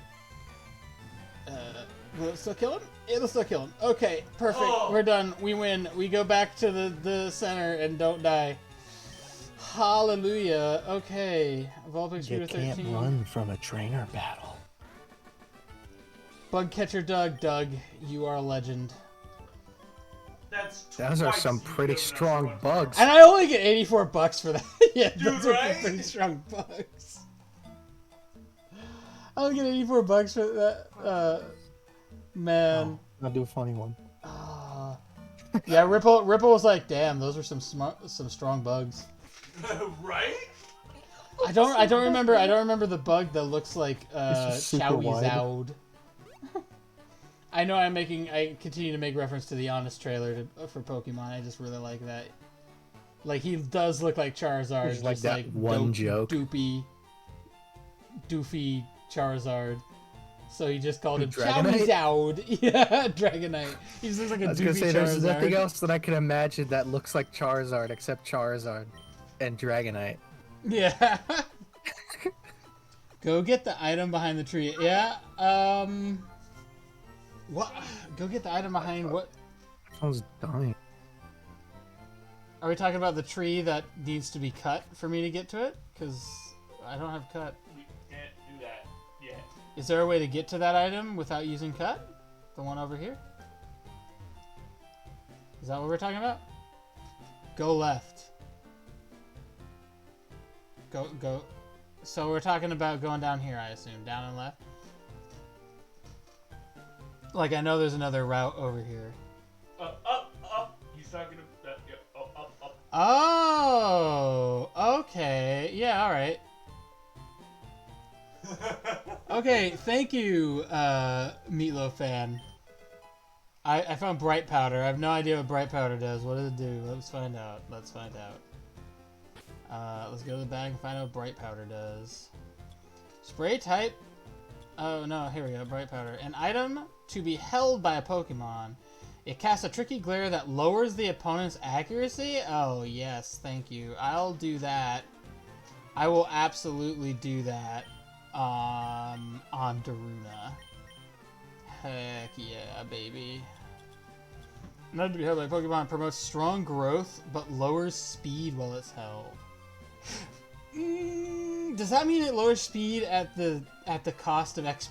Will it still kill him? It'll still kill him. Okay, perfect.
Oh.
We're done. We win. We go back to the center and don't die. Hallelujah. Okay. Vulpix
You
Shooter
can't
13.
run from a trainer battle.
Bug Catcher Doug, you are a legend.
Those are some pretty strong bugs.
And I only get 84 bucks for that. Yeah,
Dude,
those are
right?
pretty strong bucks. I only get 84 bucks for that. Man.
Oh, I'll do a funny one.
Yeah, Ripple was like, "Damn, those are some strong bugs."
Right?
I don't remember the bug that looks like
It's super
Chowizoud. I know I continue to make reference to the Honest trailer for Pokemon. I just really like that. Like, he does look like Charizard,
Just like
just
that
like
one joke.
doofy Charizard. So he just called him
Dragonite?
Chowizoud. Yeah, Dragonite. He just looks like a
I was
doofy
gonna say,
Charizard.
there's nothing else that I can imagine that looks like Charizard except Charizard and Dragonite.
Yeah. Go get the item behind the tree. Yeah. What? Go get the item behind what?
Phone's dying.
Are we talking about the tree that needs to be cut for me to get to it? Because I don't have cut.
You can't do that yet.
Is there a way to get to that item without using cut? The one over here? Is that what we're talking about? Go left. Go. So we're talking about going down here, I assume. Down and left? Like, I know there's another route over here.
Up. He's talking about up.
Oh! Okay. Yeah, alright. Okay, thank you, Meatloaf fan. I found Bright Powder. I have no idea what Bright Powder does. What does it do? Let's find out. Let's go to the bag and find out what Bright Powder does. Spray type. Oh no, here we go. Bright Powder. An item to be held by a Pokemon. It casts a tricky glare that lowers the opponent's accuracy? Oh, yes, thank you. I'll do that. I will absolutely do that on Daruna. Heck yeah, baby. Not to be held by Pokemon promotes strong growth, but lowers speed while it's held. Does that mean it lowers speed at the cost of it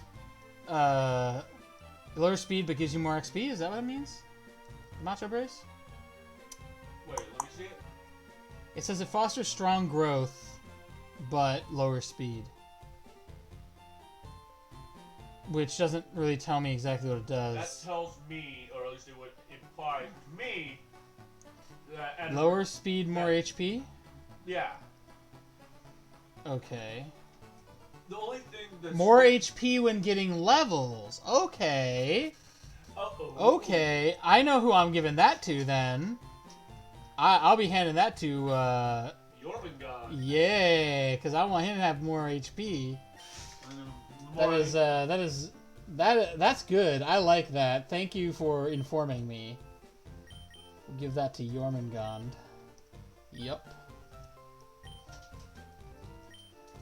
lowers speed but gives you more XP? Is that what it means? Macho Brace?
Wait, let me see it.
It says it fosters strong growth, but lower speed. Which doesn't really tell me exactly what it does.
That tells me, or at least it would imply to me, that...
Lower speed, more HP?
Yeah.
Okay.
The only thing that's...
More HP when getting levels. Okay.
Uh-oh.
Okay. I know who I'm giving that to, then. I'll be handing that to,
Jormungand.
Yeah, because I want him to have more HP. That's good. I like that. Thank you for informing me. We'll give that to Jormungand. Yup.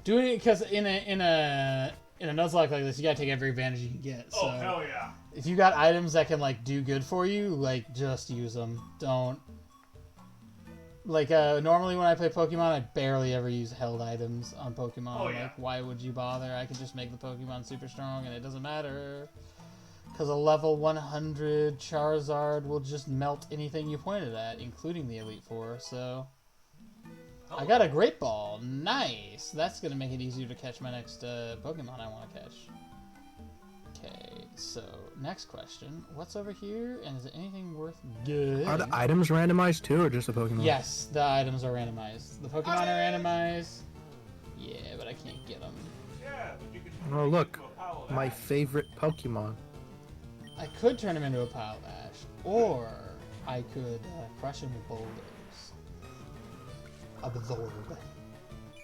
Doing it because in a Nuzlocke like this, you gotta take every advantage you can get. So
Oh hell yeah!
if you got items that can like do good for you, like just use them. Don't like normally when I play Pokemon, I barely ever use held items on Pokemon.
Oh, yeah.
Like why would you bother? I can just make the Pokemon super strong and it doesn't matter. Because a level 100 Charizard will just melt anything you pointed at, including the Elite Four. So. I got a Great Ball. Nice. That's going to make it easier to catch my next Pokemon I want to catch. Okay, so next question. What's over here? And is it anything worth good?
Are the items randomized too, or just the Pokemon?
Yes, the items are randomized. The Pokemon are randomized. Yeah, but I can't get them.
Yeah, but you can...
Oh, look.
a pile of
My
ash.
favorite Pokemon.
I could turn him into a pile of ash. Or I could crush him with boulders. Absorb.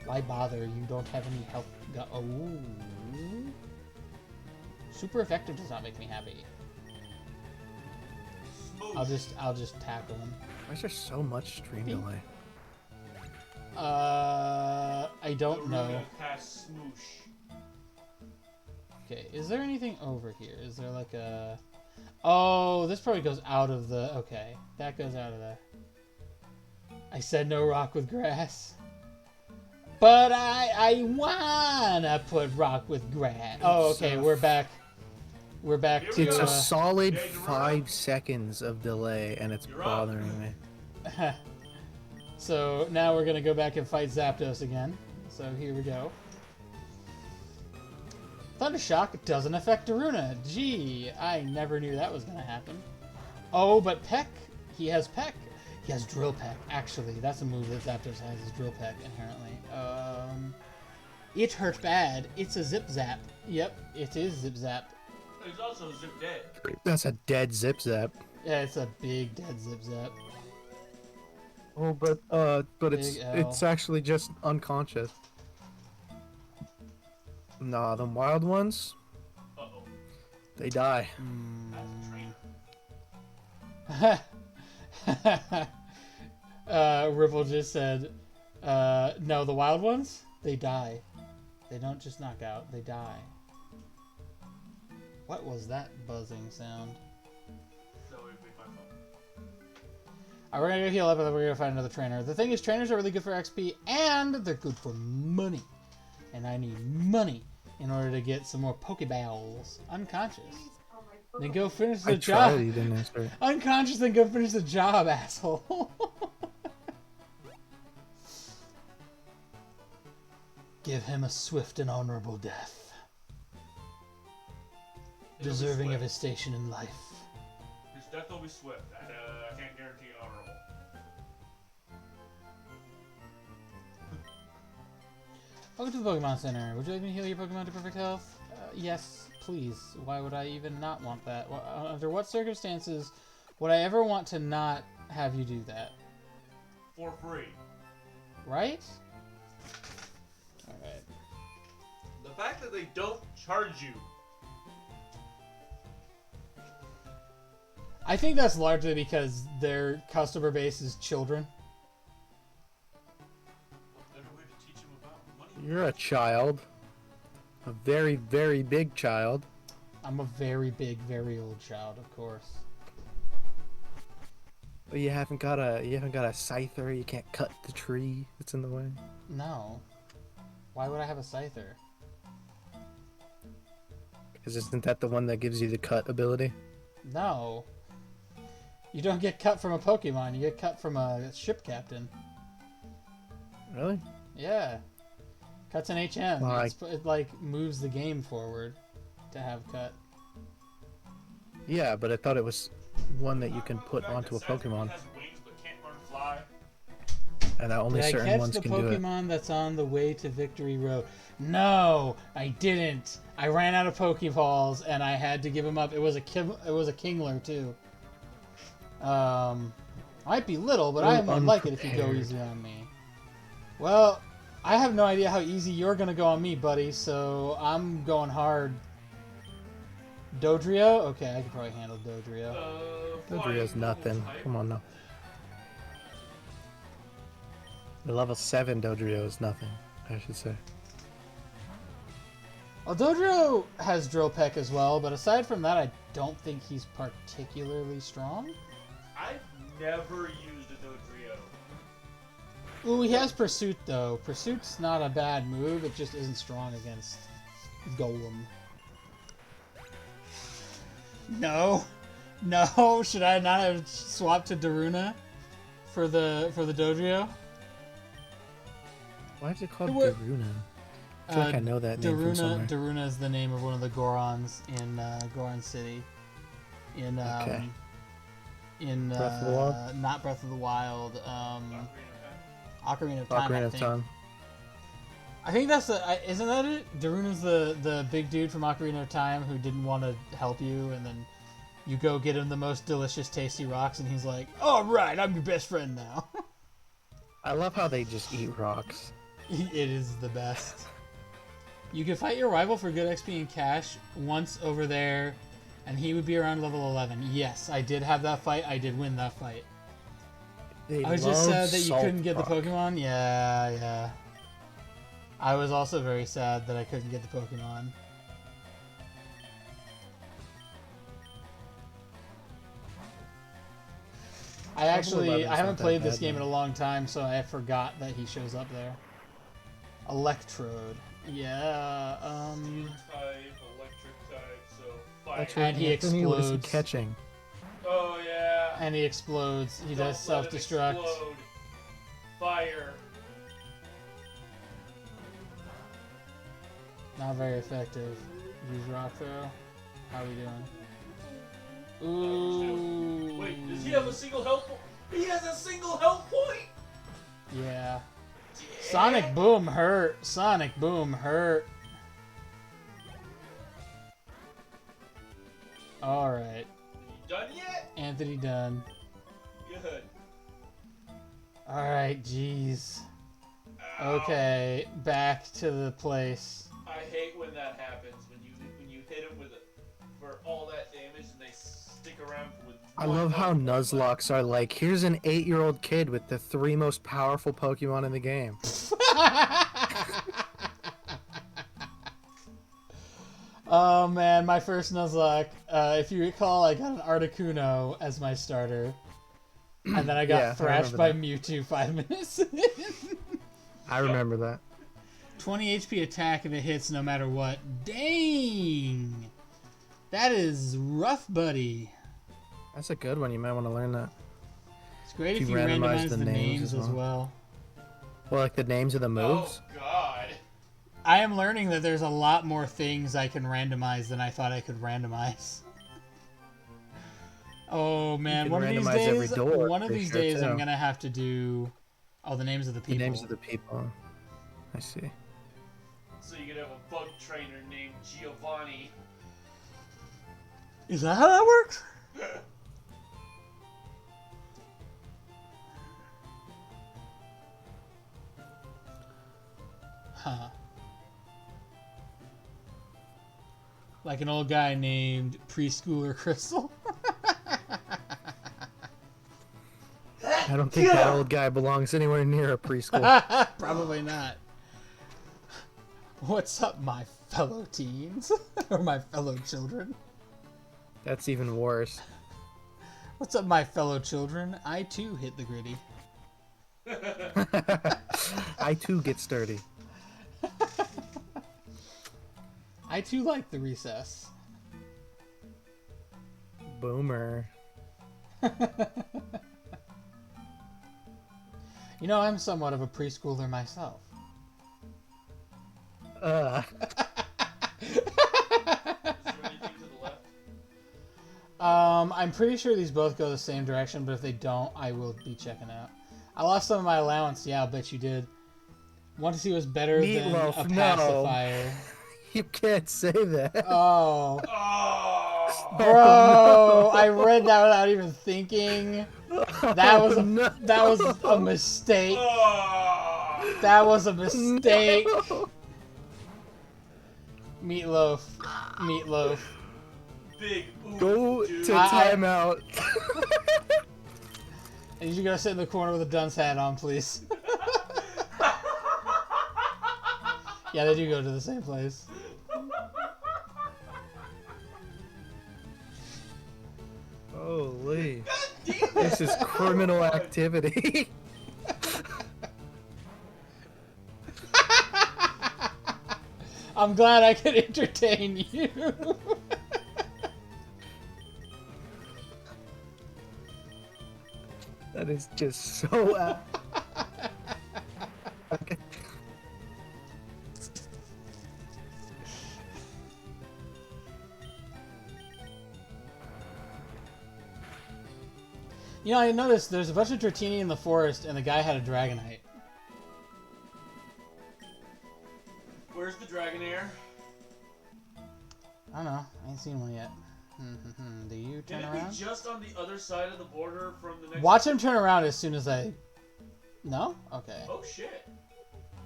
Why bother? You don't have any health. Oh. Super effective does not make me happy.
Smoosh.
I'll just tackle him.
Why is there so much stream delay?
I don't know.
Daruna cast Smoosh.
Okay, is there anything over here? Is there like a... Oh, this probably goes out of the... Okay, that goes out of the... I said no rock with grass. But I wanna put rock with grass. Oh, okay, we're back. We're back
Here
to...
we
It's
go.
a solid
Hey, Daruna.
5 seconds of delay, and it's
You're up.
bothering me.
So now we're gonna go back and fight Zapdos again. So here we go. Thundershock doesn't affect Daruna. Gee, I never knew that was gonna happen. Oh, but Peck, he has Peck. He has Drill Peck. Actually, that's a move that Zapdos has, is Drill Peck, inherently. It hurt bad. It's a Zip Zap. Yep, it is Zip Zap.
It's also Zip Dead.
That's a dead Zip Zap.
Yeah, it's a big dead Zip Zap.
Oh, but
Big L.
it's actually just unconscious. Nah, the wild ones,
Uh-oh.
they die.
That's a trainer.
Ripple just said, no, the wild ones, they die. They don't just knock out, they die. What was that buzzing sound?
So it'd be my phone.
Alright, we're gonna go heal up and then we're gonna find another trainer. The thing is, trainers are really good for XP and they're good for money. And I need money in order to get some more Pokeballs. Unconscious. Then go finish the
I
job.
tried, you didn't answer.
Unconscious, then go finish the job, asshole. Give him a swift and honorable death.
It'll be
Deserving of
swift.
his station in life.
His death will be swift. I can't guarantee honorable.
Welcome to the Pokemon Center. Would you like me to heal your Pokemon to perfect health? Yes, please. Why would I even not want that? Under what circumstances would I ever want to not have you do that?
For free.
Right? Alright.
The fact that they don't charge you.
I think that's largely because their customer base is children.
What better way to teach them about money?
You're a child. A very, very big child.
I'm a very big, very old child, of course.
But you haven't got a scyther. You can't cut the tree that's in the way.
No. Why would I have a scyther?
Because isn't that the one that gives you the cut ability?
No. You don't get cut from a Pokemon. You get cut from a ship captain.
Really?
Yeah. Cut's an HM.
Well,
It like moves the game forward to have cut.
Yeah, but I thought it was one that you can put onto a Pokemon,
Has wings but can't learn to fly.
and that only
Did I
certain
catch
ones
the
can do it.
Pokemon that's on the way to Victory Road? No, I didn't. I ran out of Pokeballs and I had to give him up. It was a Kingler too. Might be little, but I might like it if you go
unprepared.
easy on me. Well, I have no idea how easy you're gonna go on me, buddy. So I'm going hard. Dodrio? Okay, I can probably handle Dodrio.
Dodrio's nothing. Come on now. The level 7 Dodrio is nothing, I should say.
Well, Dodrio has Drill Peck as well, but aside from that, I don't think he's particularly strong.
I've never used a Dodrio.
Ooh, he has Pursuit, though. Pursuit's not a bad move, it just isn't strong against Golem. No. No, should I not have swapped to Daruna for the Dodrio?
Why is it called
What-
Daruna? I feel like I know that name from somewhere.
Daruna is the name of one of the Gorons in Goron City. In
Okay.
in
Breath of the Wild?
not Breath of the Wild. Ocarina of Time.
Ocarina
I
of
think.
Time.
I think that's isn't that it? Daruna's the big dude from Ocarina of Time who didn't want to help you, and then you go get him the most delicious, tasty rocks, and he's like, "All right, I'm your best friend now."
I love how they just eat rocks.
It is the best. You can fight your rival for good XP and cash once over there, and he would be around level 11. Yes, I did have that fight. I did win that fight.
They
I was just
love
sad that you
salt
couldn't get
rock.
the Pokemon. Yeah. I was also very sad that I couldn't get the Pokemon. I haven't played this game in a long time, so I forgot that he shows up there. Electrode. Yeah,
Steel type, electric type, so fire.
That's
And he
Anthony, what is he
explodes.
catching?
Oh yeah.
And he explodes. He
Don't
does
let him
self-destruct.
explode. Fire.
Not very effective. Use rock throw. How are we doing? Ooh.
Wait, does he have a single health point? He has a single health point?
Yeah.
Yeah.
Sonic Boom hurt. Sonic Boom hurt. Alright.
You done yet?
Anthony done.
Good.
Alright, jeez.
Ow.
Okay, back to the place.
I hate when that happens. When you hit him with it for all that damage and they stick around with.
I love how Nuzlocks are like, here's an 8-year-old kid with the 3 most powerful Pokemon in the game.
Oh man, my first Nuzlocke. If you recall, I got an Articuno as my starter. And then I got
Yeah, I
thrashed
remember
by Mewtwo 5 minutes in.
I remember that.
20 HP attack if it hits no matter what. Dang! That is rough, buddy.
That's a good one. You might want to learn that.
It's great
If
if
you
you
randomize
randomize
the
the
names
names
as
as well.
Well, like the names of the moves.
Oh God.
I am learning that there's a lot more things I can randomize than I thought I could randomize. Oh man,
can
one of these
randomize every
days,
door,
one of
for
these
sure,
days, I'm
too.
gonna have to do all the names of the
The
people.
names of the people. I see.
So you could have a bug trainer named Giovanni.
Is that how that works? Huh. Like an old guy named Preschooler Crystal.
I don't think that old guy belongs anywhere near a preschool.
Probably not. What's up, my fellow teens? Or my fellow children?
That's even worse.
What's up, my fellow children? I too hit the gritty.
I too get sturdy.
I too like the recess.
Boomer.
You know, I'm somewhat of a preschooler myself.
Is there anything to the left?
I'm pretty sure these both go the same direction, but if they don't, I will be checking out. I lost some of my allowance. Yeah, I'll bet you did. Want to see what's better
Meatloaf,
than a
no.
pacifier.
You can't say that.
Oh.
Oh!
Bro,
no.
I read that without even thinking. That was a,
no.
that was a mistake.
Oh!
That was a mistake.
No.
Meatloaf. Meatloaf.
Big oof,
Go
dude.
to timeout.
I need you to go sit in the corner with a dunce hat on, please. Yeah, they do go to the same place.
Holy.
Damn it.
This is criminal activity.
I'm glad I could entertain you.
That is just so... Okay.
You know, I noticed there's a bunch of Dratini in the forest, and the guy had a Dragonite.
Where's the Dragonair?
I don't know. I ain't seen one yet. Do you turn
Can it
around?
be just on the other side of the border from the next...
Watch him turn around as soon as I... No? Okay.
Oh, shit.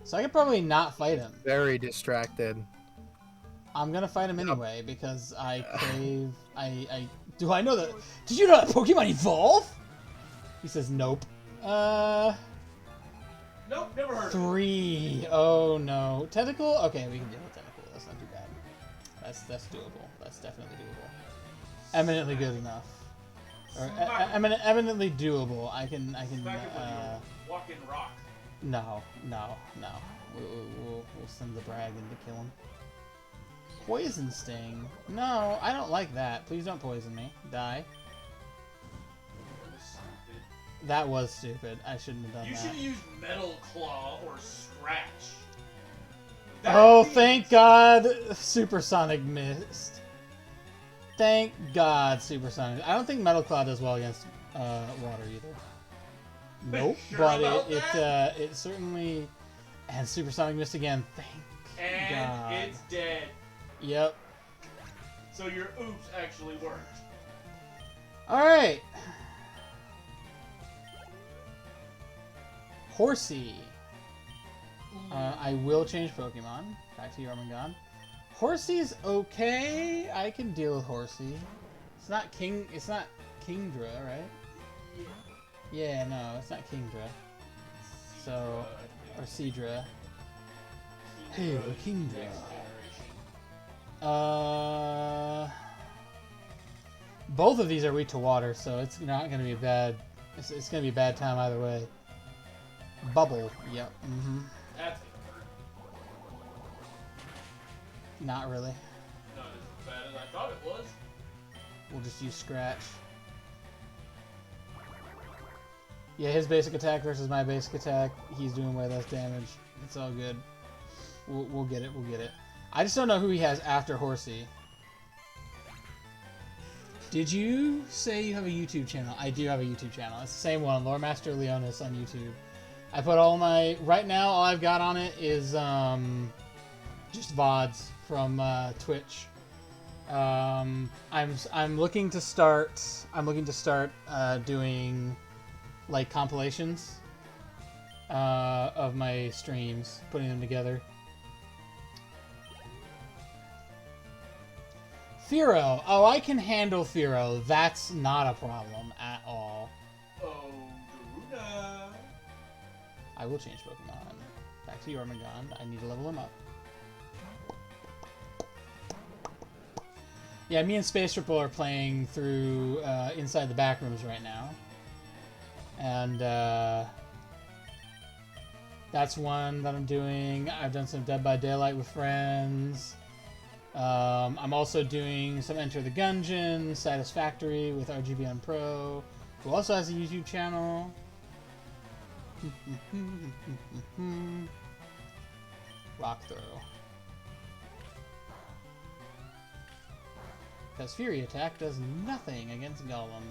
So I could probably not fight him.
Very distracted.
I'm gonna fight him anyway, because I crave... Do I know that... Did you know that Pokemon evolve? He says nope.
Nope, never heard of it.
3. Oh no. Tentacle? Okay, we can deal with Tentacle. That's not too bad. That's doable. That's definitely doable. Eminently good enough. Or eminently doable. I can
Smack it when you walk in rock.
No. We'll send the Brag in to kill him. Poison Sting. No, I don't like that. Please don't poison me. Die. That was stupid. I shouldn't have done
You
that.
should have used Metal Claw or Scratch.
Oh, thank God, Supersonic missed. Thank God, Supersonic. I don't think Metal Claw does well against water either. Nope,
Sure
but
about
it certainly. And Supersonic missed again. Thank
And
God.
it's dead.
Yep.
So your oops actually worked.
All right. Horsey. I will change Pokemon. Back to Jormungand. Horsey's okay. I can deal with Horsey. It's not Kingdra, right? Yeah, no, it's not Kingdra. So, or Seadra. Hey, Kingdra. Both of these are weak to water, so it's not going to be a bad. It's going to be a bad time either way. Bubble. Yep.
That's gonna hurt.
Not really.
Not as bad as I thought it was.
We'll just use Scratch. Yeah, his basic attack versus my basic attack. He's doing way less damage. It's all good. We'll get it. We'll get it. I just don't know who he has after Horsey. Did you say you have a YouTube channel? I do have a YouTube channel. It's the same one, Lore Master Leonis on YouTube. I put all my... Right now, all I've got on it is just VODs from Twitch. I'm looking to start... doing like compilations of my streams, putting them together. Fearow. Oh, I can handle Fearow. That's not a problem at all.
Oh, Daruna.
will change Pokemon. Back to Jormungand. I need to level him up. Yeah, me and Space Triple are playing through Inside the Backrooms right now. And that's one that I'm doing. I've done some Dead by Daylight with friends. I'm also doing some Enter the Gungeon, Satisfactory with RGBN Pro, who also has a YouTube channel. Rock Throw. Because Fury Attack does nothing against Golem.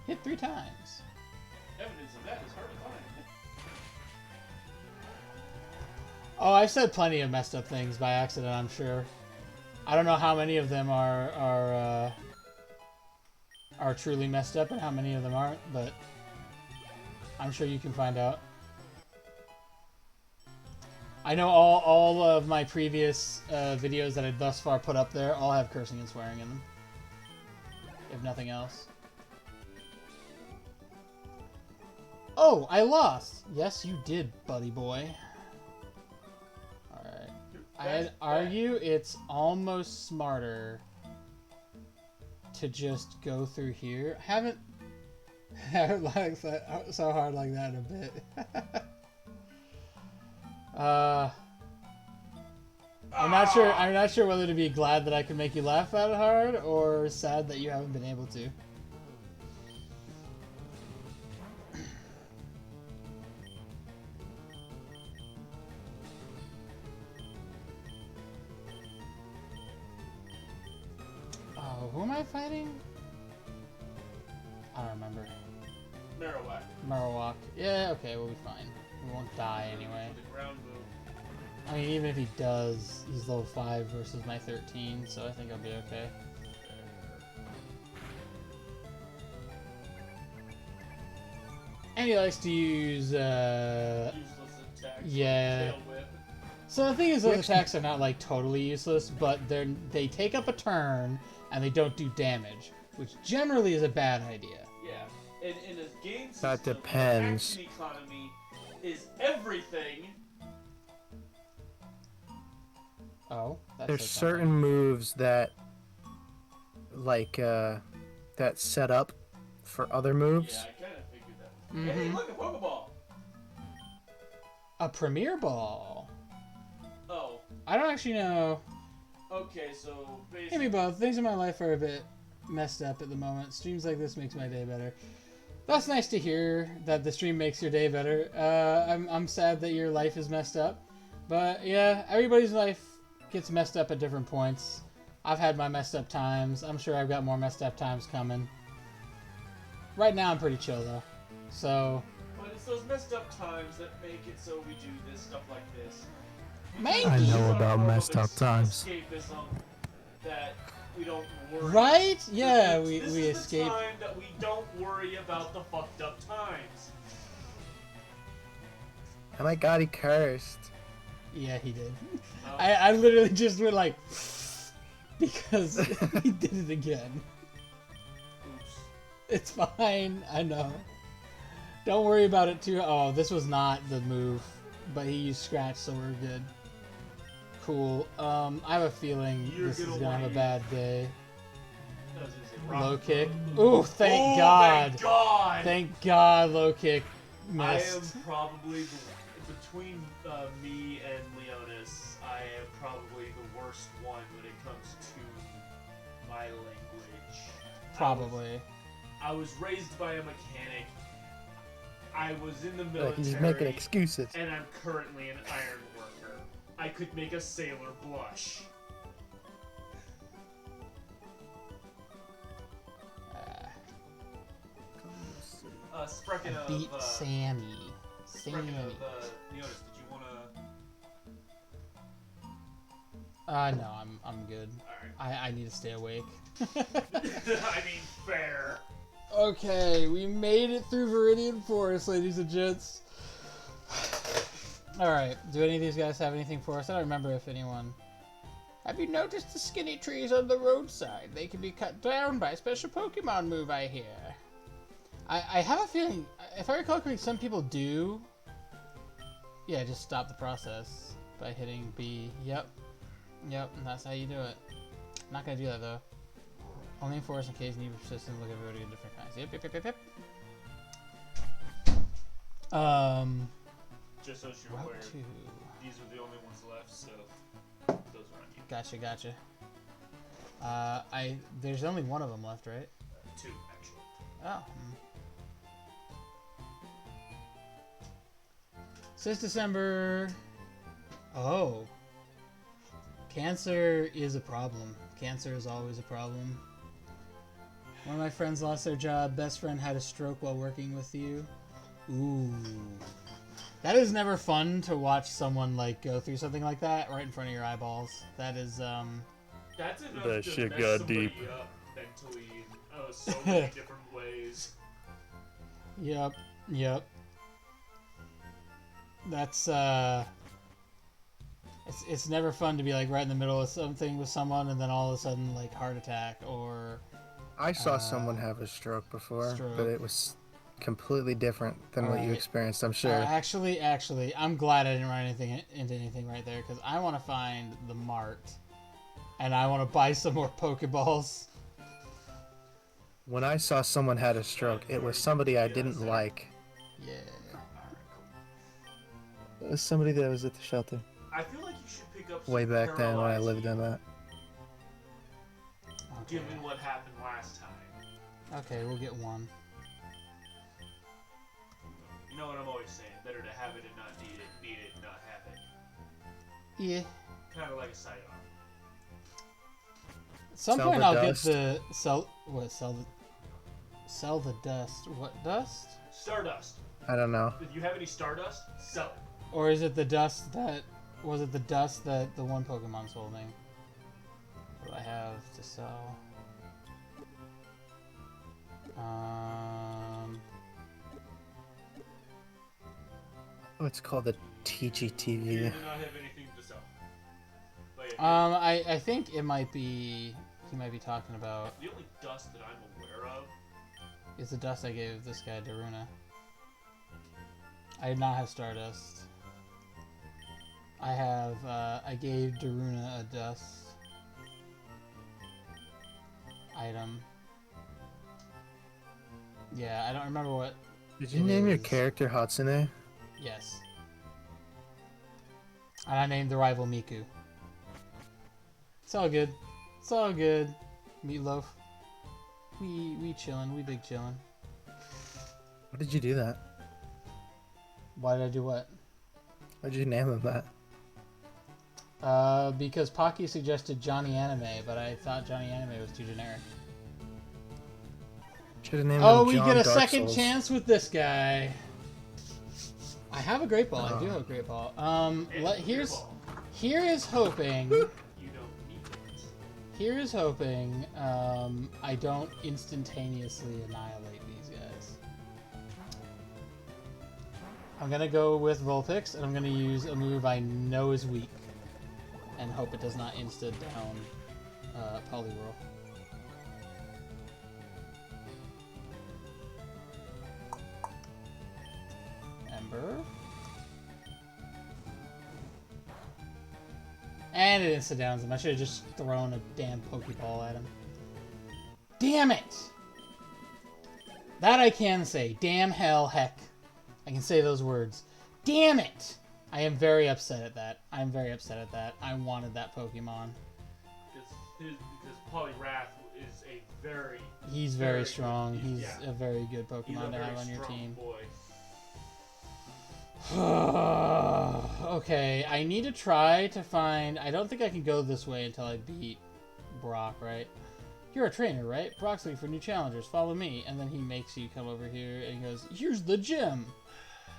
Hit 3 times.
Evidence of that is hard to find.
Oh, I've said plenty of messed up things by accident, I'm sure. I don't know how many of them are truly messed up and how many of them aren't, but I'm sure you can find out. I know all of my previous videos that I've thus far put up there all have cursing and swearing in them. If nothing else. Oh, I lost! Yes, you did, buddy boy. Alright. I'd argue it's almost smarter to just go through here. I haven't lagged so hard like that in a bit. I'm not sure whether to be glad that I can make you laugh that hard or sad that you haven't been able to. Oh, who am I fighting? I don't remember.
Marowak.
Marowak. Yeah, okay, we'll be fine. We won't die anyway.
The ground move.
I mean, even if he does, he's level 5 versus my 13, so I think I'll be okay. And he likes to use,
Useless attacks.
yeah.
Tail whip.
So the thing is, those attacks are not, like, totally useless, but they take up a turn, and they don't do damage, which generally is a bad idea.
Yeah. In a game system,
That depends.
the action economy is everything.
Oh, that's
There's
so
certain moves that, like, that set up for other moves.
Yeah, I kind of figured that.
Mhm.
Hey, look, a Pokeball!
A Premier Ball.
Oh,
I don't actually know.
okay, so basically...
Hey, me both. Things in my life are a bit messed up at the moment. Streams like this makes my day better. That's nice to hear that the stream makes your day better. I'm sad that your life is messed up. But yeah, everybody's life gets messed up at different points. I've had my messed up times. I'm sure I've got more messed up times coming. Right now I'm pretty chill though. So...
But it's those messed up times that make it so we do this stuff like this.
I know about messed up times.
Escapism that we don't worry.
Right? Yeah, we
This is
escape.
the time that we don't worry about the fucked up times.
Oh my god, he cursed.
Yeah, he did.
Oh.
I literally just went like... because he did it again.
Oops.
It's fine, I know. Don't worry about it too. Oh, this was not the move, but he used Scratch, so we're good. Cool. I have a feeling this is gonna have a bad day.
Does it rock
Low
the
kick.
road?
Ooh, thank
Oh
God.
my God!
Thank God low kick
I am
missed.
probably between me and Leonis, I am probably the worst one when it comes to my language.
Probably.
I was raised by a mechanic. I was in the
Like,
military.
he's making excuses.
And I'm currently an iron worker. I could make a sailor blush. Speaking of,
Beat Sammy.
speaking
Sammy.
of, Leonis, did you wanna?
No, I'm good.
Alright.
I need to stay awake.
I mean, fair.
Okay, we made it through Viridian Forest, ladies and gents. Alright, do any of these guys have anything for us? I don't remember if anyone... Have you noticed the skinny trees on the roadside? They can be cut down by a special Pokemon move, I hear. I have a feeling, if I recall correctly, some people do Yeah, just stop the process by hitting B. Yep. Yep, and that's how you do it. I'm not gonna do that though. Only enforce in case you need persistent. Look at everybody in different kinds. Yep, yep, yep, yep, yep.
Just so you're
Route
aware,
2.
these are the only ones left, so those are on you.
Gotcha, gotcha. There's only one of them left, right?
2, actually.
Oh. Since December. Oh. Cancer is a problem. Cancer is always a problem. One of my friends lost their job. Best friend had a stroke while working with you. Ooh. That is never fun to watch someone like go through something like that right in front of your eyeballs. That is
That's enough
That
to
shit
mess
got
somebody
deep.
up mentally in so many different ways.
Yep. Yep. That's it's never fun to be like right in the middle of something with someone and then all of a sudden like heart attack or
I saw someone have a stroke before,
stroke.
but it was completely different than what you
Alright.
experienced, I'm sure.
Actually, I'm glad I didn't run anything into anything right there because I want to find the mart and I want to buy some more Pokeballs.
When I saw someone had a stroke, it was somebody I didn't like.
Yeah.
It was somebody that was at the shelter.
I feel like you should pick up some
Way back then when I
Paralyze
lived
You,
in that.
Okay.
given what happened last time.
Okay, we'll get one.
You know what I'm always saying? Better to have it and not need it and not have it.
Yeah.
Kind of like a sidearm.
At some
Sell
point
the
I'll
dust.
get the sell the dust. What dust?
Stardust.
I don't know.
If you have any Stardust, sell it.
Or is it the dust that was it the dust that the one Pokemon's holding? What do I have to sell?
Oh, it's called the
You do
TGTV.
not have anything to sell. But yeah,
I think it might be he might be talking about
the only dust that I'm aware of.
is the dust I gave this guy Daruna. I did not have Stardust. I gave Daruna a dust item. Yeah, I don't remember what.
Did you
It
name your
is-
character Hatsune?
Yes. And I named the rival Miku. It's all good. It's all good. Meatloaf. We chillin'. We big chillin'.
Why did you do that?
Why did I do what?
Why did you name him that?
Because Pocky suggested Johnny Anime, but I thought Johnny Anime was too generic.
Should have named
Oh,
him
we
John
get a
Dark
second
Souls.
chance with this guy. I have a great ball. I do have a great ball. Here is hoping.
You don't need it.
Here is hoping. I don't instantaneously annihilate these guys. I'm gonna go with Vulpix, and I'm gonna use a move I know is weak, and hope it does not insta down Poliwhirl. Ember. And it insta downs him. I should have just thrown a damn Pokeball at him. Damn it! That I can say. Damn, hell, heck. I can say those words. Damn it! I am very upset at that. I'm very upset at that. I wanted that Pokemon.
Because Poliwrath is a very...
He's very
Very
strong.
good.
He's
Yeah.
a very good
He's a
Pokemon to
very
have on your
strong
team.
boy.
Okay, I need to try to find... I don't think I can go this way until I beat Brock, right? You're a trainer, right? Brock's looking for new challengers. Follow me. And then he makes you come over here and he goes, here's the gym.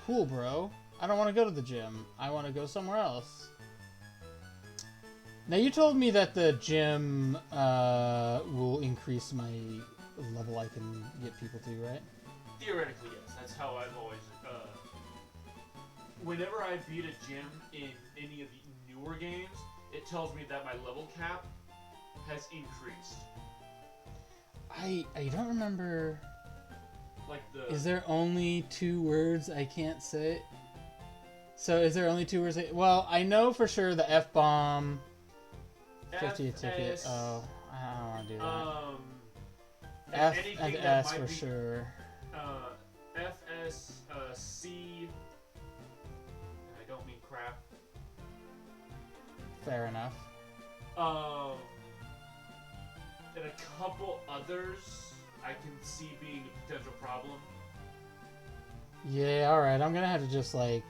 Cool, bro. I don't want to go to the gym. I want to go somewhere else. Now, you told me that the gym will increase my level I can get people to, right?
Theoretically, yes. That's how I've always... whenever I beat a gym in any of the newer games, it tells me that my level cap has increased.
I don't remember...
Like the...
Is there only 2 words I can't say? So is there only two words? Well, I know for sure the F bomb. 50 a ticket.
FS,
Oh, I don't want to do that. F
anything
and
that
S
might
for
be,
sure.
FS, C, and I don't mean crap.
Fair enough.
And a couple others I can see being a potential problem.
Yeah, alright. I'm gonna have to just, like,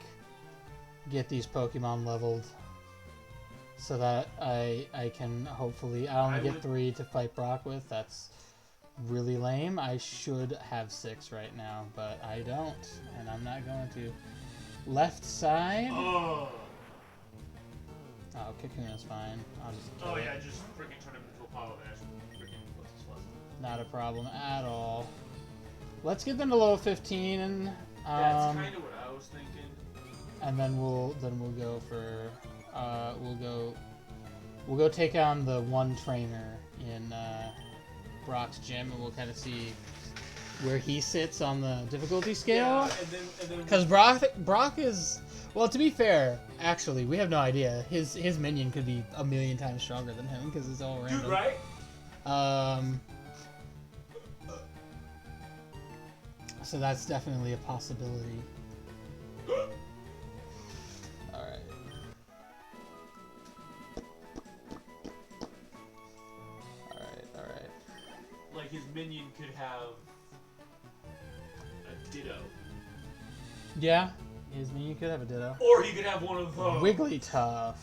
get these Pokemon leveled. So that I can hopefully... I only get 3 to fight Brock with. That's really lame. I should have 6 right now, but I don't. And I'm not going to. Left side?
Oh,
Kakuna's fine. I'll just kill it.
yeah, just freaking turn him into a pile of ash. Freaking, what's his last name?
Not a problem at all. Let's get them to level 15 and...
That's kind of what I was thinking.
And then we'll go for we'll go take on the one trainer in Brock's gym, and we'll kind of see where he sits on the difficulty scale.
Yeah, and then
Because Brock is, well, to be fair, actually, we have no idea. His minion could be a million times stronger than him because it's all random.
dude, right?
So that's definitely a possibility. Alright. Alright.
Like his minion could have a Ditto,
Yeah, his minion could have a Ditto.
or he could have one of those.
Wigglytuff.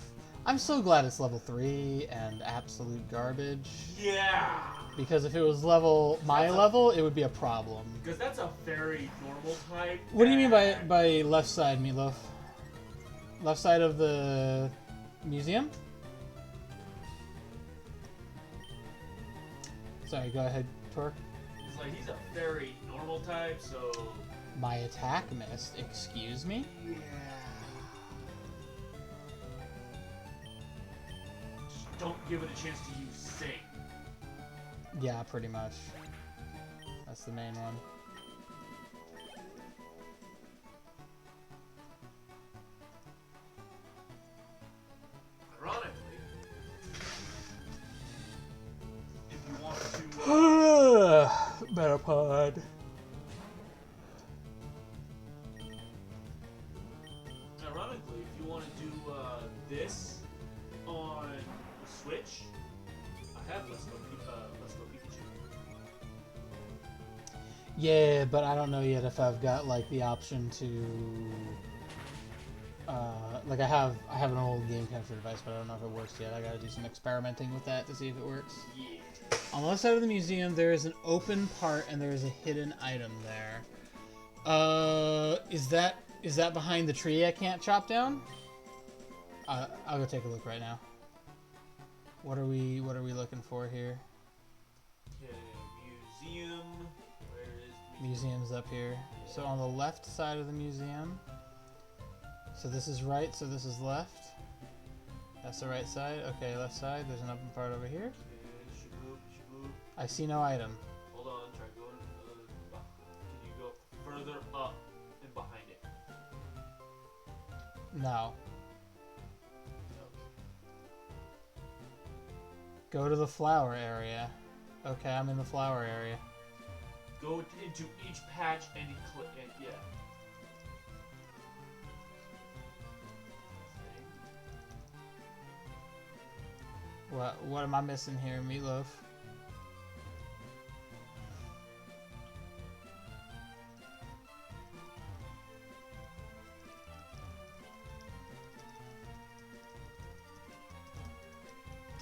I'm so glad it's level 3 and absolute garbage.
Yeah.
Because if it was my level, it would be a problem.
Because that's a very normal type.
What do you mean by left side, Meatloaf? Left side of the museum? Sorry, go ahead, Torque.
It's like he's a very normal type, so.
My attack missed. Excuse me?
Yeah. Just don't give it a chance to use Sing.
Yeah, pretty much. That's the main one.
Ironically, if you want to.
Metapod.
Ironically, if you want to do this on the Switch, I have Let's Go Pikachu.
Yeah, but I don't know yet if I've got like the option to. Like I have an old game capture device, but I don't know if it works yet. I gotta do some experimenting with that to see if it works.
Yeah.
On the left side of the museum, there is an open part and there is a hidden item there. Is that behind the tree I can't chop down? I'll go take a look right now. What are we looking for here?
Okay, museum. Where is the
Museum's up here. So on the left side of the museum. So this is right, so this is left. That's the right side. Okay, left side. There's an open part over here.
Okay, shaboop.
I see no item.
Hold on, try going. Can you go further up and behind it?
No.
No.
Go to the flower area. Okay, I'm in the flower area.
Go into each patch and click it. Yeah.
What am I missing here, Meatloaf?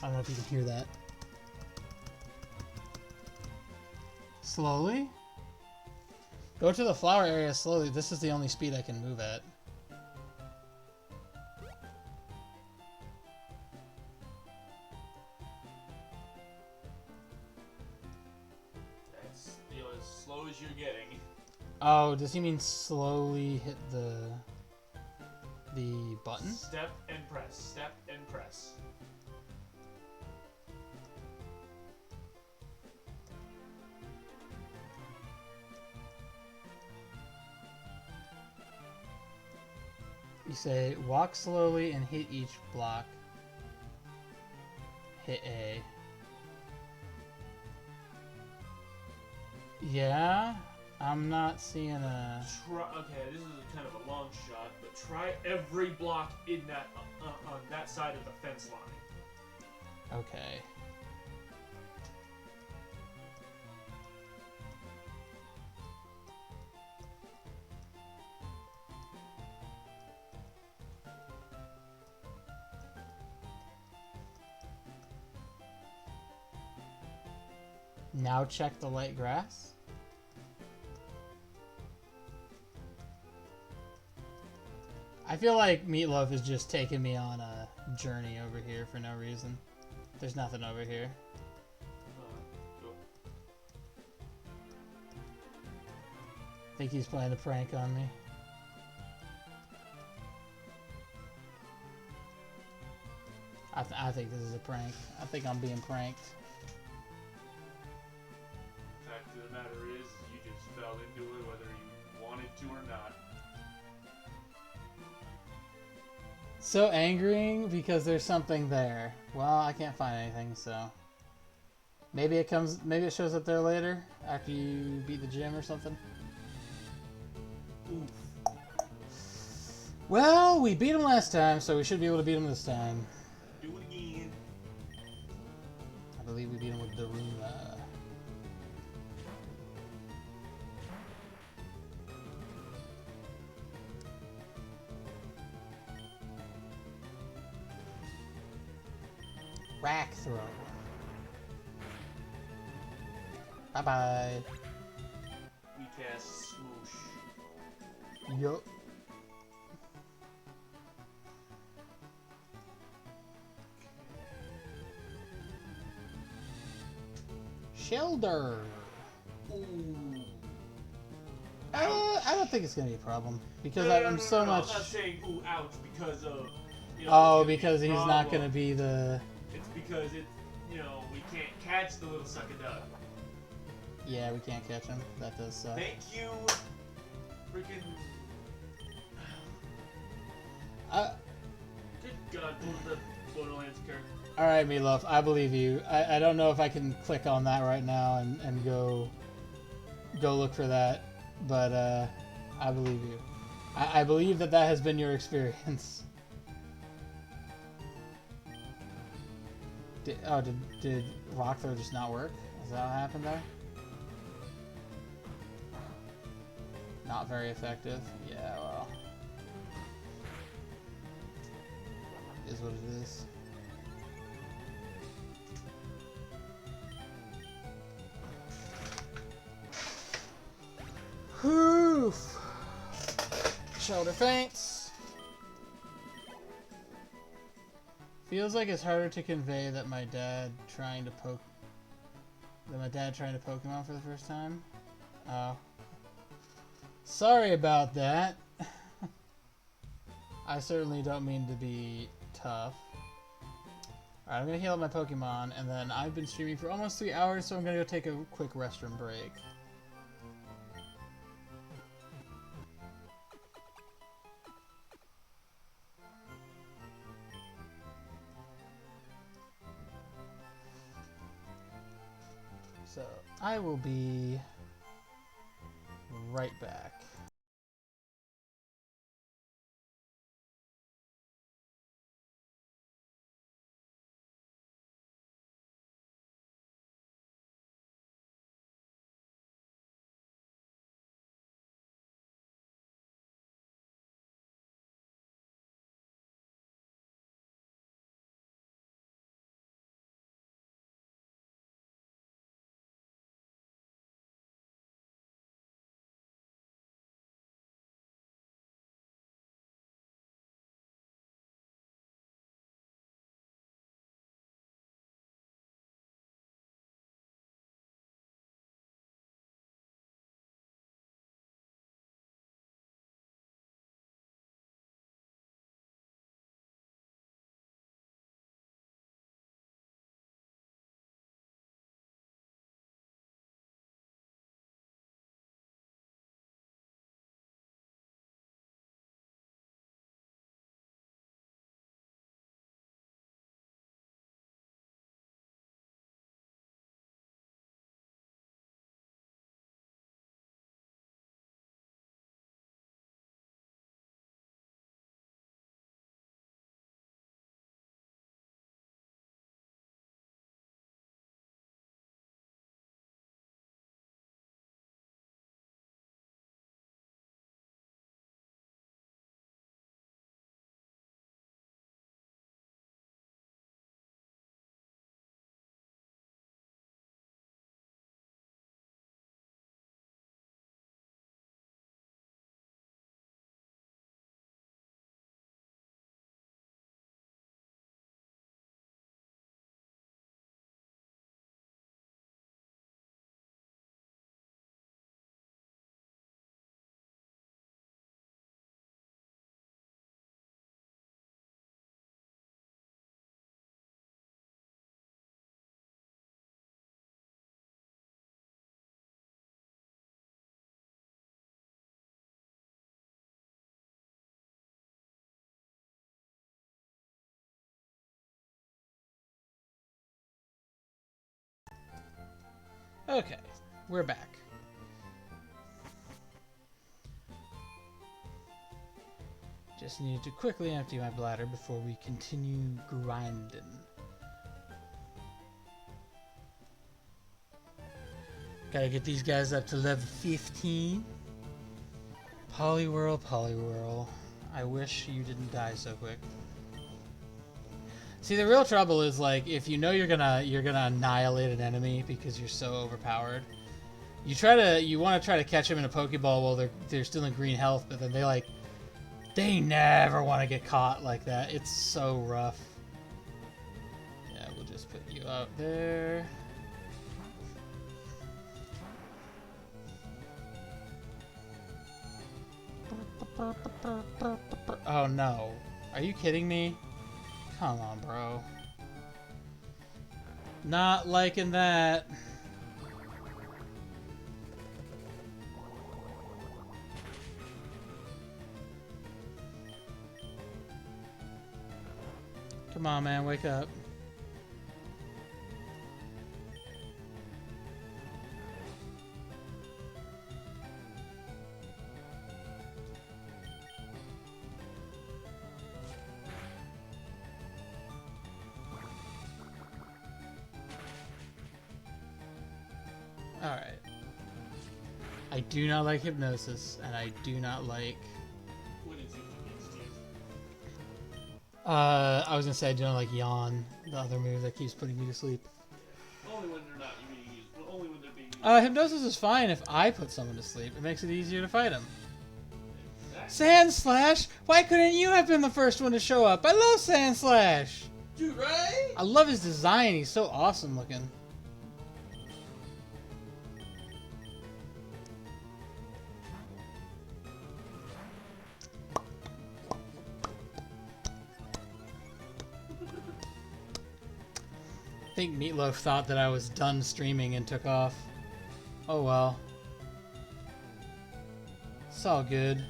I don't know if you can hear that. Slowly? Go to the flower area slowly. This is the only speed I can move at.
That's as slow as you're getting.
Oh, does he mean slowly hit the button?
Step and press. Step and press.
You say walk slowly and hit each block. Hit A. Yeah, I'm not seeing a.
Okay, this is kind of a long shot, but try every block in that on that side of the fence line.
Okay. Now check the light grass. I feel like Meatloaf is just taking me on a journey over here for no reason. There's nothing over here.
Go.
Think he's playing a prank on me. I think this is a prank. I think I'm being pranked.
Fact of the matter is, you just fell into it whether you wanted to or not.
So angering because there's something there. Well, I can't find anything, so maybe it comes. Maybe it shows up there later after you beat the gym or something.
Oof.
Well, we beat him last time, so we should be able to beat him this time.
Do it again.
I believe we beat him with Daruma. Rack throw. Bye bye.
We cast swoosh.
Yup. Shelter.
Ooh.
I don't think it's gonna be a problem because
No,
I'm so much.
I'm not saying ooh ouch because of. You know,
Oh,
it's gonna
because
be a
he's not
problem.
gonna be the.
It's because it, you know, we can't catch the little sucker duck.
Yeah, we can't catch him. That does suck.
Thank you, freaking. Good God, the Borderlands character.
All right, Meatloaf, I believe you. I don't know if I can click on that right now and go look for that, but I believe you. I believe that has been your experience. Did rock throw just not work? Is that what happened there? Not very effective. Yeah, well, is what it is. Oof. Shoulder feints. Feels like it's harder to convey that my dad trying to Pokemon for the first time. Oh. Sorry about that. I certainly don't mean to be tough. Alright, I'm gonna heal up my Pokemon, and then I've been streaming for almost 3 hours, so I'm gonna go take a quick restroom break. So, I will be right back. Okay, we're back. Just need to quickly empty my bladder before we continue grinding. Gotta get these guys up to level 15. Poliwhirl, Poliwhirl. I wish you didn't die so quick. See, the real trouble is, like, if you know you're gonna annihilate an enemy because you're so overpowered, you want to try to catch them in a Pokeball while they're still in green health, but then they never want to get caught like that. It's so rough. Yeah, we'll just put you out there. Oh no. Are you kidding me? Come on, bro. Not liking that. Come on, man, wake up. Alright. I do not like hypnosis, and I do not like...
When it's used against you.
I was gonna say I don't like Yawn, the other move that keeps putting me to sleep.
Only when they're not being used. Only when they're being used.
Hypnosis is fine if I put someone to sleep. It makes it easier to fight him.
Exactly.
Sandslash! Why couldn't you have been the first one to show up? I love Sandslash!
Dude, right?
I love his design. He's so awesome looking. I think Meatloaf thought that I was done streaming and took off. Oh well. It's all good.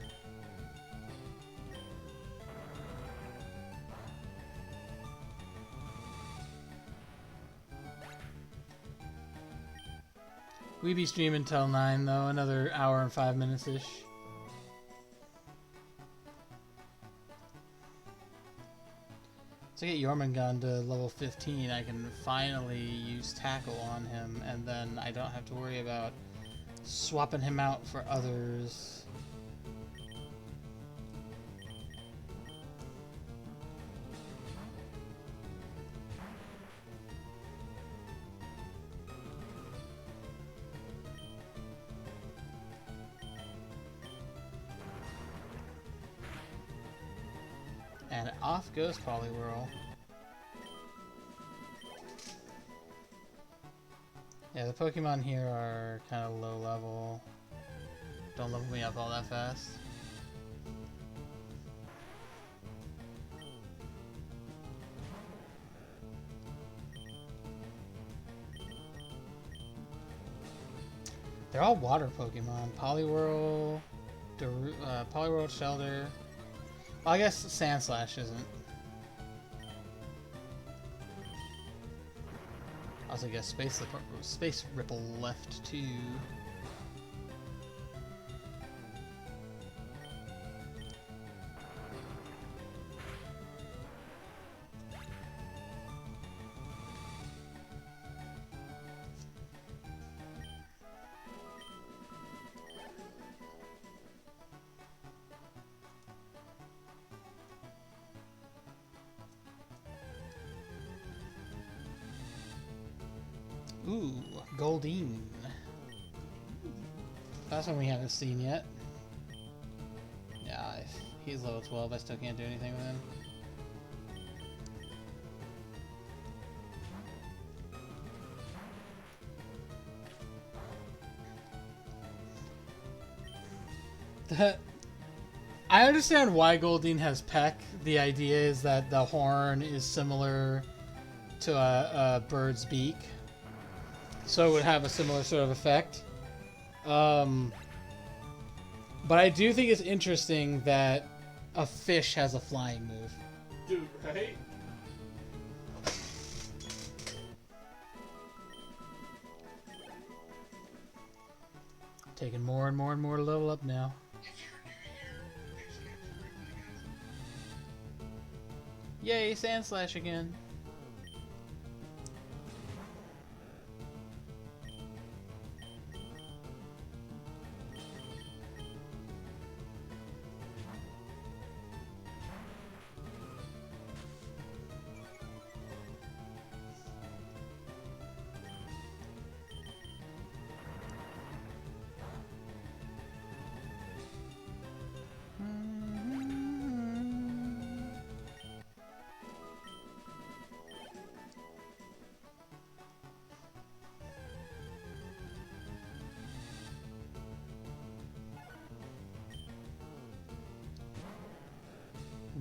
We be streaming till 9 though, another hour and 5 minutes-ish. To get Jormungand to level 15, I can finally use Tackle on him, and then I don't have to worry about swapping him out for others. And off goes Poliwhirl. Yeah, the Pokemon here are kind of low level. Don't level me up all that fast. They're all water Pokemon. Poliwhirl, Poliwhirl, Shelter. Well, I guess Sandslash isn't. I also guess Space Ripple left too. Ooh, Goldeen. That's one we haven't seen yet. Yeah, if he's level 12, I still can't do anything with him. I understand why Goldeen has Peck. The idea is that the horn is similar to a bird's beak, so it would have a similar sort of effect. But I do think it's interesting that a fish has a flying move.
Dude, right?
Taking more and more and more to level up now. Yay, Sand Slash again.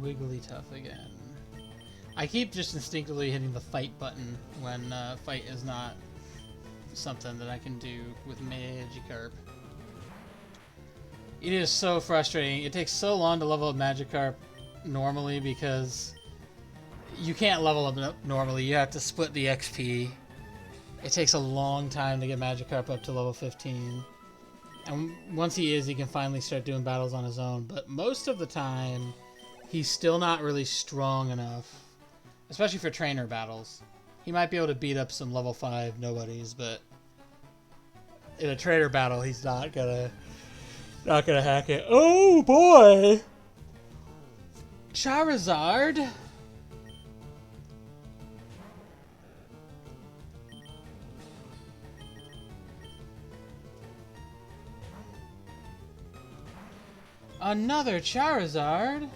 Wigglytuff again. I keep just instinctively hitting the fight button when fight is not something that I can do with Magikarp. It is so frustrating. It takes so long to level up Magikarp normally because you can't level up normally. You have to split the XP. It takes a long time to get Magikarp up to level 15. And once he is, he can finally start doing battles on his own. But most of the time, he's still not really strong enough, especially for trainer battles. He might be able to beat up some level 5 nobodies, but in a trainer battle, he's not gonna hack it. Oh boy! Charizard? Another Charizard?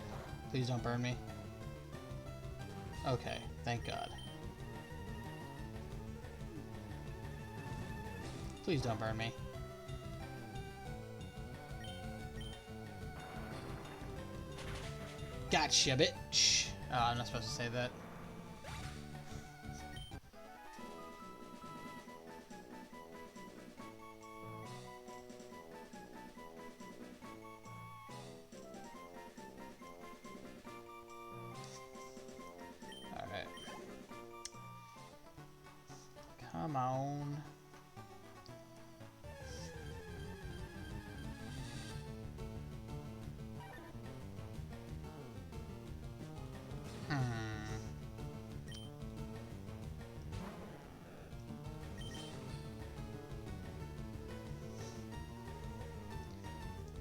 Please don't burn me. Okay, thank God. Please don't burn me. Gotcha, bitch. Oh, I'm not supposed to say that. Come on.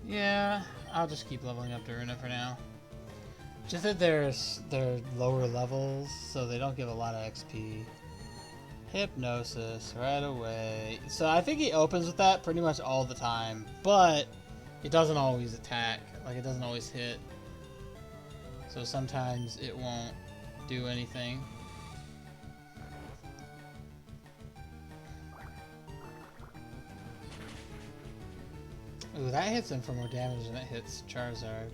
Yeah, I'll just keep leveling up Daruna for now. Just that they're lower levels, so they don't give a lot of XP. Hypnosis right away. So I think he opens with that pretty much all the time, but it doesn't always attack. Like, it doesn't always hit. So sometimes it won't do anything. Ooh, that hits him for more damage than it hits Charizard.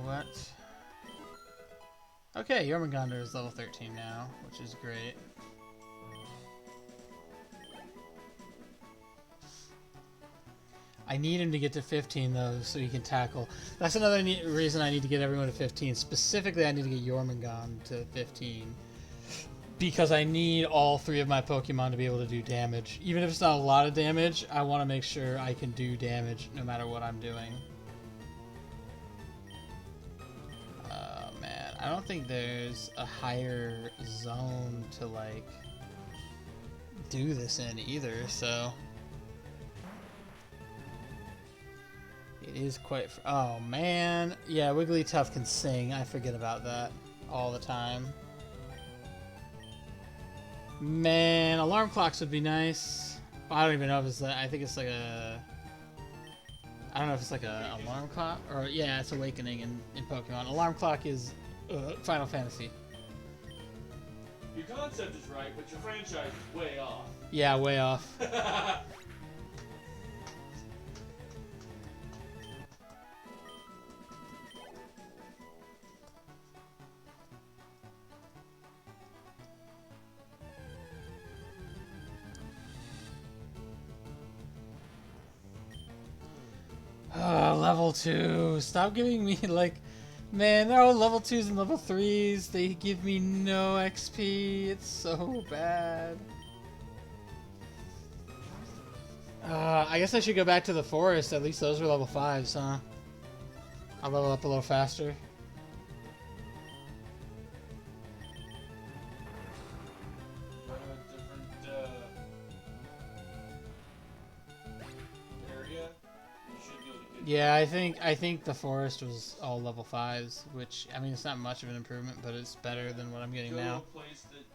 What? Okay, Jormungandr is level 13 now, which is great. I need him to get to 15 though, so he can tackle. That's another reason I need to get everyone to 15. Specifically, I need to get Jormungandr to 15. Because I need all 3 of my Pokemon to be able to do damage. Even if it's not a lot of damage, I want to make sure I can do damage no matter what I'm doing. I don't think there's a higher zone to, like, do this in either, so... It is quite... Oh, man. Yeah, Wigglytuff can sing. I forget about that all the time. Man, alarm clocks would be nice. I don't even know if it's that. I think it's like a... I don't know if it's like a alarm clock, or... Yeah, it's Awakening in Pokemon. Alarm clock is... Final Fantasy.
Your concept is right, but your franchise is way off.
Yeah, way off. level 2. Stop giving me, like... Man, they're all level 2s and level 3s. They give me no XP. It's so bad. I guess I should go back to the forest. At least those were level 5s, huh? I'll level up a little faster. Yeah, I think the forest was all level 5s, which, I mean, it's not much of an improvement, but it's better than what I'm getting now.
Go to a place that,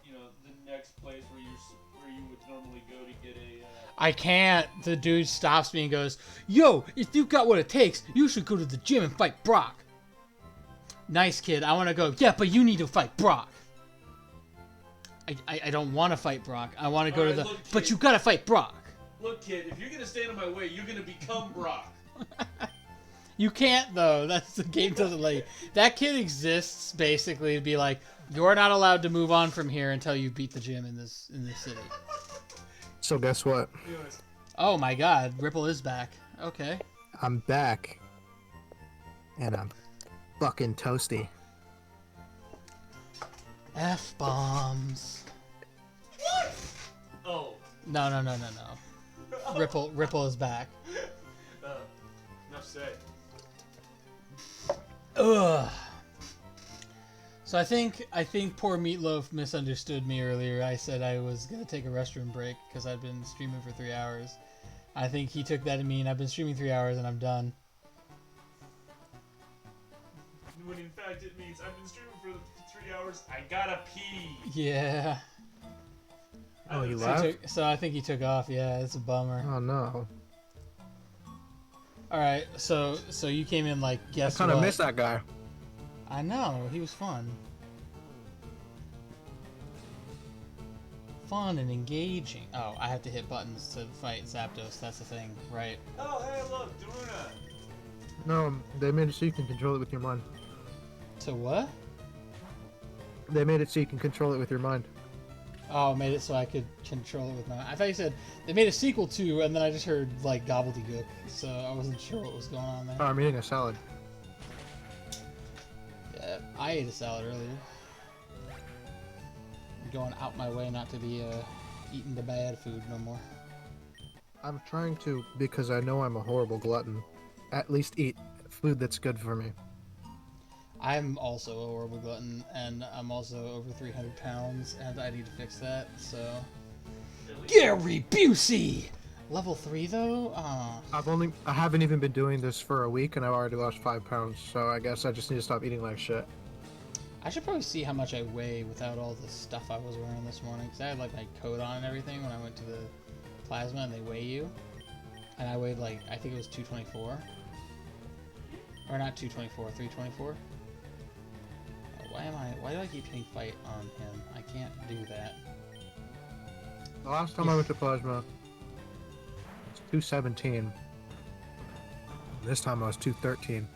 the next place where you would normally go to get a...
I can't. The dude stops me and goes, "Yo, if you got what it takes, you should go to the gym and fight Brock." Nice, kid. I want to go. Yeah, but you need to fight Brock. I don't want to fight Brock. I want to go to the...
Look,
but you gotta fight Brock.
Look, kid, if you're going to stand in my way, you're going to become Brock.
You can't, though. That's the game doesn't let you. That kid exists basically to be like, you're not allowed to move on from here until you beat the gym in this city.
So guess what?
Oh my God, Ripple is back. Okay.
I'm back, and I'm fucking toasty.
F-bombs.
What? Oh.
No. Ripple is back.
Enough said.
Ugh. So I think poor Meatloaf misunderstood me earlier. I said I was gonna take a restroom break because I'd been streaming for 3 hours. I think he took that to mean I've been streaming 3 hours and I'm done.
When in fact it means I've been streaming for 3 hours. I gotta pee.
Yeah.
Oh, you left?
So I think he took off. Yeah, it's a bummer.
Oh no.
All right, so you came in like guess
I kind
what?
of miss that guy.
I know, he was fun. Fun and engaging. Oh, I have to hit buttons to fight Zapdos. That's the thing, right?
Oh, hey, look, Daruna.
No, they made it so you can control it with your mind.
To what?
They made it so you can control it with your mind.
Oh, made it so I could control it with my... I thought you said they made a sequel to, and then I just heard, like, gobbledygook, so I wasn't sure what was going on there.
Oh, I'm eating a salad.
Yeah, I ate a salad earlier. I'm going out my way not to be eating the bad food no more.
I'm trying to, because I know I'm a horrible glutton, at least eat food that's good for me.
I'm also a horrible glutton, and I'm also over 300 pounds, and I need to fix that, so... Gary Busey! Level 3, though?
I haven't even been doing this for a week, and I've already lost 5 pounds, so I guess I just need to stop eating like shit.
I should probably see how much I weigh without all the stuff I was wearing this morning, because I had, like, my coat on and everything when I went to the plasma, and they weigh you. And I weighed, like, I think it was 224. Or not 224, 324. Why do I keep hitting fight on him? I can't do that.
The last time I went to plasma, it was 217. This time I was 213.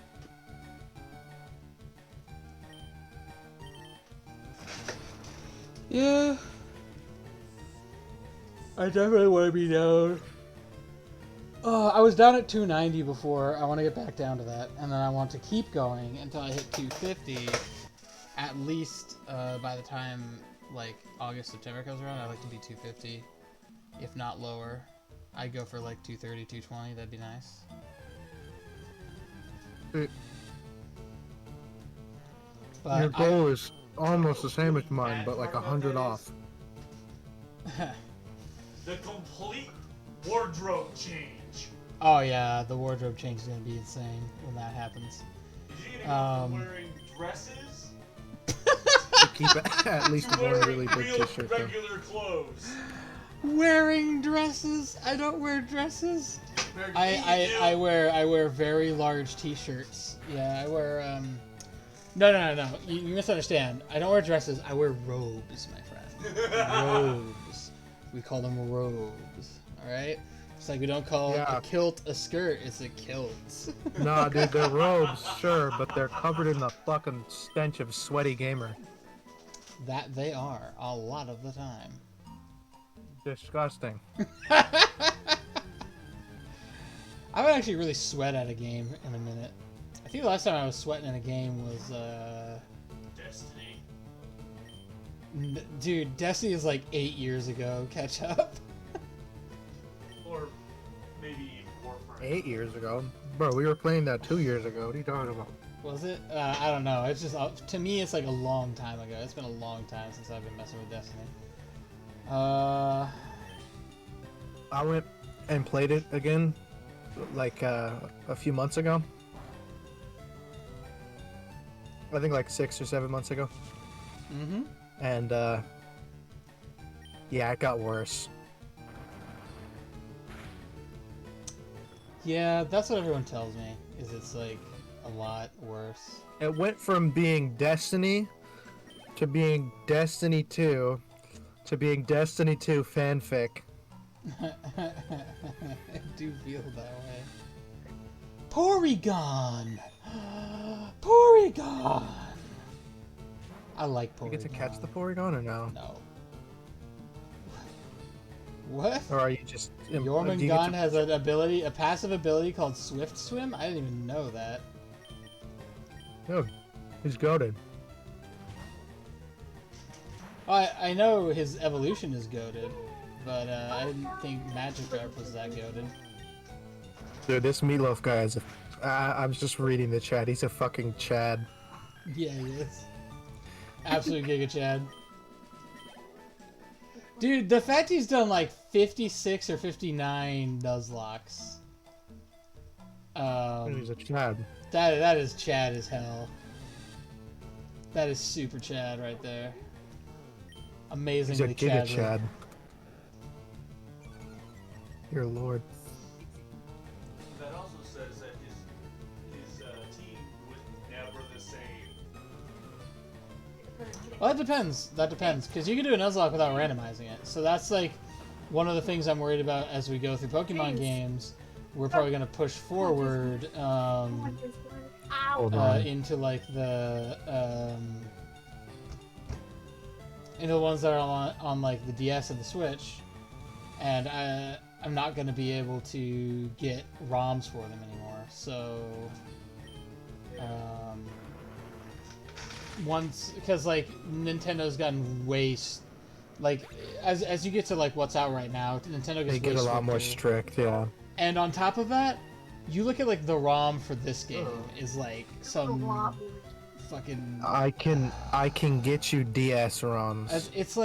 Yeah. I definitely want to be down. I was down at 290 before. I want to get back down to that. And then I want to keep going until I hit 250. At least by the time like August, September comes around, I'd like to be 250, if not lower. I'd go for like 230, 220. That'd be nice. But
your goal is almost the same as mine, but like 100 off.
The complete wardrobe change.
Oh yeah, the wardrobe change is gonna be insane when that happens.
Is you gonna go from wearing dresses?
To keep at least one really big t-shirt.
Regular clothes.
Wearing dresses? I don't wear dresses. I wear very large t-shirts. Yeah, I wear No. You misunderstand. I don't wear dresses. I wear robes, my friend. Robes. We call them robes. All right. It's like we don't call a kilt a skirt. It's a kilt.
Nah, dude, they're robes, sure, but they're covered in the fucking stench of sweaty gamer.
That they are a lot of the time.
Disgusting.
I haven't actually really sweat at a game in a minute. I think the last time I was sweating in a game was
Destiny.
Dude, Destiny is like 8 years ago. Catch up.
Or maybe even Warframe.
8 years ago, bro. We were playing that 2 years ago. What are you talking about?
Was it? I don't know. It's just to me, it's like a long time ago. It's been a long time since I've been messing with Destiny.
I went and played it again, like a few months ago. I think like 6 or 7 months ago.
Mm-hmm.
And yeah, it got worse.
Yeah, that's what everyone tells me. Is it's like a lot worse.
It went from being Destiny to being Destiny 2 to being Destiny 2 fanfic.
I do feel that way. Porygon! Porygon! I like Porygon.
You get to catch the Porygon or no?
No. What?
Or are you just... do you get
Jormungand
to-
has an ability, a passive ability called Swift Swim? I didn't even know that.
No, he's goated.
I know his evolution is goated, but I didn't think Magikarp was that goated.
Dude, this Meatloaf guy is a... I'm just reading the chat. He's a fucking Chad.
Yeah, he is. Absolute Giga Chad. Dude, the fact he's done like 56 or 59 Nuzlocks.
He's a Chad.
That is Chad as hell. That is super Chad right there.
He's a
Amazingly
Giga
Chadly.
Chad. Your lord.
That also says that his team was never the same.
Well, that depends. That depends, because you can do a Nuzlocke without randomizing it. So that's like one of the things I'm worried about as we go through Pokemon games. We're probably going to push forward
Hold on.
into like into the ones that are on like the DS and the Switch, and I'm not going to be able to get ROMs for them anymore. So once, because like Nintendo's gotten like as you get to like what's out right now, Nintendo gets
They get
way
a lot more
stricter.
strict, yeah.
And on top of that, you look at like the ROM for this game is like some fucking.
I can get you DS ROMs.
It's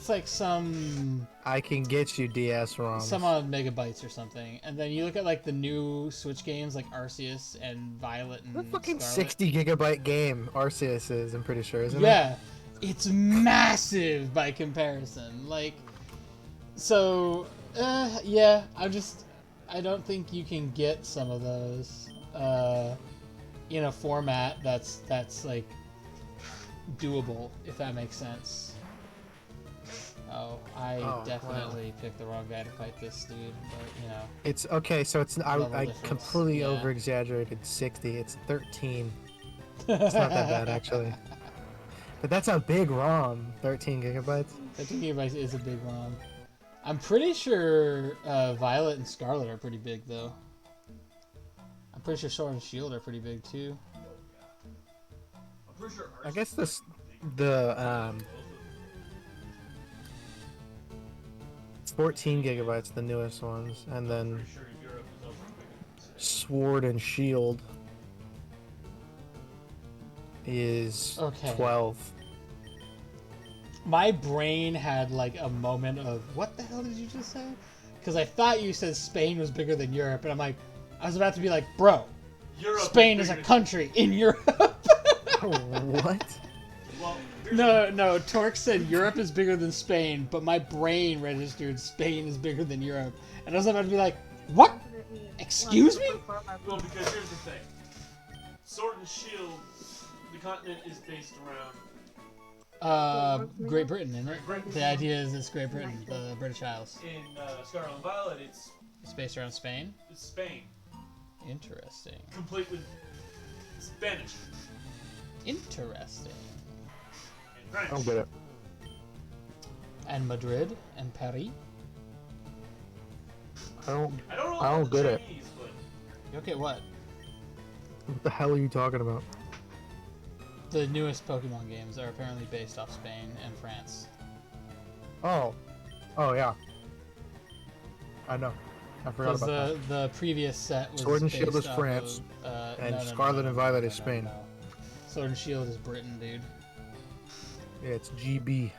like some
I can get you DS ROMs.
some odd megabytes or something. And then you look at like the new Switch games like Arceus and Violet and
The fucking
Scarlet.
60 gigabyte game Arceus is, I'm pretty sure, isn't it?
Yeah, it's massive by comparison. Like, so yeah, I don't think you can get some of those in a format that's like doable, if that makes sense. Oh, I definitely picked the wrong guy to fight this dude, but you know.
It's okay, so it's
Level
I
difference,
completely
yeah.
over exaggerated 60. It's 13. It's not that bad actually. But that's a big ROM, 13 gigabytes.
13 gigabytes is a big ROM. I'm pretty sure Violet and Scarlet are pretty big, though. I'm pretty sure Sword and Shield are pretty big, too.
I'm pretty sure
I guess the 14 gigabytes, the newest ones, and then
pretty sure Europe is also bigger than
Sword and Shield is
Okay.
12.
My brain had like a moment of, what the hell did you just say? Because I thought you said Spain was bigger than Europe, and I'm like, I was about to be like, bro,
Europe
Spain is a
bigger
country in Europe.
What?
Well, here's
No, Torque said Europe is bigger than Spain, but my brain registered Spain is bigger than Europe. And I was about to be like, what? Excuse me?
well, because here's the thing. Sword and Shield, the continent is based around
Great Britain, isn't it?
Great Britain.
The idea is it's Great Britain, the British Isles.
in Scarlet and Violet. It's
It's based around Spain.
Spain,
Interesting.
complete with Spanish
Interesting.
and French.
I don't get it.
And Madrid and Paris.
I don't
I don't know
I don't
about the
get it.
Chinese, but
Okay, what?
What the hell are you talking about?
The newest Pokemon games are apparently based off Spain and France.
Oh. Oh, yeah. I know. I forgot
Because
about
the previous set was
Sword and Shield
based
is
off
France,
of,
and Scarlet and Violet is
no,
Spain.
no. Sword and Shield is Britain, dude.
that. Yeah, it's GB.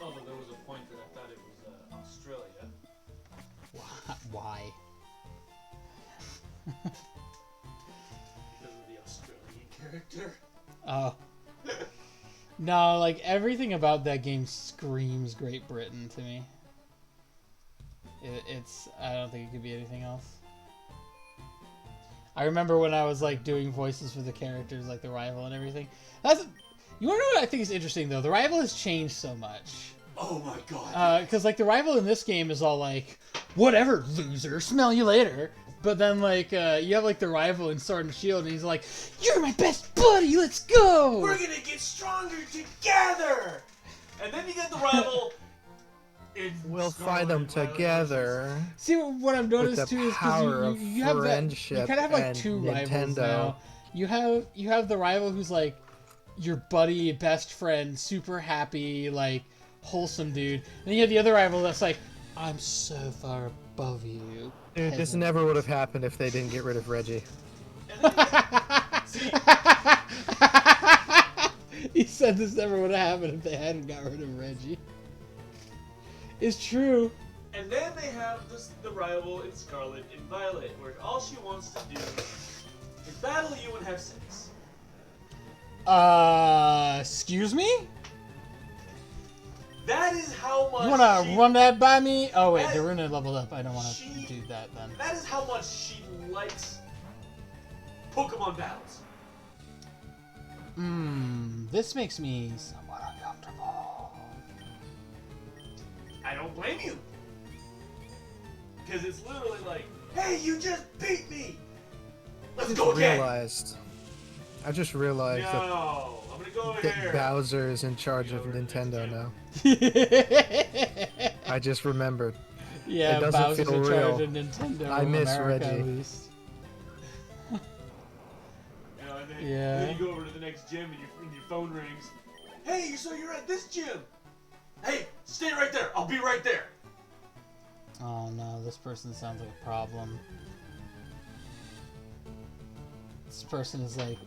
Although there was a point that I thought it was Australia.
Why?
Because of the Australian character.
Oh. No, like, everything about that game screams Great Britain to me. It's... I don't think it could be anything else. I remember when I was, like, doing voices for the characters, like the rival and everything. That's... You wanna know what I think is interesting, though? The rival has changed so much.
Oh my god.
Because, like, the rival in this game is all like, whatever, loser, smell you later. But then, like, you have, like, the rival in Sword and Shield, and he's like, you're my best buddy, let's go!
We're gonna get stronger together! And then you get the rival in
We'll
Scarlet
find them
and Violet
together.
See, what I've noticed,
With the
too, is
power
because
of
you have that, you
friendship
kind of have, like,
and
two rivals
Nintendo.
now. You have the rival who's, like, your buddy, best friend, super happy, like, wholesome dude. And then you have the other rival that's like, I'm so far above you.
Dude, this
peasant."
never would have happened if they didn't get rid of Reggie.
He said this never would have happened if they hadn't got rid of Reggie. It's true.
And then they have the rival in Scarlet and Violet, where all she wants to do is battle you and have sex.
Excuse me?
That is how much
You wanna
she,
run that by me? Oh wait,
That-
Daruna leveled up. I don't wanna
she-
do that then.
That is how much she likes Pokemon battles.
This makes me somewhat uncomfortable.
I don't blame you. Because it's literally like, hey, you just beat me! Let's go again!
I just realized that
No, I'm gonna go over
Dick
here.
Bowser is in charge of
Over next
Nintendo
gen.
now. I just remembered.
Yeah,
It doesn't
Bowser's
feel
in charge
real.
of Nintendo.
I miss
America,
Reggie.
At least.
You know, and then,
Yeah.
then you go over to the next gym and your phone rings. Hey, so you're at this gym? Hey, stay right there. I'll be right there.
Oh no, this person sounds like a problem. This person is like,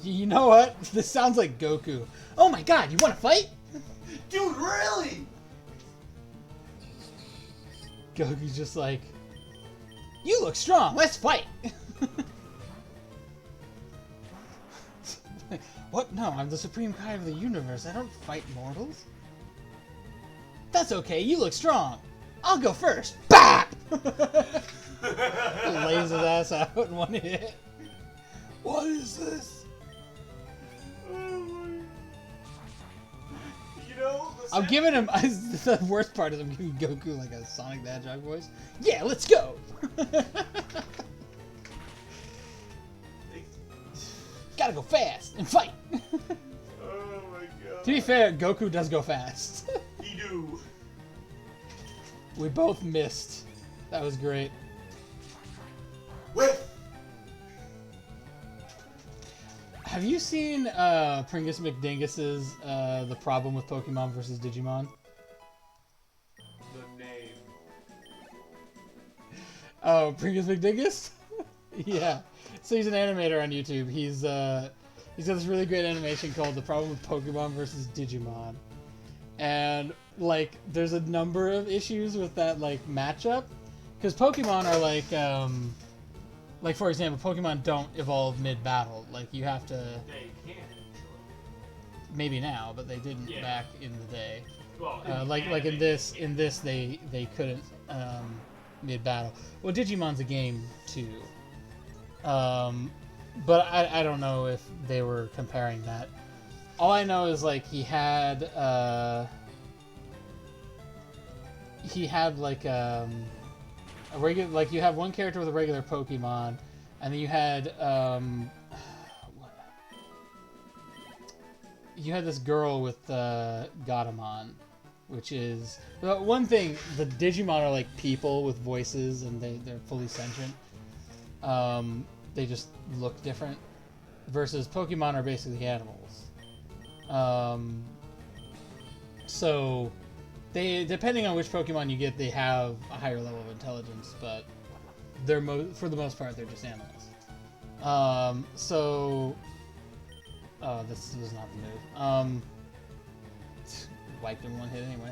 you know what? This sounds like Goku. Oh my god, you want to fight?
Dude, really?
Goku's just like, you look strong, let's fight! What? No, I'm the supreme guide of the universe. I don't fight mortals. That's okay, you look strong. I'll go first. BAP! Lays his ass out in one hit. What is this?
Oh my. You know,
I'm giving him, the worst part is I'm giving Goku like a Sonic the Hedgehog voice. Yeah, let's go! Gotta go fast and fight!
Oh my god.
To be fair, Goku does go fast.
He do.
We both missed. That was great.
Whip!
Have you seen Pringus McDingus's The Problem with Pokemon vs. Digimon?
The name.
Oh, Pringus McDingus? Yeah. So he's an animator on YouTube. He's got this really great animation called The Problem with Pokemon vs. Digimon. And like there's a number of issues with that like matchup. Because Pokemon are like for example, Pokemon don't evolve mid-battle. Like you have to
They can.
maybe now, but they didn't
Yeah.
back in the day.
Well,
Like in this they couldn't mid battle. Well, Digimon's a game too, but I don't know if they were comparing that. All I know is like he had like a regular, like you have one character with a regular Pokemon, and then you had you had this girl with Gatomon, which is one thing. The Digimon are like people with voices, and they're fully sentient. They just look different. Versus Pokemon are basically animals. So they, depending on which Pokemon you get, they have a higher level of intelligence, but they're for the most part they're just animals. This was not the move. Wiped in one hit anyway.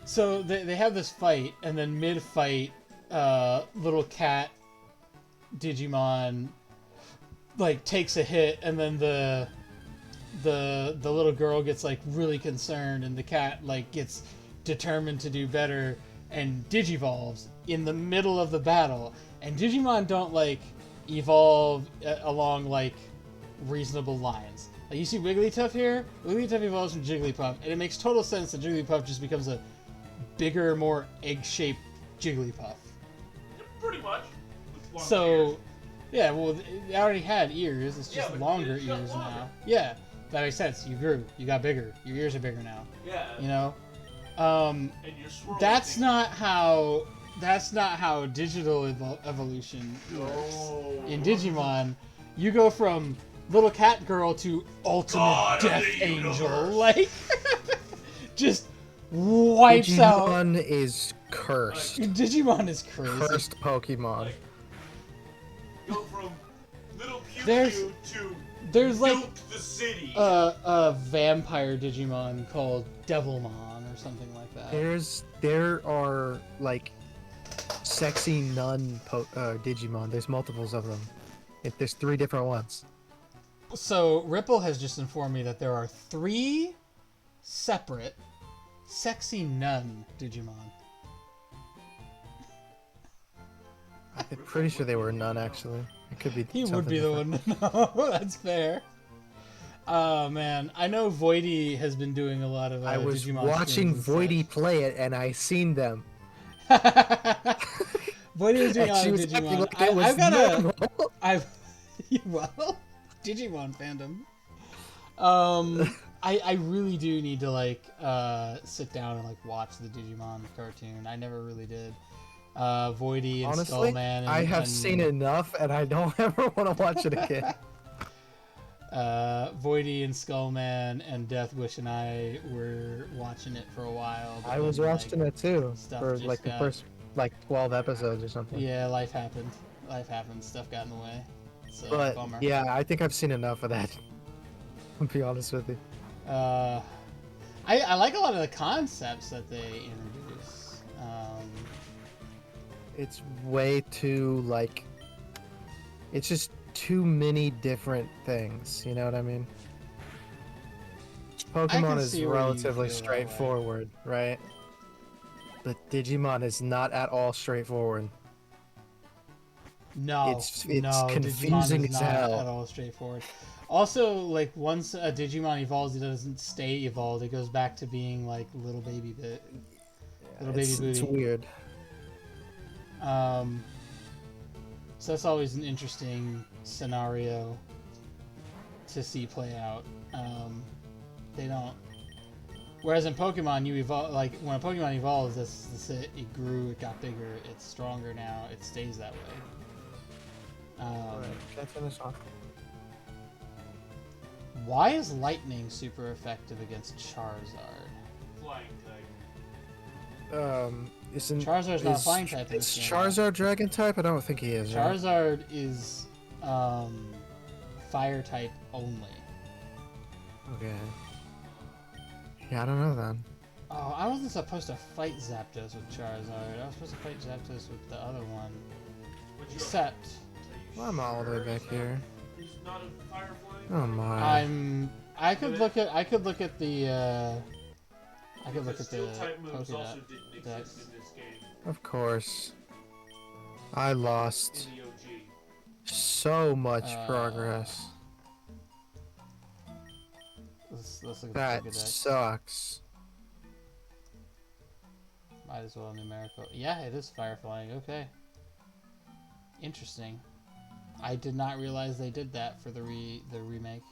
So they have this fight, and then mid-fight, little cat Digimon like takes a hit, and then the little girl gets like really concerned, and the cat like gets determined to do better and digivolves in the middle of the battle. And Digimon don't like evolve along like reasonable lines. Like you see Wigglytuff here, Wigglytuff evolves from Jigglypuff, and it makes total sense that Jigglypuff just becomes a bigger, more egg-shaped Jigglypuff.
Pretty much. With
So,
ears.
yeah, well, it already had ears. It's just
but
longer
it's got
ears
longer.
now. Yeah, that makes sense. You grew. You got bigger. Your ears are bigger now.
Yeah.
You know,
And your swirl
that's
thing.
not how. That's not how digital evolution works.
No.
In Digimon, you go from little cat girl to ultimate
God of
death
the
angel.
universe.
Like, just wipes out.
Digimon is cursed.
Digimon is crazy.
Cursed Pokemon.
Like, go from little Pew
There's-
Pew to
There's like
nuke the city.
a vampire Digimon called Devilmon or something like that.
There are like sexy nun Digimon. There's multiples of them. There's 3 different ones.
So Ripple has just informed me that there are 3 separate sexy nun Digimon.
I'm pretty sure they were none actually. It could be.
He would
something
be the
different.
one to know. That's fair. Oh man, I know Voidy has been doing a lot of.
I was
Digimon
watching
streams and
Voidy play it, and I seen them.
such. Voidy was doing a
And
lot
she
of
was acting
Digimon.
like it was
I've got a.
normal.
I've well, Digimon fandom. I really do need to like sit down and like watch the Digimon cartoon. I never really did. Voidy and
Honestly,
Skullman. And,
I have seen enough, and I don't ever want to watch it again.
Voidy and Skullman and Deathwish and I were watching it for a while. but
I was
then,
watching it too
stuff
for
just
like the
got-
first 12 episodes or something.
Yeah, life happened. Life happened. Stuff got in the way. So
But
bummer.
yeah, I think I've seen enough of that. I'll be honest with you.
I like a lot of the concepts that they introduce.
It's way too like. It's just too many different things. You know what I mean? Pokemon is
see where you
relatively
feel that way.
straightforward, right? But Digimon is not at all straightforward.
No,
It's
no,
confusing
Digimon is
as
not
hell.
at all straightforward. Also, like once a Digimon evolves, it doesn't stay evolved. It goes back to being like little baby bit. Little baby
It's
booty.
weird.
So that's always an interesting scenario to see play out. They don't. Whereas in Pokemon, you evolve. Like when a Pokemon evolves, that's it. It grew. It got bigger. It's stronger now. It stays that way.
Alright, can I finish off?
Why is Lightning super effective against Charizard?
Flying type.
Isn't
Charizard's not a flying type in
Is
this game,
Charizard Dragon type? I don't think he is. Right?
Charizard is fire type only.
Okay. Yeah, I don't know then.
Oh, I wasn't supposed to fight Zapdos with Charizard. I was supposed to fight Zapdos with the other one.
Which
Except
Well, I'm all the way back here.
He's not a fire flying.
Oh my.
I could look at the I could look
Because
at the
steel type moves
Pokédex.
also didn't exist in this game.
Of course. I lost
In the OG.
so much
Uh,
progress.
Let's look at
That
the Pokédex.
sucks.
Might as well numerical. Yeah, it is fire flying. Okay. Interesting. I did not realize they did that for the remake.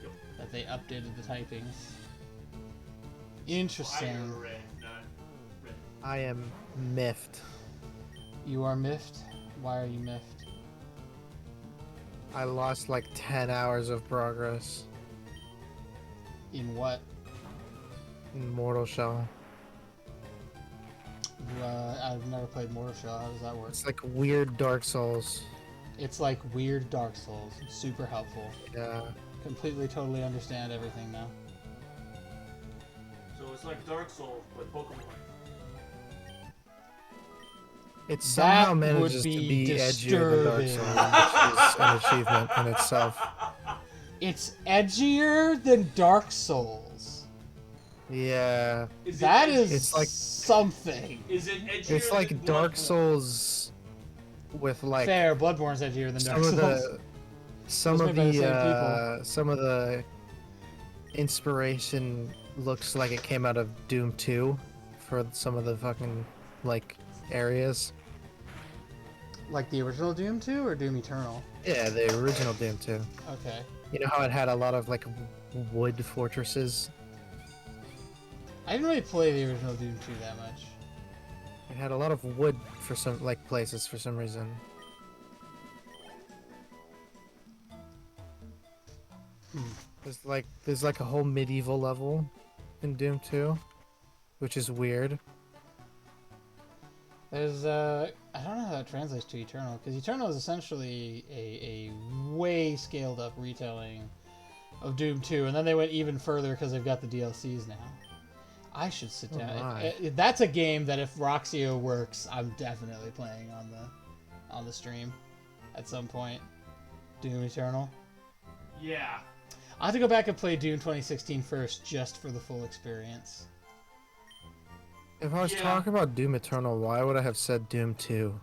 Yep.
That they updated the typings. Interesting.
Fire red, not red.
I am miffed.
You are miffed. Why are you miffed?
I lost like 10 hours of progress
In what?
in Mortal Shell.
I've never played Mortal Shell. How does that work?
It's like weird Dark Souls.
It's like weird Dark Souls. Super helpful.
Yeah.
Completely, totally understand everything now.
So it's like Dark Souls, but Pokemon.
It somehow
That
manages
would
to
be
be edgier than Dark
disturbing.
Souls, which is an achievement in itself.
It's edgier than Dark Souls.
Yeah.
That is
It's like
something.
Is it edgier
It's like
than
Dark
Bloodborne?
Souls with like
Fair, Bloodborne's edgier than Dark
some of
Souls.
the some
Those
of
made by the same
the some of the inspiration looks like it came out of Doom 2 for some of the fucking like areas.
Like the original Doom 2 or Doom Eternal?
Yeah, the original Doom 2.
Okay.
You know how it had a lot of like wood fortresses?
I didn't really play the original Doom 2 that much.
It had a lot of wood for some like places for some reason. There's like a whole medieval level in Doom 2, which is weird.
There's I don't know how that translates to Eternal, because Eternal is essentially a way scaled up retelling of Doom 2, and then they went even further because they've got the DLCs now. I should sit down.
my.
That's a game that if Roxio works, I'm definitely playing on the stream at some point. Doom Eternal.
Yeah.
I have to go back and play Doom 2016 first, just for the full experience.
If I was
Yeah.
talking about Doom Eternal, why would I have said Doom 2?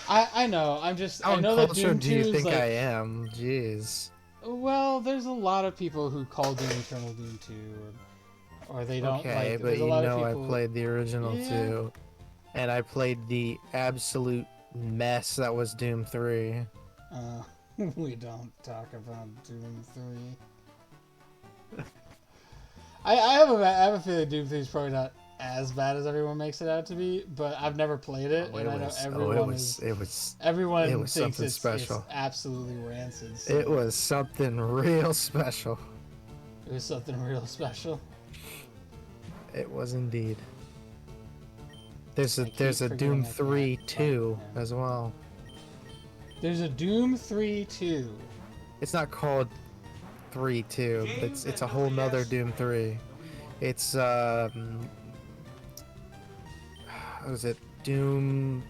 I know. I'm just.
How
I know that
closer
Doom
do
2
you
is
think
like.
I am? Jeez.
Well, there's a lot of people who call Doom Eternal Doom 2, or they don't
Okay,
like.
but
There's a
you
lot
know
of
I
people.
played the original
Yeah.
too, and I played the absolute mess that was Doom 3.
We don't talk about Doom 3. I have a feeling Doom 3 is probably not as bad as everyone makes it out to be, but I've never played it, and I know everyone
it was
everyone
it was
thinks
something
it's
special.
absolutely rancid. So
it was something real special.
it was something real special.
It was indeed. There's
I
a
keep
there's a
forgetting
Doom
I
3
can't
2
find it.
as well.
There's a Doom 3 2.
It's not called 3 2.
Game
It's
that
a whole
nobody
nother
asked
Doom
for.
3.
Nobody wanted.
It's what was it? Doom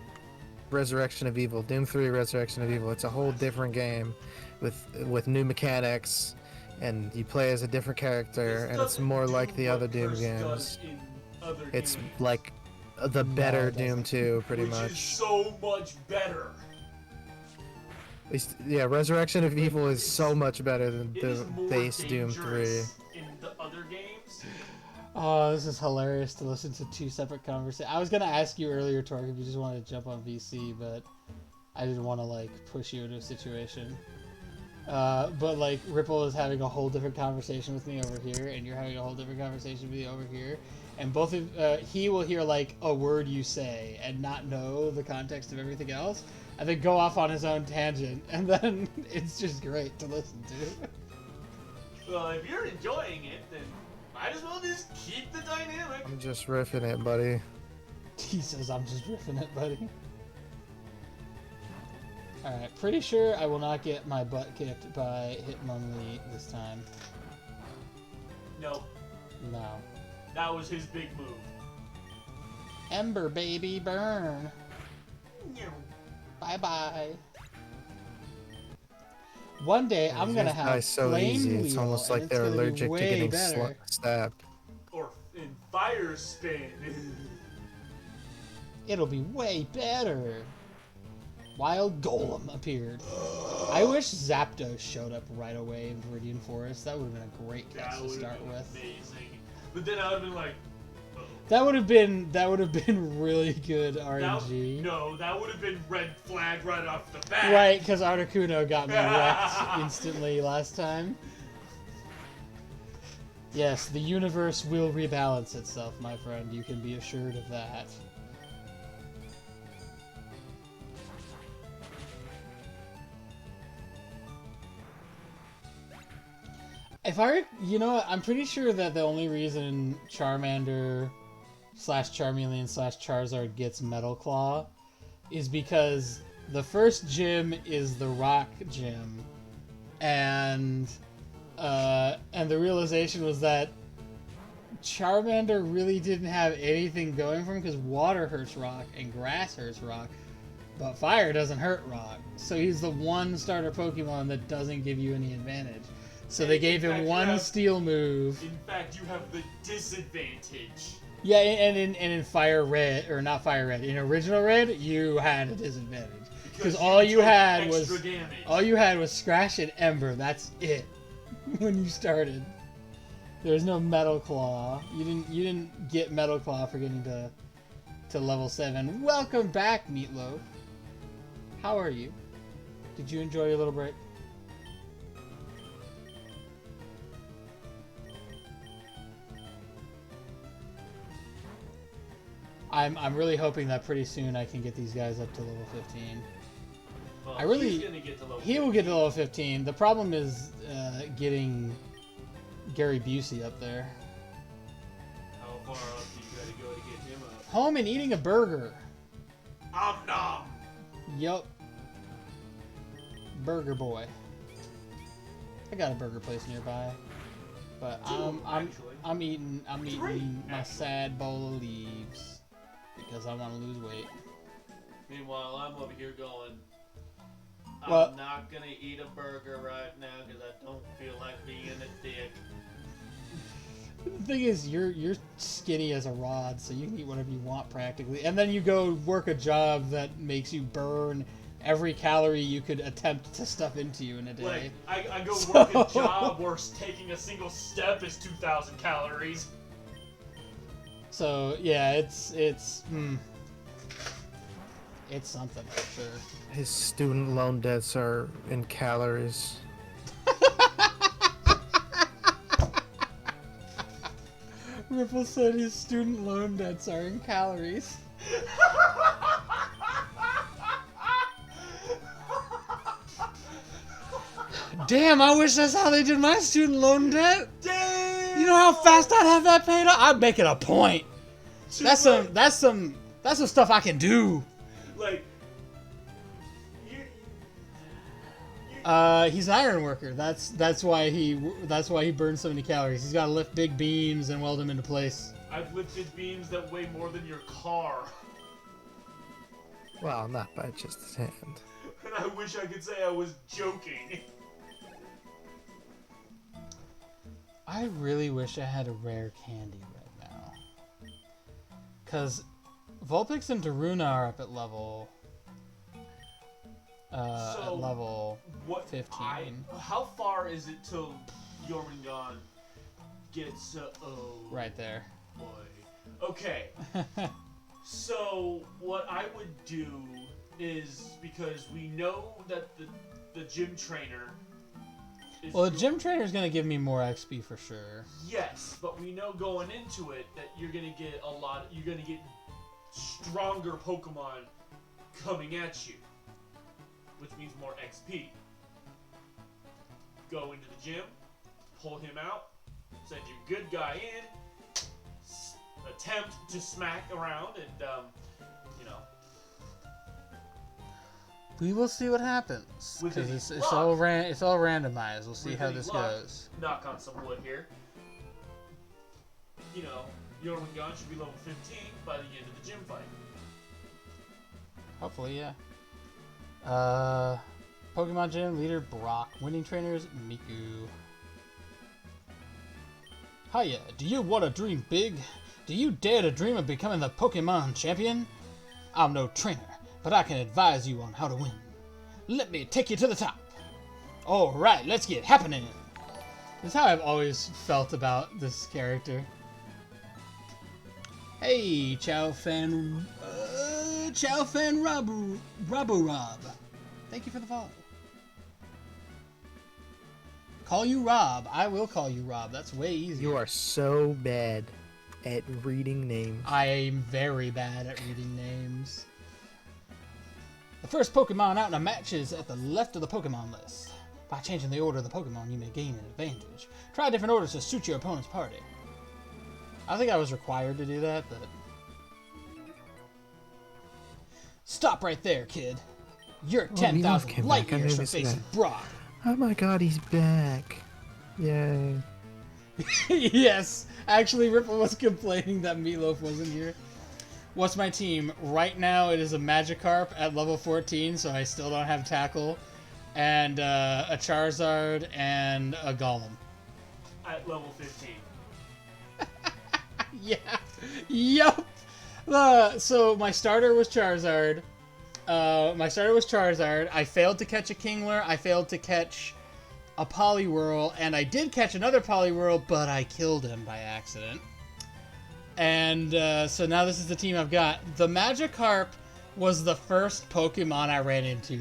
Resurrection of Evil. Doom 3 Resurrection of Evil. It's a whole different game with new mechanics, and you play as a different character,
This
and it's
doesn't
more
do
like the
what
other Doom
Curse does
games.
in other
It's
games,
like the
No,
better
it
Doom
doesn't.
2, pretty
which is
much.
so much better.
At least, yeah, Resurrection of Evil is so much better than
It is
the
more
base Doom 3.
dangerous in the other games.
Oh, this is hilarious to listen to two separate conversations. I was gonna ask you earlier, Torque, if you just wanted to jump on VC, but I didn't want to like push you into a situation. But like Ripple is having a whole different conversation with me over here, and you're having a whole different conversation with me over here, and both of he will hear like a word you say and not know the context of everything else, and then go off on his own tangent, and then it's just great to listen to.
Well, if you're enjoying it, then might as well just keep the dynamic.
I'm just riffing it, buddy.
He says, I'm just riffing it, buddy. Alright, pretty sure I will not get my butt kicked by Hitmonlee this time.
No,
No.
that was his big move.
Ember, baby, burn. Bye-bye. One day, I'm gonna
This
have
guy's so
flame
easy.
wheel,
It's almost
and
like they're
gonna be
allergic to
way
getting
better.
stabbed.
Or in fire spin.
It'll be way better. Wild Golem appeared. I wish Zapdos showed up right away in Viridian Forest. That would have been a great catch
That
to
would
start
have been
with.
amazing. But then I would have been like, oh.
That would have been really good RNG.
No, that would have been red flag right off the bat.
Right, because Articuno got me wrecked instantly last time. Yes, the universe will rebalance itself, my friend. You can be assured of that. If I, you know, what, I'm pretty sure that the only reason Charmander / Charmeleon / Charizard gets Metal Claw is because the first gym is the Rock Gym, and the realization was that Charmander really didn't have anything going for him because water hurts Rock and grass hurts Rock, but fire doesn't hurt Rock. So he's the one starter Pokemon that doesn't give you any advantage. So they gave him one steel move.
In fact, you have the disadvantage.
Yeah, and in Fire Red, or not Fire Red, in Original Red, you had a disadvantage. Because all you had was Scratch and Ember. That's it. When you started. There's no Metal Claw. You didn't get Metal Claw for getting to level 7. Welcome back, Meatloaf. How are you? Did you enjoy your little break? I'm really hoping that pretty soon I can get these guys up to level 15.
Well,
He will get to level 15. The problem is getting Gary Busey up there.
How far up do you gotta go to get him up?
Home and eating a burger.
Om nom!
Yup. Burger boy. I got a burger place nearby, but I'm eating my sad bowl of leaves because I want to lose weight.
Meanwhile, I'm over here going,
Well-
I'm not gonna eat a burger right now because I don't feel like being a dick.
The thing is, you're skinny as a rod, so you can eat whatever you want practically, and then you go work a job that makes you burn every calorie you could attempt to stuff into you in a day.
Like, I go work a job where taking a single step is 2,000 calories.
So yeah, it's something for sure.
His student loan debts are in calories.
Ripple said his student loan debts are in calories. Damn, I wish that's how they did my student loan debt.
Damn!
You know how fast I'd have that paid off? I'd make it a point. That's some stuff I can do.
Like,
he's an iron worker. That's why he burns so many calories. He's got to lift big beams and weld them into place.
I've lifted beams that weigh more than your car.
Well, not by just his hand.
And I wish I could say I was joking.
I really wish I had a rare candy right now. Because Vulpix and Daruna are up at level... at level 15.
How far is it till Jormungand gets... oh...
Right there.
Boy. Okay. So, what I would do is, because we know that the gym trainer...
Well, the gym trainer is going to give me more XP for sure.
Yes, but we know going into it that you're going to get you're going to get stronger Pokemon coming at you. Which means more XP. Go into the gym, pull him out, send your good guy in, attempt to smack around, and, you know.
We will see what happens.
With
Because
any
it's
luck-
all randomized. We'll see
with
how
any
this
luck,
goes.
Knock on some wood here. You know, Jormungand should be level 15 by the end of the gym fight.
Hopefully, yeah. Pokemon Gym leader Brock. Winning trainers Miku. Hiya, do you want to dream big? Do you dare to dream of becoming the Pokemon champion? I'm no trainer, but I can advise you on how to win. Let me take you to the top. Alright, let's get happening. This is how I've always felt about this character. Hey, Chow Fan Rob. Thank you for the follow. Call you Rob. I will call you Rob. That's way easier.
You are so bad at reading names.
I'm very bad at reading names. The first Pokemon out in a match is at the left of the Pokemon list. By changing the order of the Pokemon, you may gain an advantage. Try different orders to suit your opponent's party. I think I was required to do that, but... Stop right there, kid. You're 10,000 light years from facing Brock.
Oh my god, he's back. Yay.
Yes, actually Ripple was complaining that Meatloaf wasn't here. What's my team? Right now it is a Magikarp at level 14, so I still don't have Tackle. And a Charizard and a Golem.
At level 15.
Yeah. Yup. So my starter was Charizard. I failed to catch a Kingler. I failed to catch a Poliwhirl, and I did catch another Poliwhirl, but I killed him by accident. And so now this is the team I've got. The Magikarp was the first Pokemon I ran into.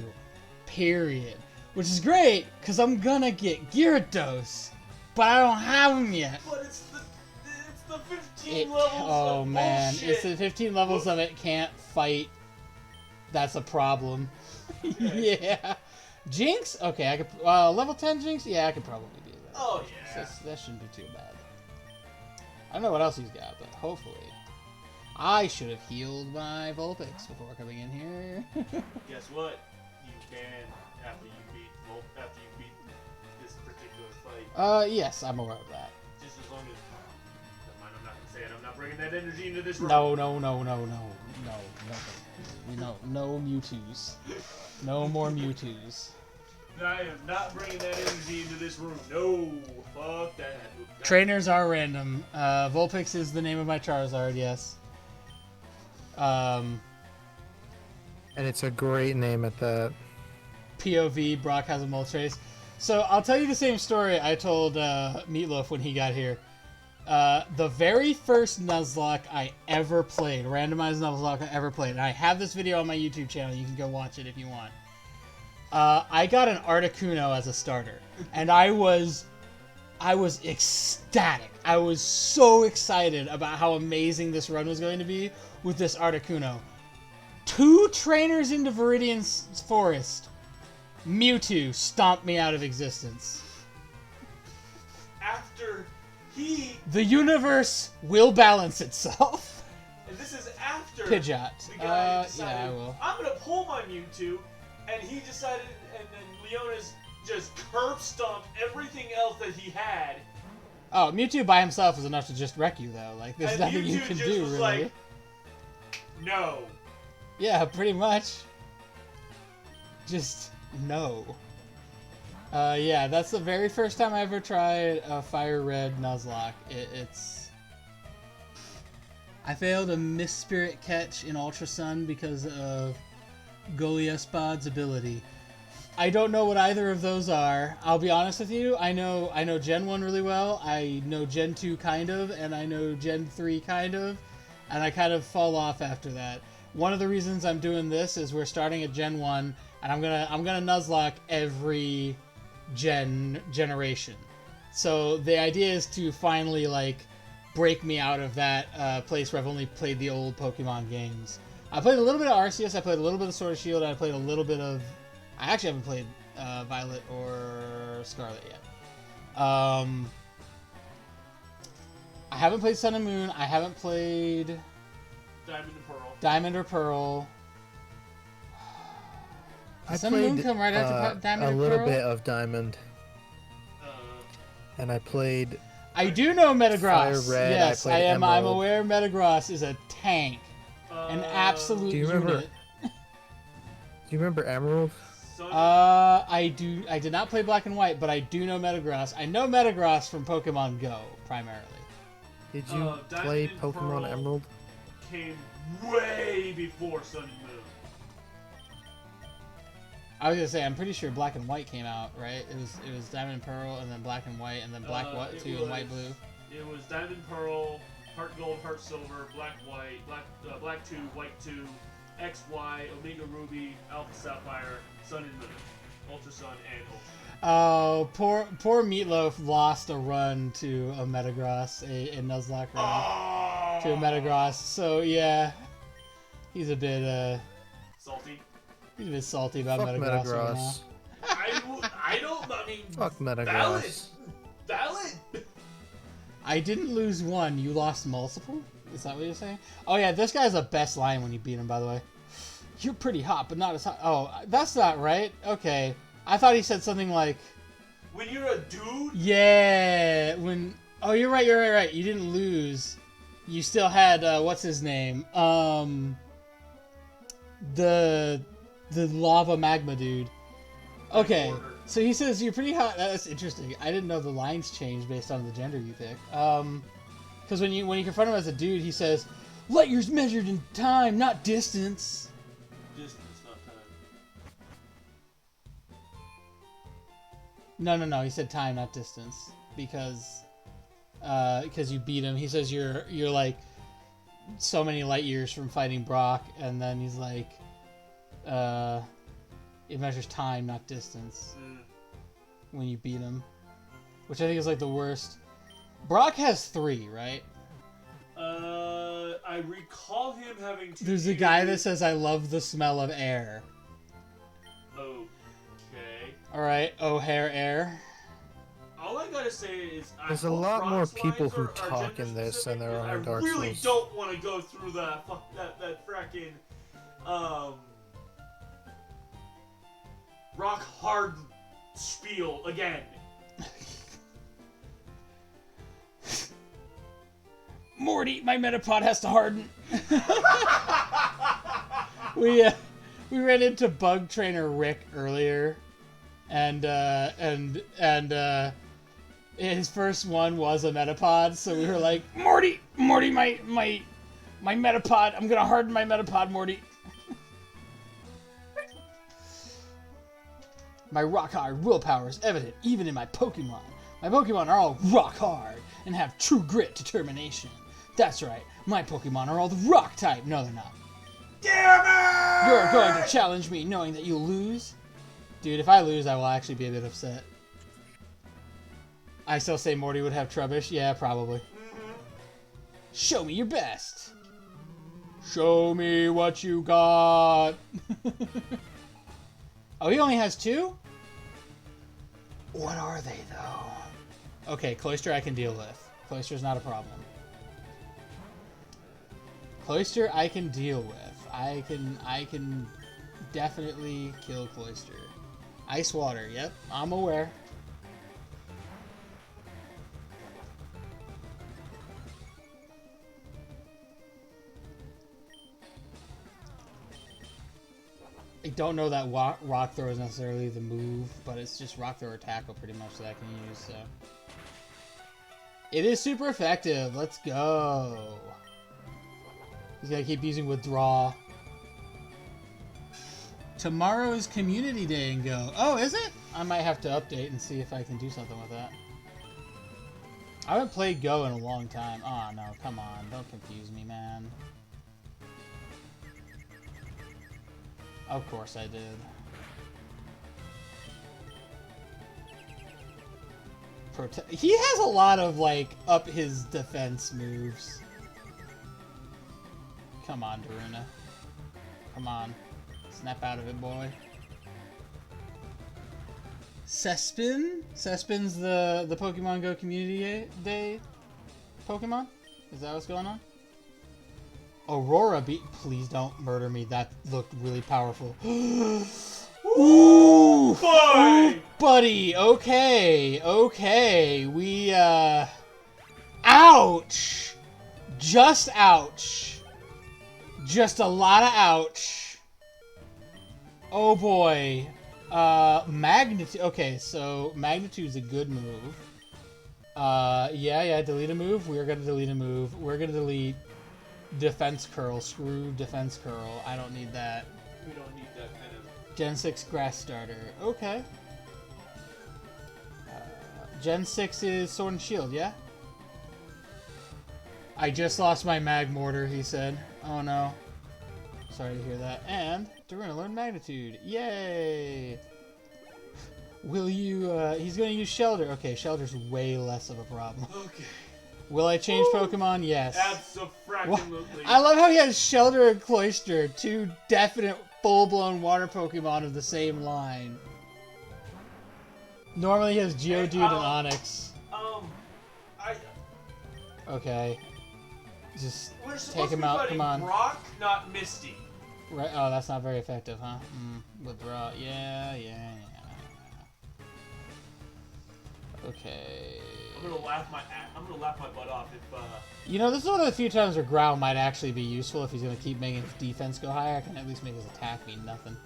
Period. Which is great, because I'm gonna get Gyarados, but I don't have him yet.
But it's the 15 levels
oh
of
man,
bullshit.
it's the 15 levels of it can't fight. That's a problem. Yeah. Jinx? Okay, I could. Level 10 Jinx? Yeah, I could probably do that.
Oh yeah.
That shouldn't be too bad. I don't know what else he's got, but hopefully. I should have healed my Vulpix before coming in here.
Guess what? You can after you beat this particular fight.
Yes, I'm aware of that.
Just as long as never mind, I'm not gonna say it. I'm not bringing that energy into this room.
No, nothing. No Mewtwo's. No more Mewtwo's.
I am not bringing that energy into this room. No, fuck that.
Trainers are random. Vulpix is the name of my Charizard, yes.
And it's a great name at that.
POV, Brock has a Moltres. So I'll tell you the same story I told Meatloaf when he got here. The very first Nuzlocke I ever played, randomized Nuzlocke I ever played, and I have this video on my YouTube channel, you can go watch it if you want. I got an Articuno as a starter, and I was ecstatic. I was so excited about how amazing this run was going to be with this Articuno. 2 trainers into Viridian Forest, Mewtwo stomped me out of existence.
After
the universe will balance itself.
And this is after
Pidgeot.
The guy decided,
yeah, I will.
I'm gonna pull my Mewtwo, and he decided, and then Leona's just curb stomped everything else that he had.
Oh, Mewtwo by himself is enough to just wreck you, though. Like, there's
And
nothing
Mewtwo
you can
just
do,
was
really.
like, no.
Yeah, pretty much. Just no. Yeah, that's the very first time I ever tried a Fire Red Nuzlocke. It's... I failed a Mist Spirit catch in Ultra Sun because of Goliath's ability. I don't know what either of those are. I'll be honest with you. I know Gen 1 really well. I know Gen 2 kind of, and I know Gen 3 kind of, and I kind of fall off after that. One of the reasons I'm doing this is we're starting at Gen 1, and I'm gonna Nuzlocke every generation. So the idea is to finally like break me out of that place where I've only played the old Pokemon games. I played a little bit of Arceus, I played a little bit of Sword and Shield, and I played a little bit of... I actually haven't played Violet or Scarlet yet. I haven't played Sun and Moon, I haven't played...
Diamond and Pearl.
Diamond or Pearl.
I
Sun and Moon come right after Diamond
a
or
little
Pearl?
bit of Diamond. And I played...
I do know Metagross.
Fire Red,
yes,
I played
I'm
Emerald.
aware Metagross is a tank. An absolute
Do you remember-
unit.
Do you remember Emerald?
I did not play Black and White, but I do know Metagross. I know Metagross from Pokemon Go, primarily.
Did you play
Diamond and
Pokemon
Pearl
Emerald?
Came way before Sun and Moon.
I was gonna say, I'm pretty sure Black and White came out, right? It was Diamond and Pearl, and then Black and White, and then Black
It
2 and White Blue.
It was Diamond Pearl, Heart Gold, Heart Silver, Black White, Black 2, White 2, XY, Omega Ruby, Alpha Sapphire, Sun and Moon, Ultra Sun, and Ultra Moon.
Oh, poor Meatloaf lost a run to a Metagross, a Nuzlocke run to a Metagross. So yeah, he's a bit
Salty.
He's a bit salty about
Fuck
Metagross right now.
Metagross.
I don't. I mean,
Fuck
valid.
Metagross.
Valid.
I didn't lose one. You lost multiple? Is that what you're saying? Oh, yeah, this guy's the best line when you beat him, by the way. You're pretty hot, but not as hot. Oh, that's not right. Okay. I thought he said something like...
When you're a dude?
Yeah, when... Oh, you're right, right. You didn't lose. You still had, what's his name? The lava magma dude. Okay, so he says you're pretty hot. That's interesting. I didn't know the lines changed based on the gender you pick. Because when you confront him as a dude, he says, "Let yours measured in time, not distance."
Distance, not time.
No. He said time, not distance, because you beat him. He says you're like so many light years from fighting Brock, and then he's like, it measures time, not distance. When you beat him, which I think is like the worst. Brock has 3, right?
I recall him having 2.
There's a guy that says, "I love the smell of air."
Okay.
All right, O'Hare air.
All I gotta say is,
There's a lot more people who talk in this than there are in Dark Souls.
I really don't want to go through that fracking rock hard spiel again.
Morty, my Metapod has to harden. we ran into Bug Trainer Rick earlier, and his first one was a Metapod, so we were like, Morty, my Metapod, I'm gonna harden my Metapod, Morty. My rock hard willpower is evident even in my Pokemon. My Pokemon are all rock hard and have true grit determination. That's right, my Pokemon are all the rock type. No, they're not.
Damn it!
You're going to challenge me knowing that you'll lose? Dude, if I lose, I will actually be a bit upset. I still say Morty would have Trubbish. Yeah, probably.
Mm-hmm.
Show me your best. Show me what you got. Oh, he only has 2? What are they, though? Okay, Cloyster I can deal with. Cloyster's not a problem. Cloyster I can deal with. I can definitely kill Cloyster. Ice water, yep, I'm aware. I don't know that rock throw is necessarily the move, but it's just rock throw or tackle pretty much that I can use, so. It is super effective. Let's go. He's gonna keep using withdraw. Tomorrow is Community Day in Go. Oh, is it? I might have to update and see if I can do something with that. I haven't played Go in a long time. Oh, no, come on. Don't confuse me, man. Of course I did. He has a lot of, like, up his defense moves. Come on, Daruna. Come on. Snap out of it, boy. Cespin? Cespin's the Pokemon Go Community Day Pokemon? Is that what's going on? Aurora beat... Please don't murder me. That looked really powerful. Ooh!
Boy!
Buddy! Okay. Okay. We, Ouch! Just ouch. Just a lot of ouch. Oh boy. Magnitude. Okay, so Magnitude's a good move. Yeah, delete a move. We're gonna delete a move. We're gonna delete Defense Curl. Screw Defense Curl. I don't need that.
We don't need that kind of...
Gen 6 Grass Starter. Okay. Gen 6 is Sword and Shield, yeah? I just lost my Magmortar, he said. Oh no. Sorry to hear that. And Daruna learned Magnitude. Yay! Will you, he's gonna use Shelter. Okay, Shelter's way less of a problem.
Okay.
Will I change Pokemon? Yes.
Absolutely.
I love how he has Shelter and Cloyster, 2 definite full-blown water Pokemon of the same line. Normally he has Geodude
Hey,
and Onix.
I
Okay. Just
we're supposed
take
to
him
be
out.
fighting
Come on.
Brock, not Misty.
Right. Oh, that's not very effective, huh? Withdraw. Yeah. Okay.
I'm gonna laugh my butt off if
You know, this is one of the few times where Growl might actually be useful if he's gonna keep making his defense go higher. I can at least make his attack mean nothing.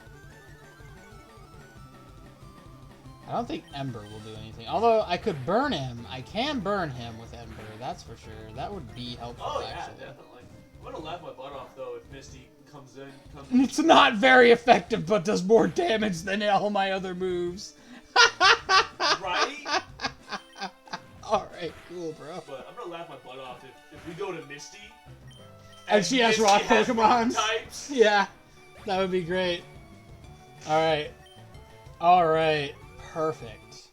I don't think Ember will do anything. Although I could burn him. I can burn him with Ember. That's for sure. That would be helpful.
oh yeah,
actually.
definitely. I'm gonna laugh my butt off though if Misty comes in.
It's not very effective, but does more damage than all my other moves.
Right?
Alright, cool, bro.
But I'm gonna laugh my butt off if we go to Misty.
And she has
Misty
rock
has
Pokemons.
types.
Yeah, that would be great. Alright. Alright, perfect.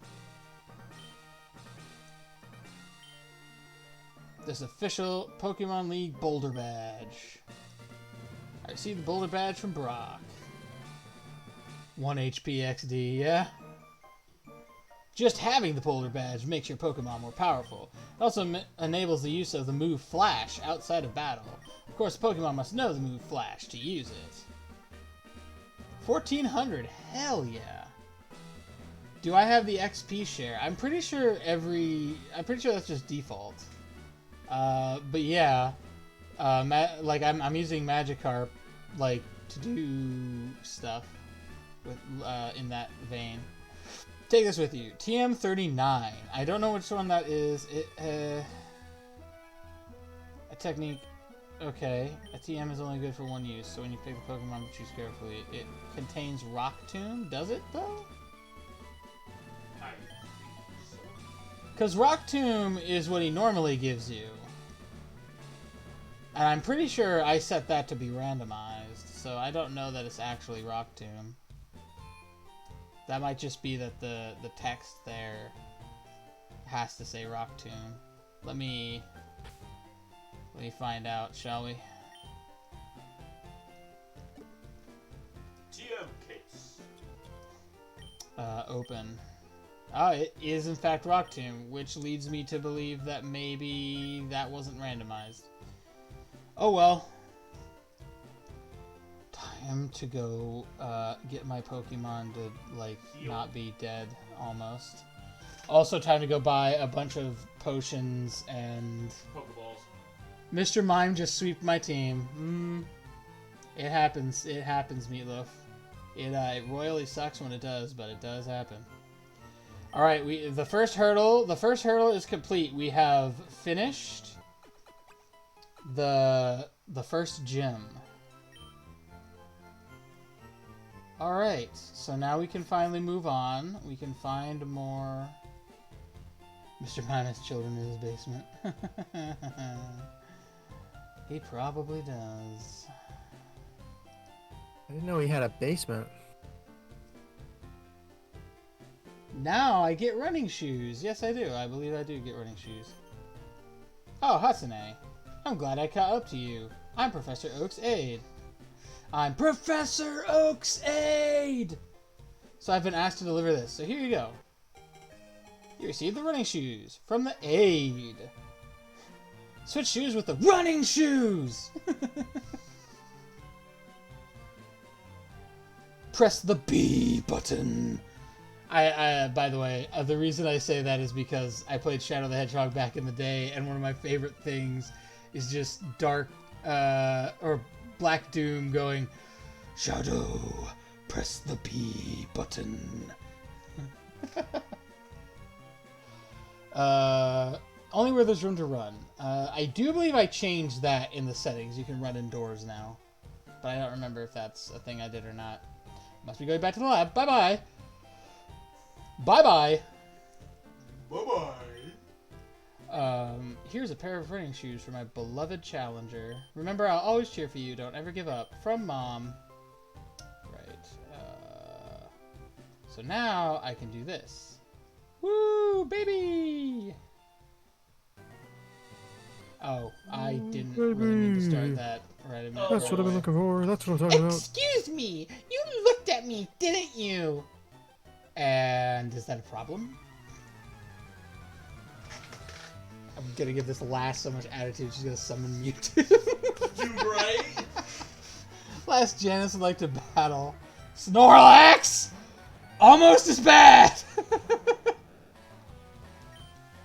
This official Pokemon League Boulder Badge. I see the Boulder Badge from Brock. 1 HP XD, yeah? Just having the Boulder Badge makes your Pokemon more powerful. It also enables the use of the move Flash outside of battle. Of course, the Pokemon must know the move Flash to use it. 1400, hell yeah. Do I have the XP share? I'm pretty sure that's just default. But yeah, like I'm using Magikarp, like, to do stuff with in that vein. Take this with you. TM39. I don't know which one that is. A technique. Okay. A TM is only good for one use, so when you pick the Pokemon, choose carefully. It contains Rock Tomb. Does it, though? Because Rock Tomb is what he normally gives you. And I'm pretty sure I set that to be randomized, so I don't know that it's actually Rock Tomb. That might just be that the text there has to say Rock Tomb. Let me find out, shall we?
TM case.
Open. Oh, it is in fact Rock Tomb, which leads me to believe that maybe that wasn't randomized. Oh well. Time to go get my Pokemon to, like, not be dead, almost. Also time to go buy a bunch of potions and...
Pokeballs.
Mr. Mime just sweeped my team. It happens. It happens, Meatloaf. It royally sucks when it does, but it does happen. Alright, the first hurdle is complete. We have finished the first gym. Alright, so now we can finally move on. We can find more... Mr. Mime has children in his basement. He probably does.
I didn't know he had a basement.
Now I get running shoes. Yes, I do. I believe I do get running shoes. Oh, Hatsune. I'm glad I caught up to you. I'm Professor Oak's aide. I'm Professor Oak's aide! So I've been asked to deliver this. So here you go. You received the running shoes from the aide. Switch shoes with the running shoes! Press the B button. By the way, the reason I say that is because I played Shadow the Hedgehog back in the day, and one of my favorite things is just Dark, or Black Doom going, Shadow, press the B button. Only where there's room to run. I do believe I changed that in the settings. You can run indoors now. But I don't remember if that's a thing I did or not. Must be going back to the lab. Bye-bye. Bye-bye.
Bye-bye.
Here's a pair of running shoes for my beloved challenger. Remember, I'll always cheer for you. Don't ever give up. From Mom. Right. So now I can do this. Woo, baby! Oh, I didn't really mean to start that right a minute.
That's what I've been looking for. That's what I'm talking about.
Excuse me! You looked at me, didn't you? And is that a problem? I'm gonna give this last so much attitude, she's gonna summon Mewtwo.
You right?
Last Janice would like to battle. Snorlax! Almost as bad!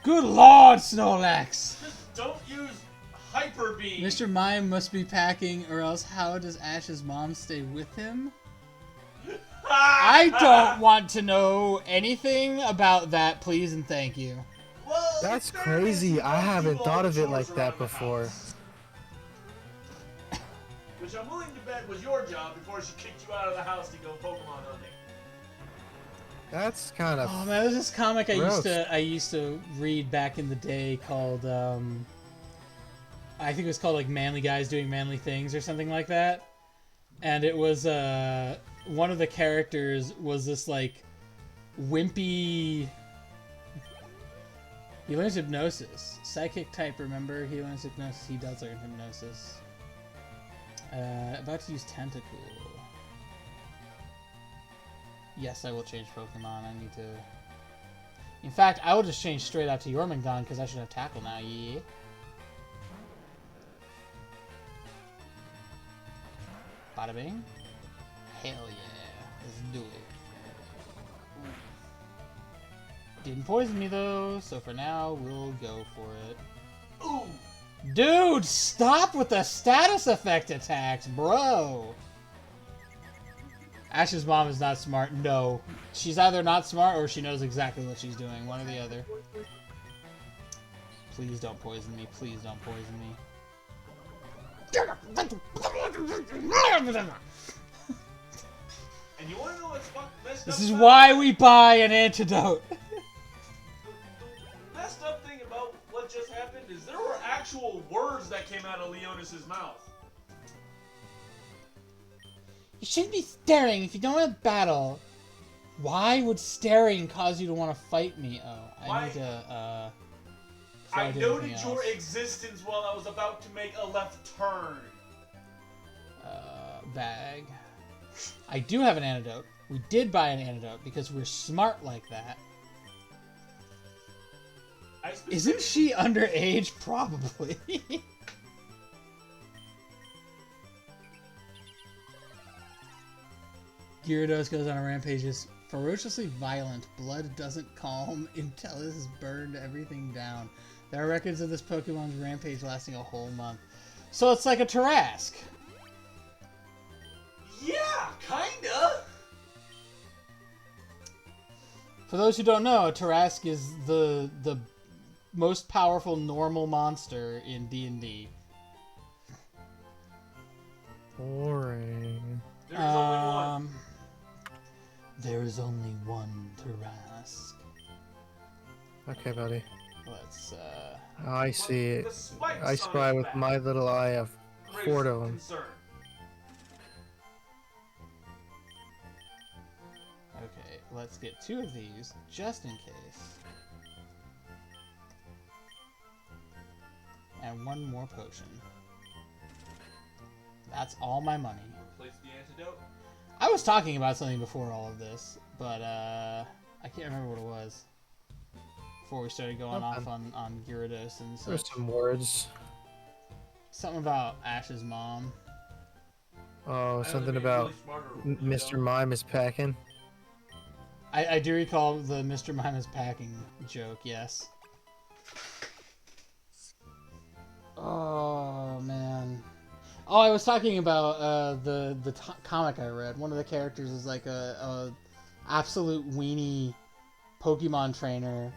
Good lord, Snorlax!
Just don't use Hyper Beam.
Mr. Mime must be packing, or else how does Ash's mom stay with him? I don't want to know anything about that, please and thank you.
Well,
That's crazy. I haven't thought of it like that before.
Which I'm willing to bet was your job before she kicked you out of the house to go Pokemon hunting.
That's kind of.
Oh man, there's this comic
gross.
I used to read back in the day called I think it was called like Manly Guys Doing Manly Things or something like that. And it was one of the characters was this like wimpy. He learns hypnosis. Psychic type, remember? He learns hypnosis. He does learn hypnosis. About to use Tentacool. Yes, I will change Pokemon. I need to... In fact, I will just change straight out to Jormungandr because I should have Tackle now, yeah. Bada bing. Hell yeah. Let's do it. Didn't poison me though, so for now, we'll go for it.
Ooh!
Dude, stop with the status effect attacks, bro! Ash's mom is not smart. No. She's either not smart or she knows exactly what she's doing. One or the other. Please don't poison me. Please don't poison me.
And you wanna know what's messed up?
This is why we buy an antidote.
The messed up thing about what just happened is there were actual words that came out of Leonis's mouth.
You shouldn't be staring if you don't want to battle. Why would staring cause you to want to fight me? Oh, I need to,
I noted your existence while I was about to make a left turn.
Bag. I do have an antidote. We did buy an antidote because we're smart like that. Isn't she underage? Probably. Gyarados goes on a rampage, is ferociously violent. Blood doesn't calm until it has burned everything down. There are records of this Pokemon's rampage lasting a whole month. So it's like a Tarrasque.
Yeah, kinda.
For those who don't know, a Tarrasque is the most powerful normal monster in D&D.
Boring.
There's only one.
There is only one Tarrasque.
Okay, buddy.
Let's,
I see it.
The spikes
I
on
spy
his
with
back
my little eye of
raise
4 of them.
concern.
Okay, let's get 2 of these, just in case. And 1 more potion. That's all my money.
Replace the antidote.
I was talking about something before all of this, but I can't remember what it was. Before we started going off on Gyarados and
There's
such.
some words.
Something about Ash's mom.
Oh, something about Mr. Mime is packing.
I do recall the Mr. Mime is packing joke, yes. Oh, man. Oh, I was talking about the comic I read. One of the characters is like a absolute weenie Pokemon trainer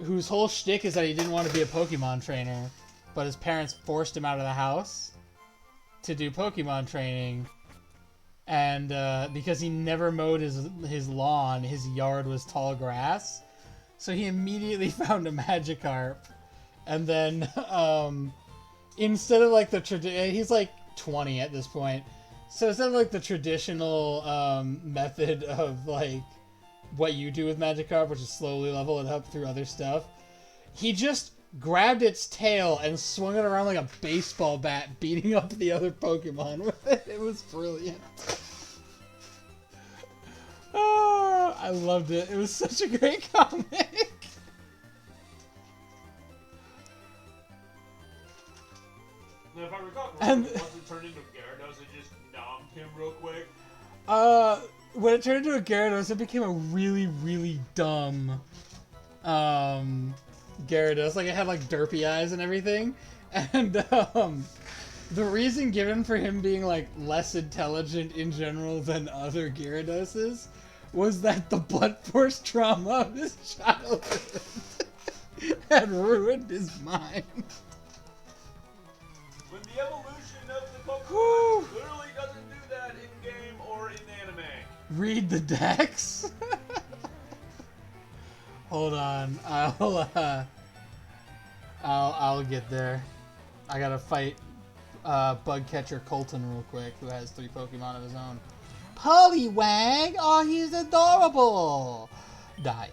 whose whole shtick is that he didn't want to be a Pokemon trainer, but his parents forced him out of the house to do Pokemon training. And because he never mowed his lawn, his yard was tall grass. So he immediately found a Magikarp. And then instead of like the he's like 20 at this point. So instead of like the traditional method of like what you do with Magikarp, which is slowly level it up through other stuff, he just grabbed its tail and swung it around like a baseball bat, beating up the other Pokemon with it. It was brilliant. I loved it. It was such a great comic.
Now, if I recall
And-
correctly, once it turned into Gyarados, it just nommed him real quick.
When it turned into a Gyarados, it became a really, really dumb, Gyarados. Like, it had, like, derpy eyes and everything. And, the reason given for him being, like, less intelligent in general than other Gyaradoses was that the blunt force trauma of his childhood had ruined his mind.
When the evolution of the Pokemon
Whew.
literally doesn't do that in game or in anime.
Read the decks? Hold on. I'll get there. I gotta fight Bug Catcher Colton real quick, who has 3 Pokemon of his own. Poliwag! Oh, he's adorable! Die.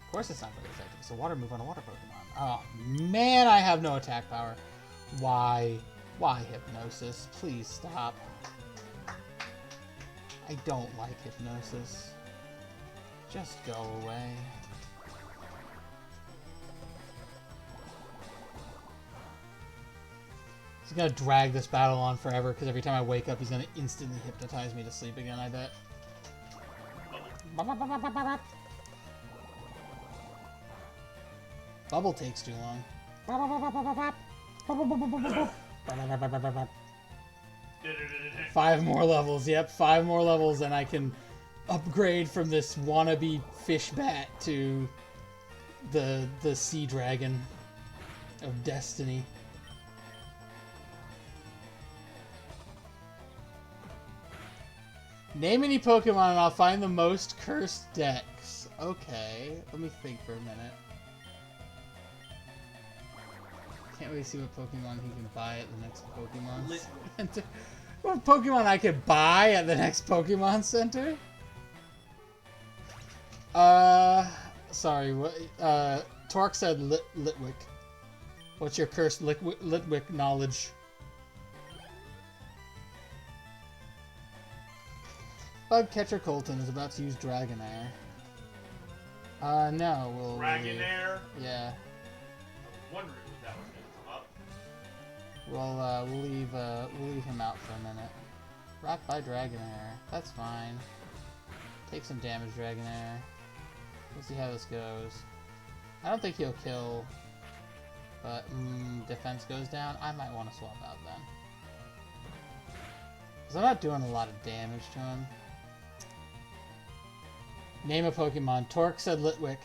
Of course it's not very effective. It's a water move on a water Pokemon. Oh, man, I have no attack power. Why? Why Hypnosis? Please stop. I don't like Hypnosis. Just go away. He's gonna drag this battle on forever because every time I wake up, he's gonna instantly hypnotize me to sleep again, I bet. Bubble takes too long. 5 more levels. Yep, 5 more levels, and I can upgrade from this wannabe fish bat to the sea dragon of destiny. Name any Pokemon and I'll find the most cursed decks. Okay, let me think for a minute. Can't wait to see what Pokemon he can buy at the next Pokemon Center. What Pokemon I could buy at the next Pokemon Center? Sorry, what, Torque said Litwick. What's your cursed Litwick knowledge? Bug Catcher Colton is about to use Dragonair. No, we'll...
Dragonair?
Yeah.
I was wondering if that was going to come up.
We'll leave him out for a minute. Rock by Dragonair. That's fine. Take some damage, Dragonair. Let's see how this goes. I don't think he'll kill, but defense goes down. I might want to swap out then. Because I'm not doing a lot of damage to him. Name a Pokemon. Torque said Litwick.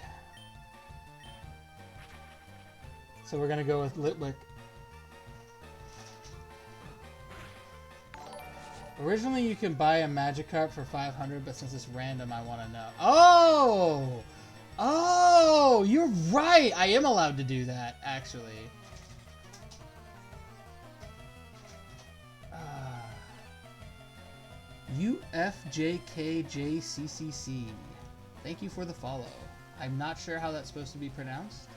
So we're going to go with Litwick. Originally, you can buy a Magikarp for 500, but since it's random, I want to know. Oh! Oh! You're right! I am allowed to do that, actually. UFJKJCCC. Thank you for the follow. I'm not sure how that's supposed to be pronounced.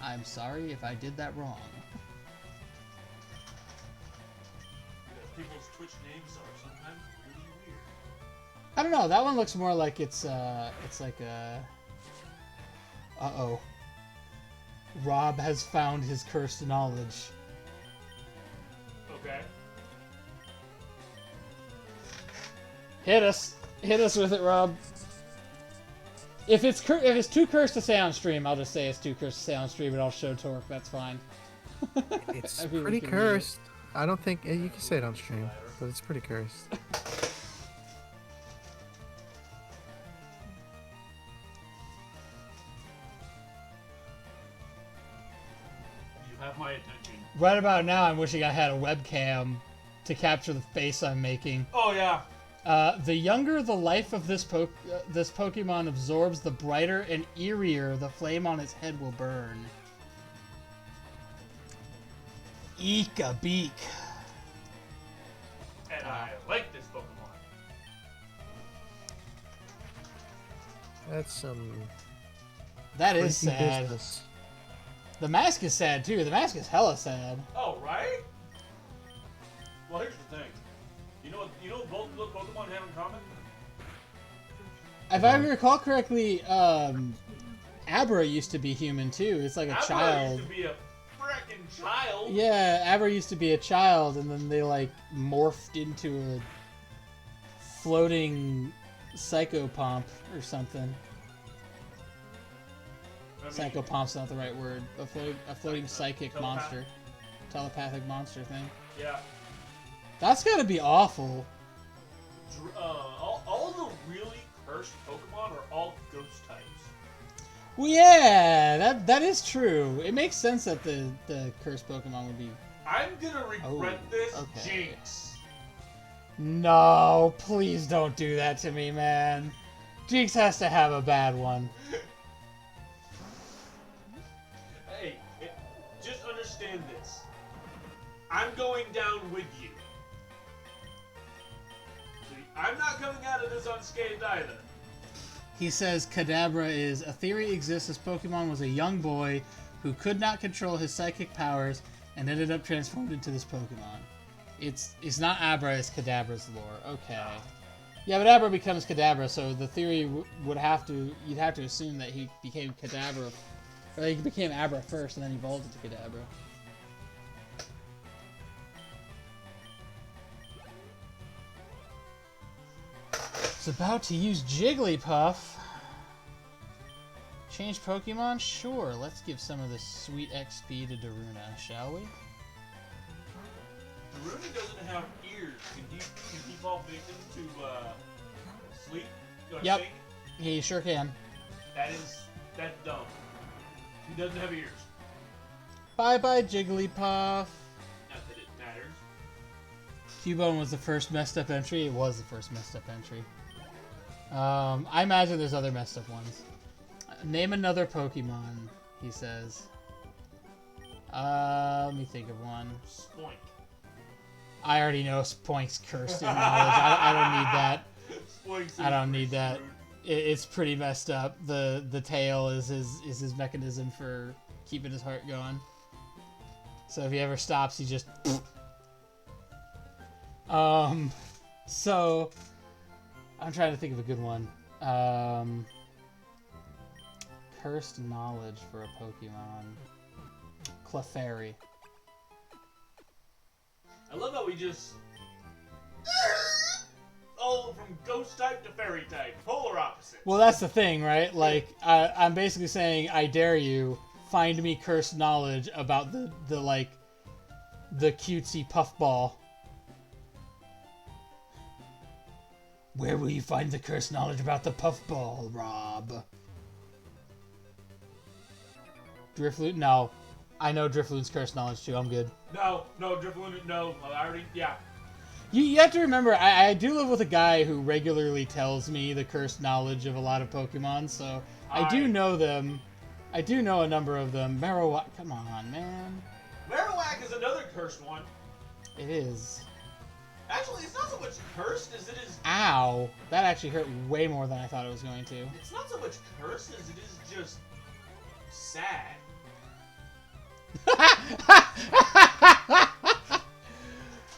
I'm sorry if I did that wrong.
People's Twitch names are sometimes really weird.
I don't know. That one looks more like it's like a... Uh-oh. Rob has found his cursed knowledge.
Okay.
Hit us. Hit us with it, Rob. If it's too cursed to say on stream, I'll just say it's too cursed to say on stream, and I'll show Torque. That's fine.
It's
I mean, we
pretty
can read it.
cursed. I don't think you can say it on stream, but it's pretty cursed.
You have my attention.
Right about now, I'm wishing I had a webcam to capture the face I'm making.
Oh, yeah.
The younger the life of this Pokemon absorbs, the brighter and eerier the flame on its head will burn. Eek a beak.
And I like this Pokemon.
That's some.
That is
freaky
sad.
business.
The mask is sad too. The mask is hella sad.
Oh, right? Well, here's the thing. You know what both of those Pokemon have in common?
If I recall correctly, Abra used to be human too. It's like a child.
Abra used to be a frickin' child.
Yeah, Abra used to be a child, and then they like morphed into a floating psychopomp or something. Psychopomp's not the right word. A floating psychic monster. Telepathic monster thing.
Yeah.
That's gotta be awful.
All the really cursed Pokemon are all ghost types.
Well, yeah, that is true. It makes sense that the cursed Pokemon would be...
I'm gonna regret this,
okay.
Jinx.
No, please don't do that to me, man. Jinx has to have a bad one.
Hey, just understand this. I'm going down with you. See, I'm not coming out of this unscathed either.
He says Kadabra is a theory exists as Pokemon was a young boy who could not control his psychic powers and ended up transformed into this Pokemon. It's not Abra, it's Kadabra's lore. Okay. Yeah, but Abra becomes Kadabra, so the theory would have to... You'd have to assume that he became Kadabra... Or he became Abra first and then evolved into Kadabra. It's about to use Jigglypuff. Change Pokemon? Sure, let's give some of this sweet XP to Daruna, shall we?
Daruna doesn't have ears. Can he fall victim to sleep?
Yep,
Sing?
he sure can.
That's dumb. He doesn't have ears.
Bye-bye, Jigglypuff.
Not that it matters.
Cubone was the first messed up entry. It was the first messed up entry. I imagine there's other messed up ones. Name another Pokemon, he says. Let me think of one.
Spoink.
I already know Spoink's cursed in knowledge. I don't need that.
Spoink's
I don't need that. It's pretty messed up. The tail is his mechanism for keeping his heart going. So if he ever stops, he just... So... I'm trying to think of a good one. Cursed knowledge for a Pokemon. Clefairy.
I love how we just... Oh, from ghost type to fairy type. Polar opposites.
Well, that's the thing, right? Like, I'm basically saying, I dare you, find me cursed knowledge about the cutesy puffball. Where will you find the cursed knowledge about the puffball, Rob? Drifloon? No. I know Drifloon's cursed knowledge too. I'm good.
No, Drifloon, no. I already, yeah.
You have to remember, I do live with a guy who regularly tells me the cursed knowledge of a lot of Pokemon, so I do know them. I do know a number of them. Marowak, come on, man.
Marowak is another cursed one.
It is.
Actually, it's not so much cursed as it is...
Ow. That actually hurt way more than I thought it was going to.
It's not so much cursed as it is just... sad.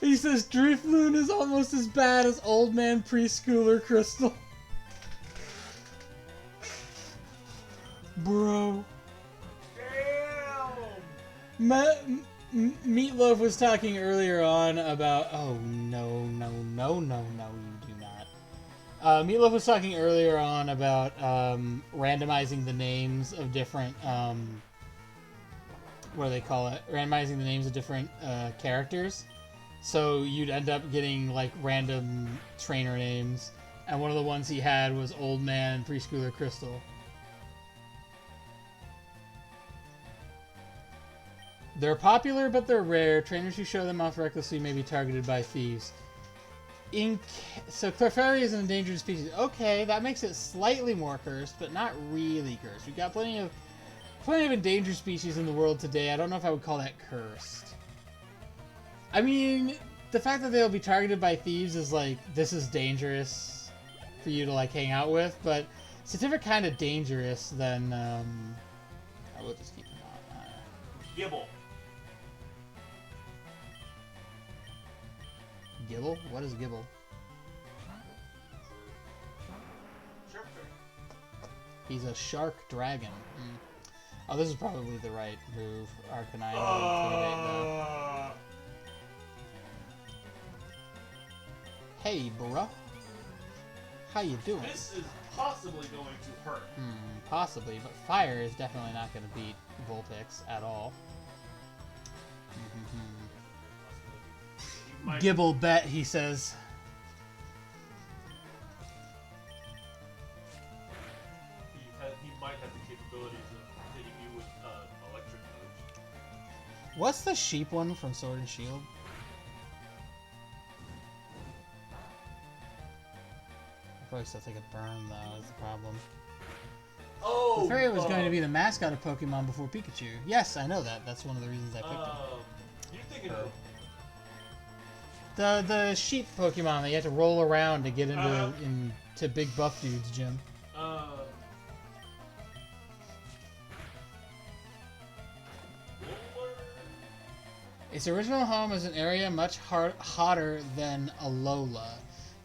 He says Drifloon is almost as bad as Old Man Preschooler Crystal. Bro.
Damn!
Meatloaf was talking earlier on about... Oh, no, you do not. Meatloaf was talking earlier on about randomizing the names of different... what do they call it? Randomizing the names of different characters. So you'd end up getting, like, random trainer names. And one of the ones he had was Old Man Preschooler Crystal. They're popular, but they're rare. Trainers who show them off recklessly may be targeted by thieves. So Clefairy is an endangered species. Okay, that makes it slightly more cursed, but not really cursed. We've got plenty of endangered species in the world today. I don't know if I would call that cursed. I mean, the fact that they'll be targeted by thieves is like, this is dangerous for you to like hang out with, but it's a different kind of dangerous than, I will just keep them on.
Gibble.
Gibble? What is Gibble?
Shark Fairy.
He's a shark dragon. Mm. Oh, this is probably the right move. Arcanine. Hey, bruh. How you doing?
This is possibly going to hurt.
Possibly, but fire is definitely not going to beat Vulpix at all. Gibble bet, he says.
He might have the capabilities of hitting you with electric moves.
What's the sheep one from Sword and Shield? I probably still take a burn, though, is the problem.
Oh!
The fairy was going to be the mascot of Pokemon before Pikachu. Yes, I know that. That's one of the reasons I picked him.
You're thinking of...
The sheep Pokemon that you have to roll around to get into Big Buff Dude's gym. Its original home is an area much hotter than Alola.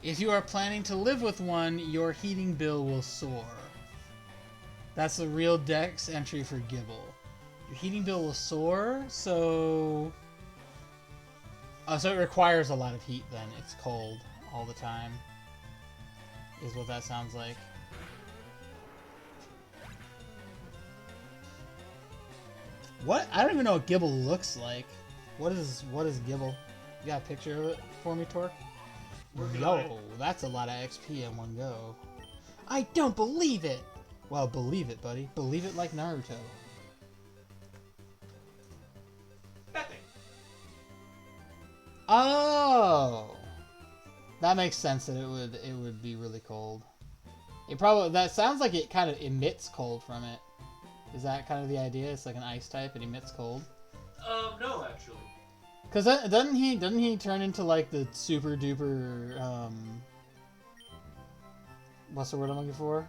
If you are planning to live with one, your heating bill will soar. That's the real Dex entry for Gibble. Your heating bill will soar, so... so it requires a lot of heat then. It's cold all the time. Is what that sounds like. What? I don't even know what Gibble looks like. What is Gibble? You got a picture of it for me, Torque? Yo, that's a lot of XP in one go. I don't believe it! Well, believe it, buddy. Believe it like Naruto. Oh! That makes sense that it would be really cold. It probably... That sounds like it kind of emits cold from it. Is that kind of the idea? It's like an ice type, it emits cold?
No, actually.
Because doesn't he turn into like the super duper what's the word I'm looking for?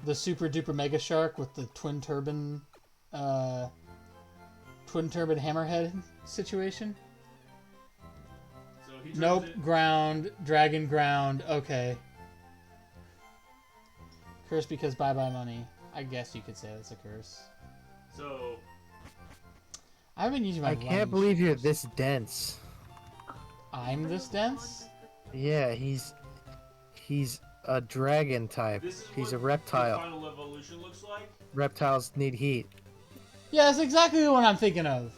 The super duper mega shark with the twin turban hammerhead situation?
So
nope, ground, dragon ground, okay. Curse because bye bye money. I guess you could say that's a curse.
So
I haven't used my
I can't believe you're this dense.
I'm this dense?
Yeah, he's a dragon type. He's a reptile.
The final evolution looks like.
Reptiles need heat.
Yeah, that's exactly the one I'm thinking of.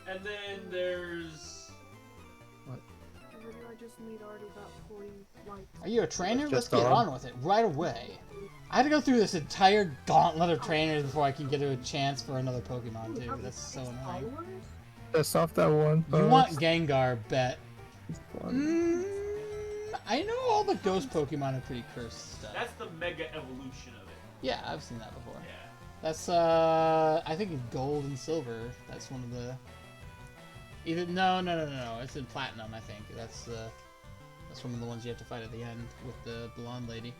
And then there's...
What?
I just need already about 40 likes.
Are you a trainer? Let's
Just
get
on.
on with it right away. I had to go through this entire gauntlet of trainers before I can get a chance for another Pokemon, dude. That's so annoying.
Just off that one.
You want Gengar, bet. I know all the ghost Pokemon are pretty cursed stuff.
That's the Mega Evolution of it.
Yeah, I've seen that before.
Yeah.
That's, I think in Gold and Silver. That's one of the... No. It's in Platinum, I think. That's one of the ones you have to fight at the end with the blonde lady.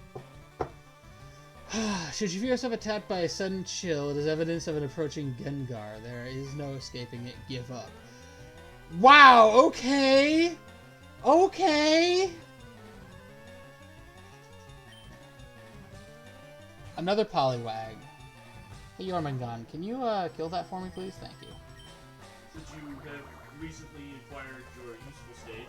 Should you feel yourself attacked by a sudden chill, it is evidence of an approaching Gengar. There is no escaping it. Give up. Wow, okay! Okay! Another Poliwag. Hey, Jormungand, can you kill that for me, please? Thank you.
Since you have recently acquired your useful stage.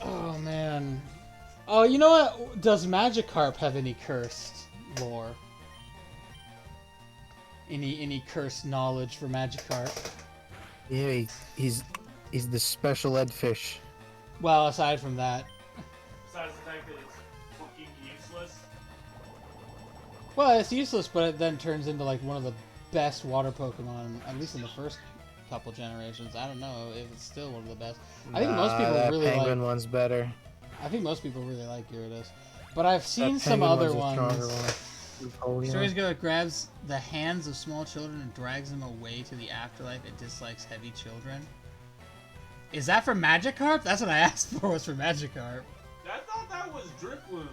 Oh, man. Oh, you know what? Does Magikarp have any cursed lore? Any cursed knowledge for Magikarp?
Yeah, he's the special ed fish.
Well, aside from that.
Besides the fact that it's fucking useless.
Well, it's useless, but it then turns into like one of the best water Pokemon, at least in the first couple generations. I don't know if it's still one of the best. I think most people
that
really
penguin
like.
one's better.
I think most people really like Gyarados, but I've seen
That
some
penguin
other
one's a stronger
ones.
one.
Stories go, it grabs the hands of small children and drags them away to the afterlife. It dislikes heavy children. Is that for Magikarp? That's what I asked for, was for Magikarp.
I thought that was Drifloon.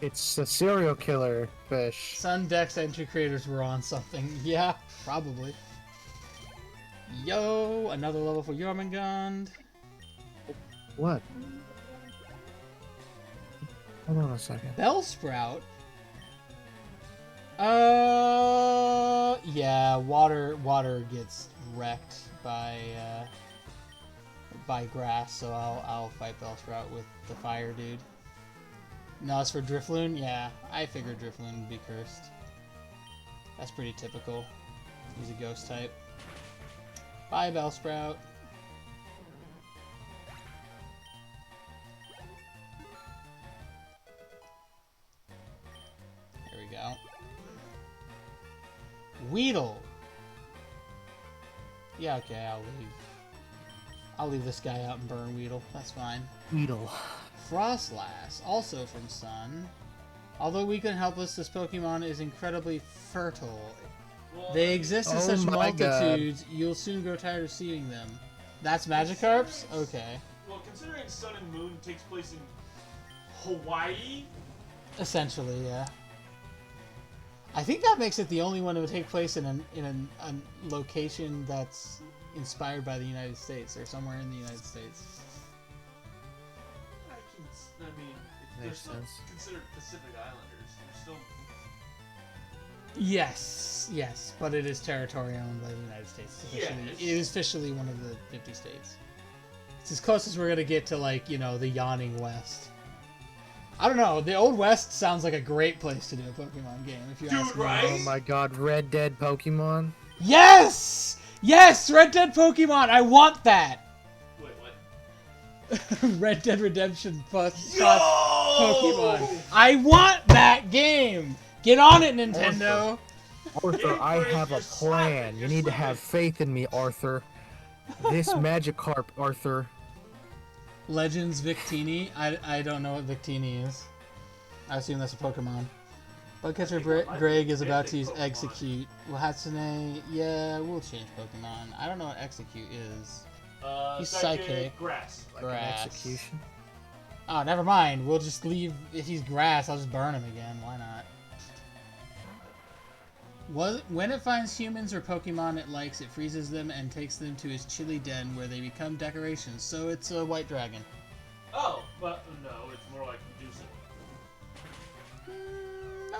It's a serial killer fish.
Sun Dex entry creators were on something. Yeah, probably. Yo, another level for Jormungand.
What? Hold on a second.
Bellsprout? Yeah, water gets wrecked by grass, so I'll fight Bellsprout with the fire dude. No, it's for Drifloon? Yeah, I figured Drifloon would be cursed. That's pretty typical. He's a ghost type. Bye, Bellsprout. There we go. Weedle! Yeah, okay, I'll leave this guy out and burn Weedle. That's fine.
Weedle.
Frostlass, also from Sun. Although weak and helpless, this Pokemon is incredibly fertile.
Well,
They exist in
Oh
such
my
multitudes, you'll soon grow tired of seeing them. That's Magikarp's? Okay.
Well, considering Sun and Moon takes place in Hawaii,
Essentially, yeah. I think that makes it the only one that would take place in a location that's inspired by the United States, or somewhere in the United States.
I mean, they're
Makes
still
sense.
considered Pacific Islanders. They're still.
Yes, but it is territory owned by the United States.
Yes.
It is officially one of the 50 states. It's as close as we're gonna get to, like, you know, the yawning West. I don't know. The Old West sounds like a great place to do a Pokemon game, if you
Dude,
ask me.
right?
Oh my god, Red Dead Pokemon.
Yes! Yes! Red Dead Pokemon! I want that!
Wait, what?
Red Dead Redemption plus
Yo!
Pokemon. I want that game! Get on it, Nintendo!
Arthur, I
Gameplay
have a
just slap it,
plan. You
just
need to
slap
have
it.
faith in me, Arthur. This Magikarp, Arthur.
Legends Victini. I don't know what Victini is. I assume that's a Pokemon. Bugcatcher Greg is about to use
Pokemon.
Execute. Well, Hatsune, yeah, we'll change Pokemon. I don't know what Execute is. He's psychic.
Grass.
Like an
Grass.
execution.
Oh, never mind. We'll just leave. If he's grass, I'll just burn him again. Why not? When it finds humans or Pokemon it likes, it freezes them and takes them to its chilly den where they become decorations. So it's a white dragon.
Oh, but no, it's more like Medusa.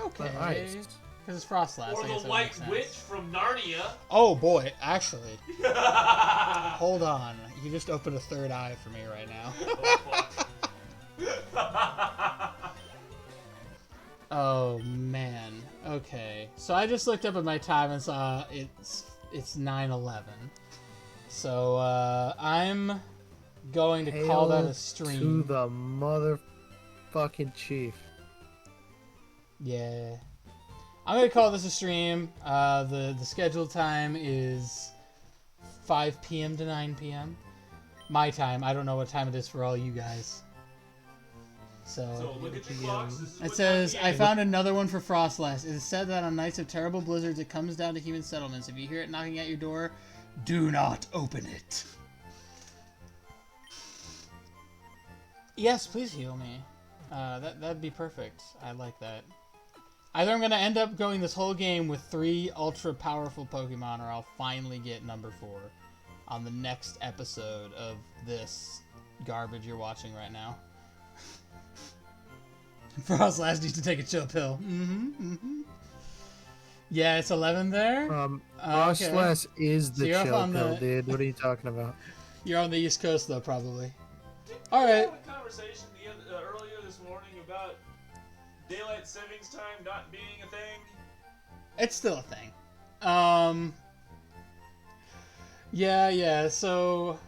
Okay.
Nice.
Because it's Frostlass.
Or
I
the
guess that
White
makes sense.
Witch from Narnia.
Oh boy, actually.
Oh,
Hold on. You just opened a third eye for me right now.
fuck.
Oh man. Okay. So I just looked up at my time and saw it's 9:11. So I'm going to call that a
To
stream.
the motherfucking chief.
Yeah. I'm gonna call this a stream. The scheduled time is 5 p.m. to 9 p.m. My time. I don't know what time it is for all you guys.
So look at your clocks. This is
It
what
says,
time
I
it is.
found another one for Frostlass. It is said that on nights of terrible blizzards, it comes down to human settlements. If you hear it knocking at your door, do not open it. Yes, please heal me. That'd be perfect. I like that. Either I'm going to end up going this whole game with 3 ultra powerful Pokemon, or I'll finally get number 4 on the next episode of this garbage you're watching right now. Frostlass needs to take a chill pill. Yeah, it's 11 there.
Um,
Okay.
Frostlass is the
So you're up
chill
on
pill,
the-
dude. What are you talking about?
You're on the East Coast, though, probably.
Did
All
we
right.
have a conversation earlier this morning about daylight savings time not being a thing?
It's still a thing. Yeah. So,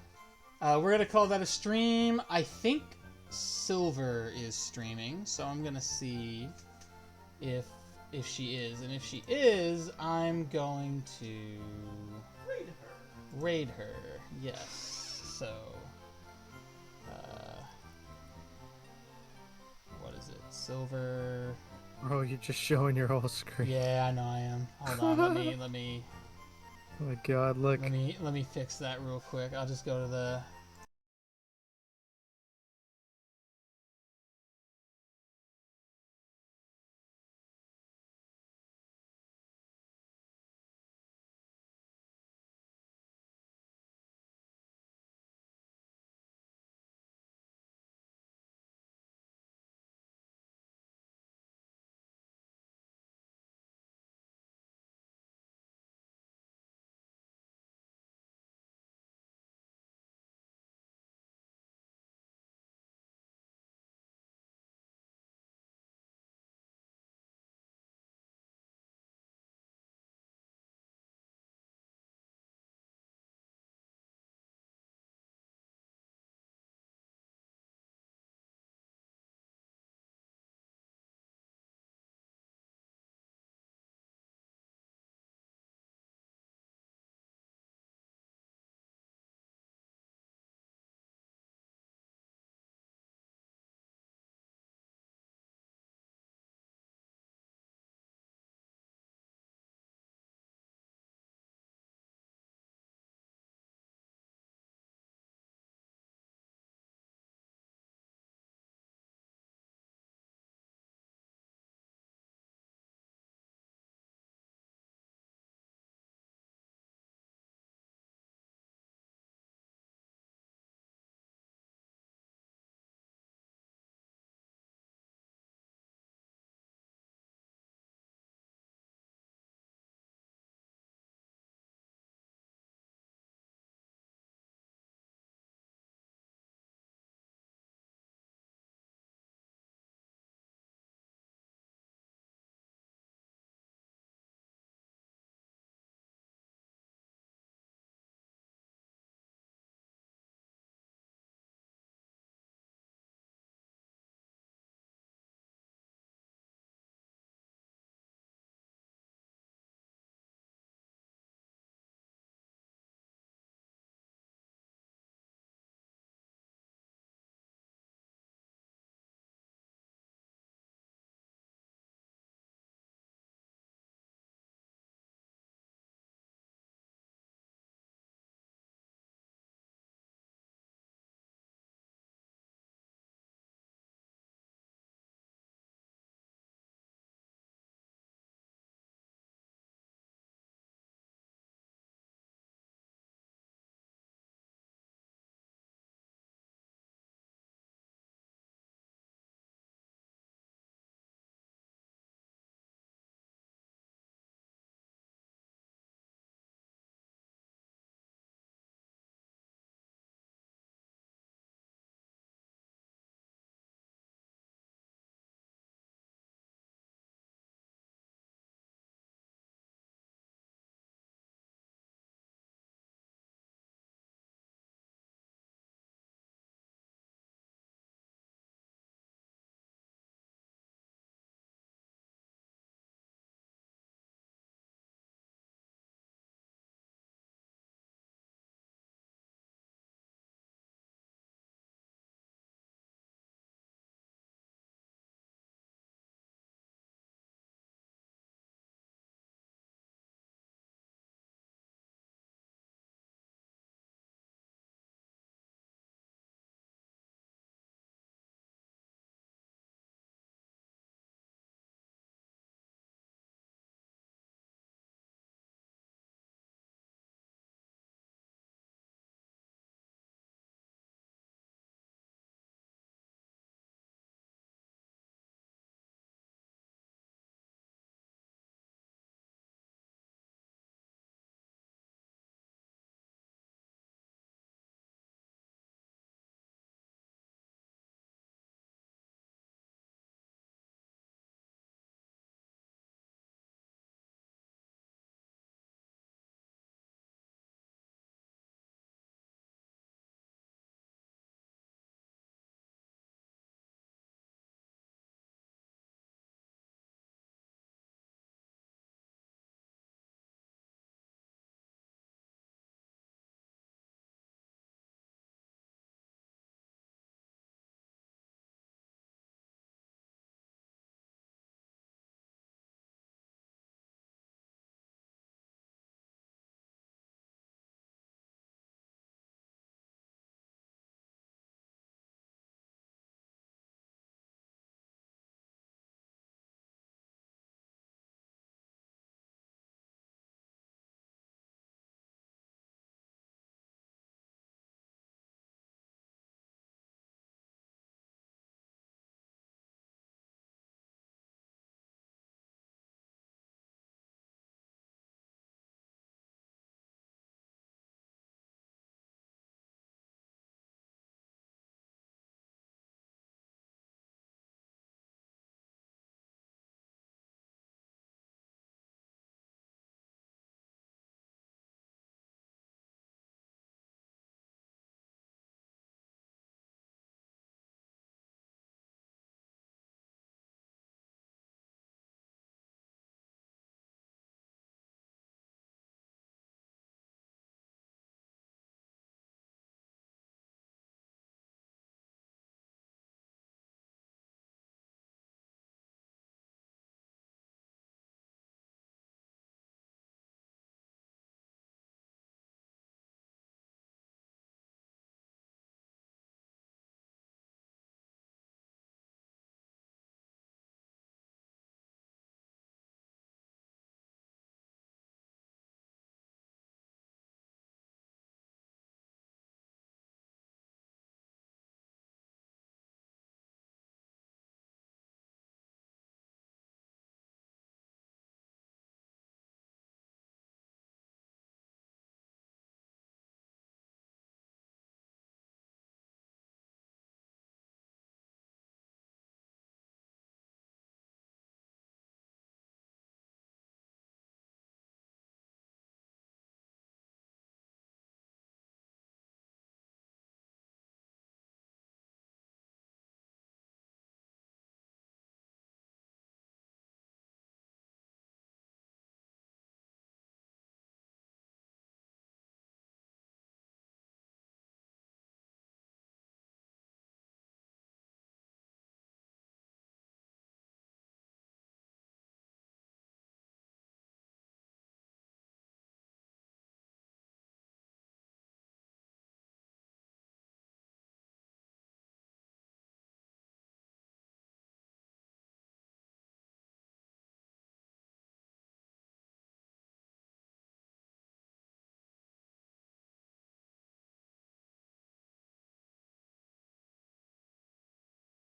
we're gonna call that a stream. I think Silver is streaming, so I'm gonna see if she is, and if she is, I'm going to
Read her.
raid her. Yes. So, what is it? Silver.
Bro, you're just showing your whole screen.
Yeah, I know I am. Hold on, let me
Oh my god, look.
let me fix that real quick. I'll just go to the